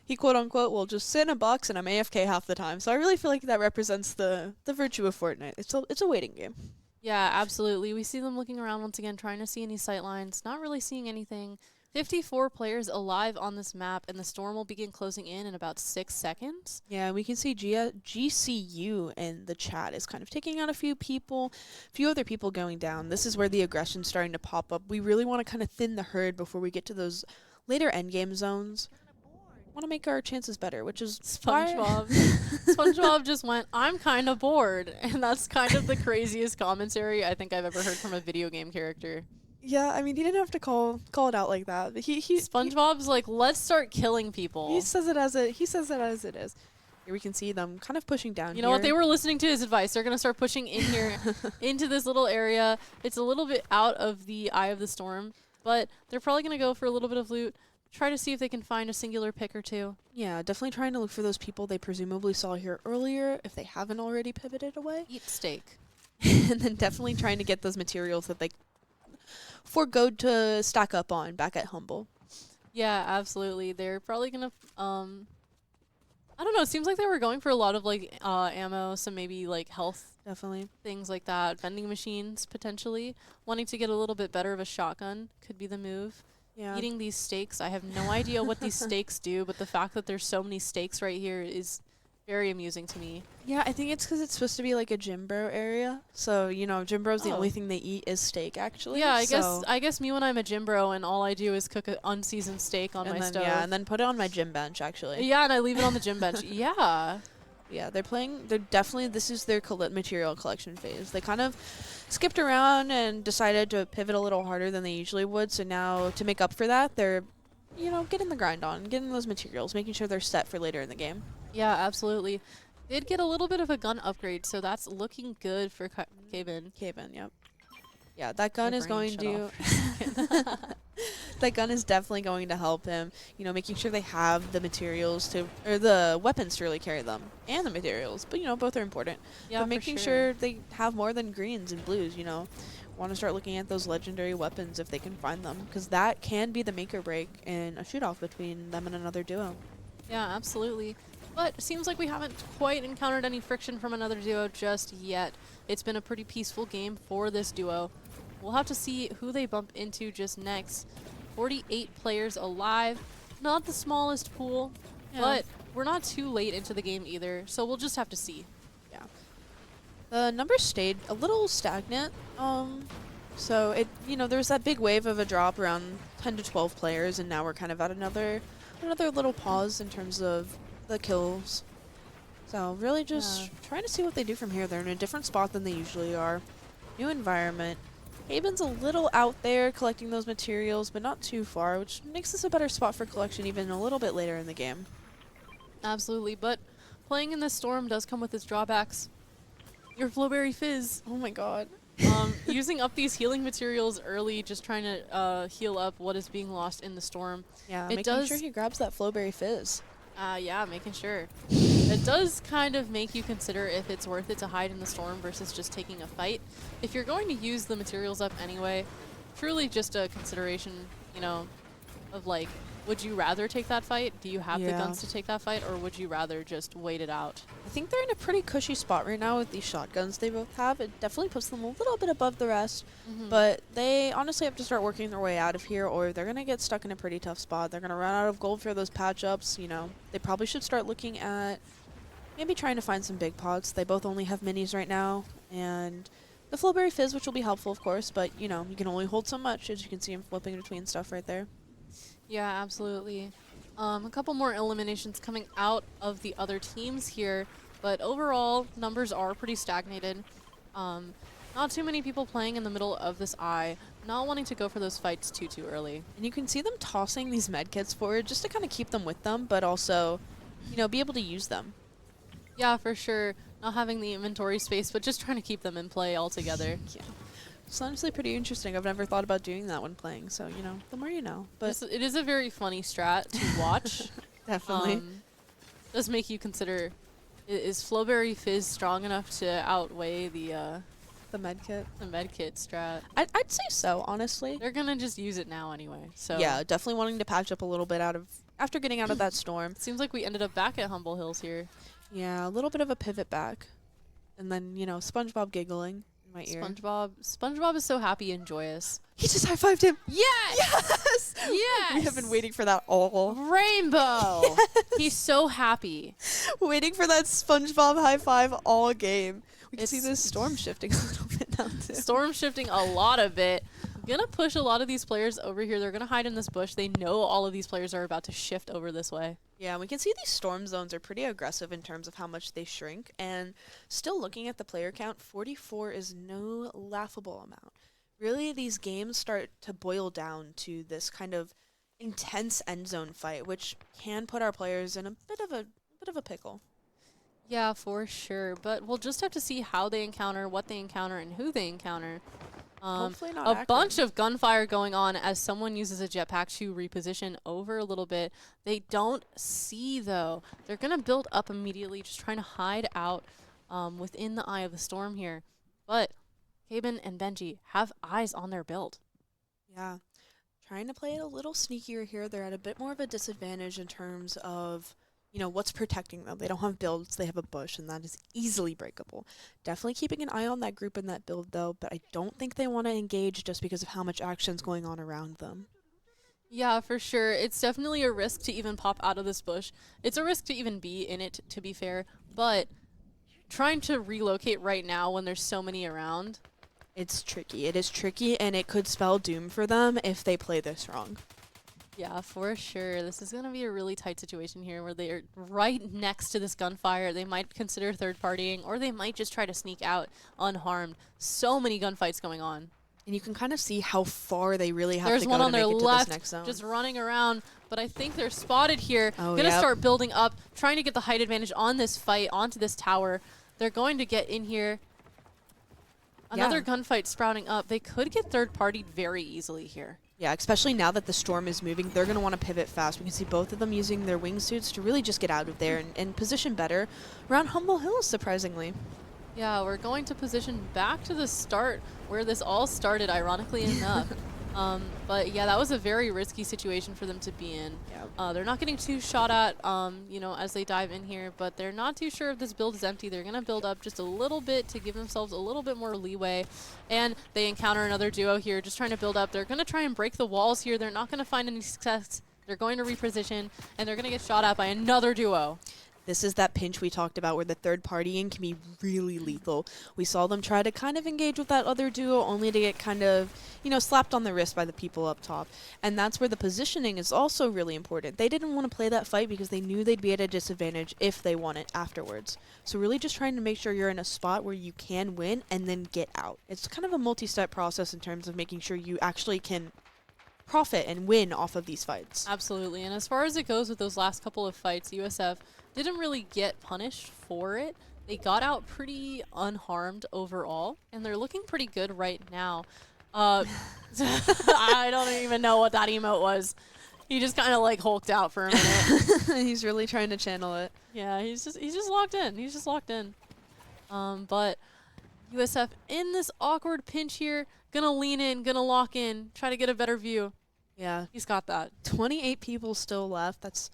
He quote-unquote will just sit in a box and I'm AFK half the time. So I really feel like that represents the virtue of Fortnite. It's a waiting game. Yeah, absolutely. We see them looking around once again, trying to see any sight lines, not really seeing anything. 54 players alive on this map, and the storm will begin closing in about 6 seconds. Yeah, we can see GCU in the chat is kind of taking out a few other people going down. This is where the aggression's starting to pop up. We really want to kind of thin the herd before we get to those later endgame zones. Want to make our chances better, which is SpongeBob. SpongeBob just went, I'm kind of bored. And that's kind of the craziest commentary I think I've ever heard from a video game character. Yeah, I mean, he didn't have to call it out like that. But SpongeBob's like, let's start killing people. He says it as it is. Here we can see them kind of pushing down. You know what? They were listening to his advice. They're going to start pushing in here into this little area. It's a little bit out of the eye of the storm, but they're probably going to go for a little bit of loot. Try to see if they can find a singular pick or two. Yeah, definitely trying to look for those people they presumably saw here earlier, if they haven't already pivoted away. Eat steak. And then definitely trying to get those materials that they forgoed to stack up on back at Humble. Yeah, absolutely. They're probably going to, I don't know, it seems like they were going for a lot of, ammo, some maybe, health. Definitely. Things like that. Vending machines, potentially. Wanting to get a little bit better of a shotgun could be the move. Yeah. Eating these steaks. I have no idea what these steaks do, but the fact that there's so many steaks right here is very amusing to me. Yeah, I think it's because it's supposed to be like a gym bro area. So, gym bros, the only thing they eat is steak, actually. Yeah, I guess me when I'm a gym bro and all I do is cook an unseasoned steak on my stove. Yeah, and then put it on my gym bench, actually. Yeah, and I leave it on the gym bench. Yeah. Yeah, this is their material collection phase. They kind of skipped around and decided to pivot a little harder than they usually would. So now, to make up for that, they're, getting the grind on, getting those materials, making sure they're set for later in the game. Yeah, absolutely. Did get a little bit of a gun upgrade, so that's looking good for Caven. Caven, yep. Yeah, that gun is going to... that gun is definitely going to help him. You know, making sure they have the materials to, or the weapons to really carry them, and the materials. But, you know, both are important. Yeah, but for making sure they have more than greens and blues, you know. Want to start looking at those legendary weapons if they can find them, because that can be the make or break in a shoot-off between them and another duo. Yeah, absolutely. But it seems like we haven't quite encountered any friction from another duo just yet. It's been a pretty peaceful game for this duo. We'll have to see who they bump into just next. 48 players alive. Not the smallest pool, but we're not too late into the game either, so we'll just have to see. Yeah. The numbers stayed a little stagnant. So it, you know, there was that big wave of a drop around 10 to 12 players, and now we're kind of at another little pause in terms of the kills. So really just trying to see what they do from here. They're in a different spot than they usually are. New environment. Haven's a little out there collecting those materials, but not too far, which makes this a better spot for collection even a little bit later in the game. Absolutely, but playing in this storm does come with its drawbacks. Your Flowberry Fizz. Oh my god. Using up these healing materials early, just trying to heal up what is being lost in the storm. Yeah, it making sure he grabs that Flowberry Fizz. Yeah, making sure. It does kind of make you consider if it's worth it to hide in the storm versus just taking a fight. If you're going to use the materials up anyway, truly just a consideration, you know, of like, would you rather take that fight? Do you have the guns to take that fight, or would you rather just wait it out? I think they're in a pretty cushy spot right now with these shotguns they both have. It definitely puts them a little bit above the rest, but they honestly have to start working their way out of here, or they're going to get stuck in a pretty tough spot. They're going to run out of gold for those patch-ups, you know. They probably should start looking at maybe trying to find some big pots. They both only have minis right now, and the Flowberry Fizz, which will be helpful, of course, but, you know, you can only hold so much, as you can see him flipping between stuff right there. Yeah, absolutely. A couple more eliminations coming out of the other teams here, but overall, numbers are pretty stagnated. Not too many people playing in the middle of this eye, not wanting to go for those fights too early. And you can see them tossing these medkits forward just to kind of keep them with them, but also, you know, be able to use them. Yeah, for sure. Not having the inventory space, but just trying to keep them in play altogether. Yeah. It's honestly pretty interesting. I've never thought about doing that when playing, so, you know, the more you know. But it is a very funny strat to watch. Definitely. Does make you consider, is Flowberry Fizz strong enough to outweigh the medkit. The medkit strat? I'd say so, honestly. They're gonna just use it now anyway. So yeah, definitely wanting to patch up a little bit after getting out of that storm. Seems like we ended up back at Humble Hills here. Yeah, a little bit of a pivot back, and then, you know, SpongeBob giggling in my ear. SpongeBob is so happy and joyous. He just high-fived him. Yes! Yes! Yes! We have been waiting for that all. Rainbow! Yes! He's so happy. Waiting for that SpongeBob high five all game. We can see this storm shifting a little bit now, too. Storm shifting a lot of it. Gonna push a lot of these players over here. They're gonna hide in this bush. They know all of these players are about to shift over this way. Yeah, we can see these storm zones are pretty aggressive in terms of how much they shrink. And still looking at the player count, 44 is no laughable amount. Really, these games start to boil down to this kind of intense end zone fight, which can put our players in a bit of a pickle. Yeah, for sure. But we'll just have to see how they encounter, what they encounter, and who they encounter. Hopefully not a Akron. bunch of gunfire going on as someone uses a jetpack to reposition over a little bit. They don't see, though. They're going to build up immediately, just trying to hide out within the eye of the storm here. But Caben and Benji have eyes on their build. Yeah. Trying to play it a little sneakier here. They're at a bit more of a disadvantage in terms of, you know, what's protecting them. They don't have builds. They have a bush, and that is easily breakable. Definitely keeping an eye on that group and that build, though, but I don't think they want to engage just because of how much action's going on around them. Yeah, for sure. It's definitely a risk to even pop out of this bush. It's a risk to even be in it, to be fair, but trying to relocate right now when there's so many around. It's tricky. It is tricky, and it could spell doom for them if they play this wrong. Yeah, for sure. This is going to be a really tight situation here where they're right next to this gunfire. They might consider third-partying, or they might just try to sneak out unharmed. So many gunfights going on. And you can kind of see how far they really have There's to go one on to their make it to left, this next zone. just running around, but I think they're spotted here. Oh, Gonna yep. start building up, trying to get the height advantage on this fight, onto this tower. They're going to get in here. Another gunfight sprouting up. They could get third-partied very easily here. Yeah, especially now that the storm is moving, they're going to want to pivot fast. We can see both of them using their wingsuits to really just get out of there and position better around Humble Hills, surprisingly. Yeah, we're going to position back to the start where this all started, ironically enough. But yeah, that was a very risky situation for them to be in. Yeah. They're not getting too shot at, you know, as they dive in here, but they're not too sure if this build is empty. They're going to build up just a little bit to give themselves a little bit more leeway. And they encounter another duo here, just trying to build up. They're going to try and break the walls here. They're not going to find any success. They're going to reposition, and they're going to get shot at by another duo. This is that pinch we talked about where the third partying can be really lethal. We saw them try to kind of engage with that other duo only to get kind of, you know, slapped on the wrist by the people up top. And that's where the positioning is also really important. They didn't want to play that fight because they knew they'd be at a disadvantage if they won it afterwards. So really just trying to make sure you're in a spot where you can win and then get out. It's kind of a multi-step process in terms of making sure you actually can profit and win off of these fights. Absolutely. And as far as it goes with those last couple of fights, USF didn't really get punished for it. They got out pretty unharmed overall, and they're looking pretty good right now. I don't even know what that emote was. He just kind of like hulked out for a minute. He's really trying to channel it. Yeah, he's just locked in. He's just locked in. But USF in this awkward pinch here, gonna lean in, gonna lock in, try to get a better view. Yeah. He's got that. 28 people still left. That's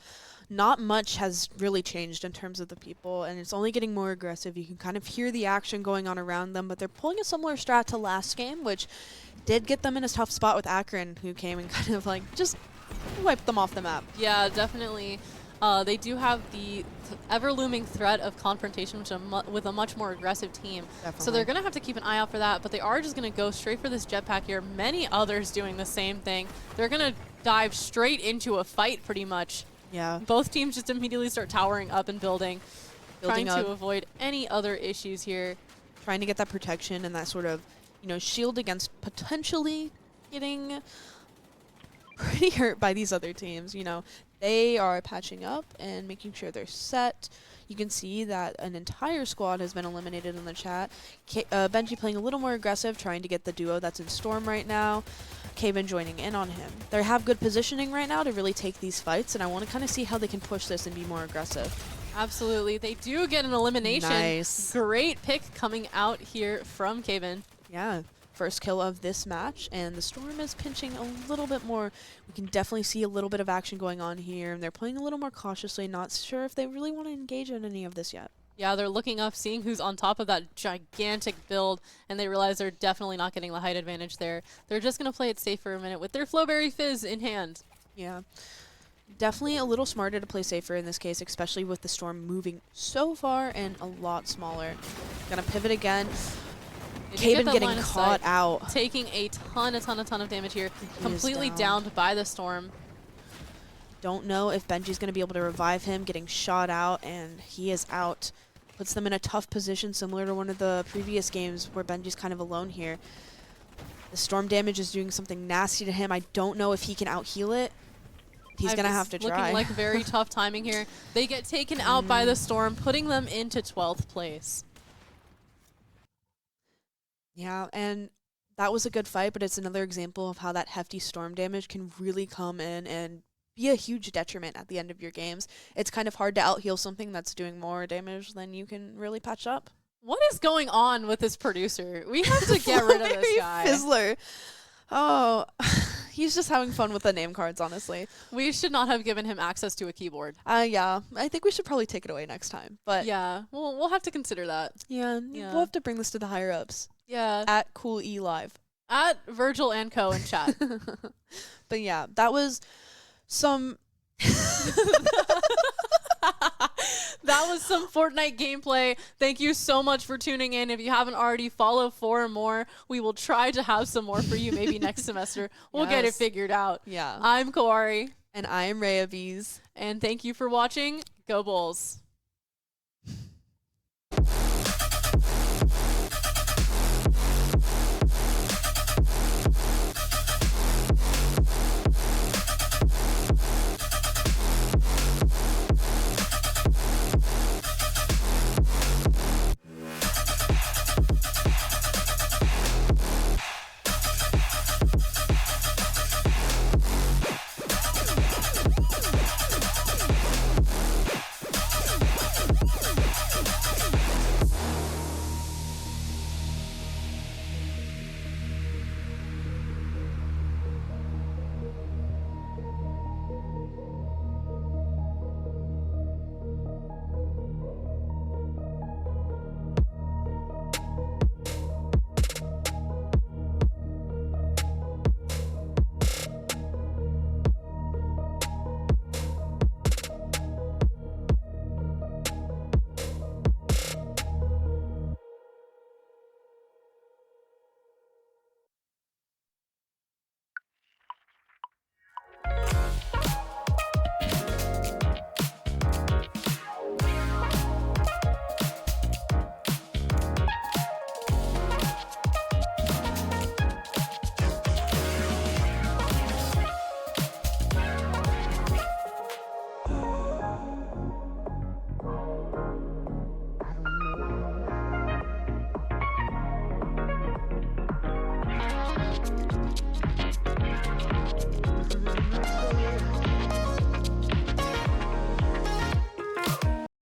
not much has really changed in terms of the people, and it's only getting more aggressive. You can kind of hear the action going on around them, but they're pulling a similar strat to last game, which did get them in a tough spot with Akron, who came and kind of like just wiped them off the map. Yeah, definitely. They do have the ever-looming threat of confrontation with a much more aggressive team. Definitely. So they're going to have to keep an eye out for that, but they are just going to go straight for this jetpack here. Many others doing the same thing. They're going to dive straight into a fight pretty much. Yeah. Both teams just immediately start towering up and building trying up. to avoid any other issues here. Trying to get that protection and that sort of, you know, shield against potentially getting pretty hurt by these other teams. You know, they are patching up and making sure they're set. You can see that an entire squad has been eliminated in the chat. Benji playing a little more aggressive, trying to get the duo that's in Storm right now. Kaven joining in on him. They have good positioning right now to really take these fights, and I want to kind of see how they can push this and be more aggressive. Absolutely. They do get an elimination. Nice. Great pick coming out here from Kaven. Yeah. First kill of this match, and the Storm is pinching a little bit more. We can definitely see a little bit of action going on here, and they're playing a little more cautiously, not sure if they really want to engage in any of this yet. Yeah, they're looking up, seeing who's on top of that gigantic build, and they realize they're definitely not getting the height advantage there. They're just going to play it safe for a minute with their Flowberry Fizz in hand. Yeah. Definitely a little smarter to play safer in this case, especially with the Storm moving so far and a lot smaller. Gonna pivot again. Kaven getting caught out. Taking a ton of damage here. He Completely is downed by the Storm. Don't know if Benji's going to be able to revive him, getting shot out, and he is out. Puts them in a tough position, similar to one of the previous games where Benji's kind of alone here. The Storm damage is doing something nasty to him. I don't know if he can out-heal it. He's going to have to try. Looking like very tough timing here. They get taken out by the Storm, putting them into 12th place. Yeah, and that was a good fight, but it's another example of how that hefty Storm damage can really come in and be a huge detriment at the end of your games. It's kind of hard to out-heal something that's doing more damage than you can really patch up. What is going on with this producer? We have to get rid of this guy. Fizzler. Oh, he's just having fun with the name cards, honestly. We should not have given him access to a keyboard. Yeah, I think we should probably take it away next time. But Yeah, we'll have to consider that. yeah, Yeah. we'll have to bring this to the higher ups Yeah. at Cool E Live. At Virgil and Co. in chat. But yeah, that was some. That was some Fortnite gameplay. Thank you so much for tuning in. If you haven't already, follow for more. We will try to have some more for you maybe next semester. We'll get it Yes. figured out. Yeah. I'm Kawari, And I am Rhea Bees. and thank you for watching. Go Bulls.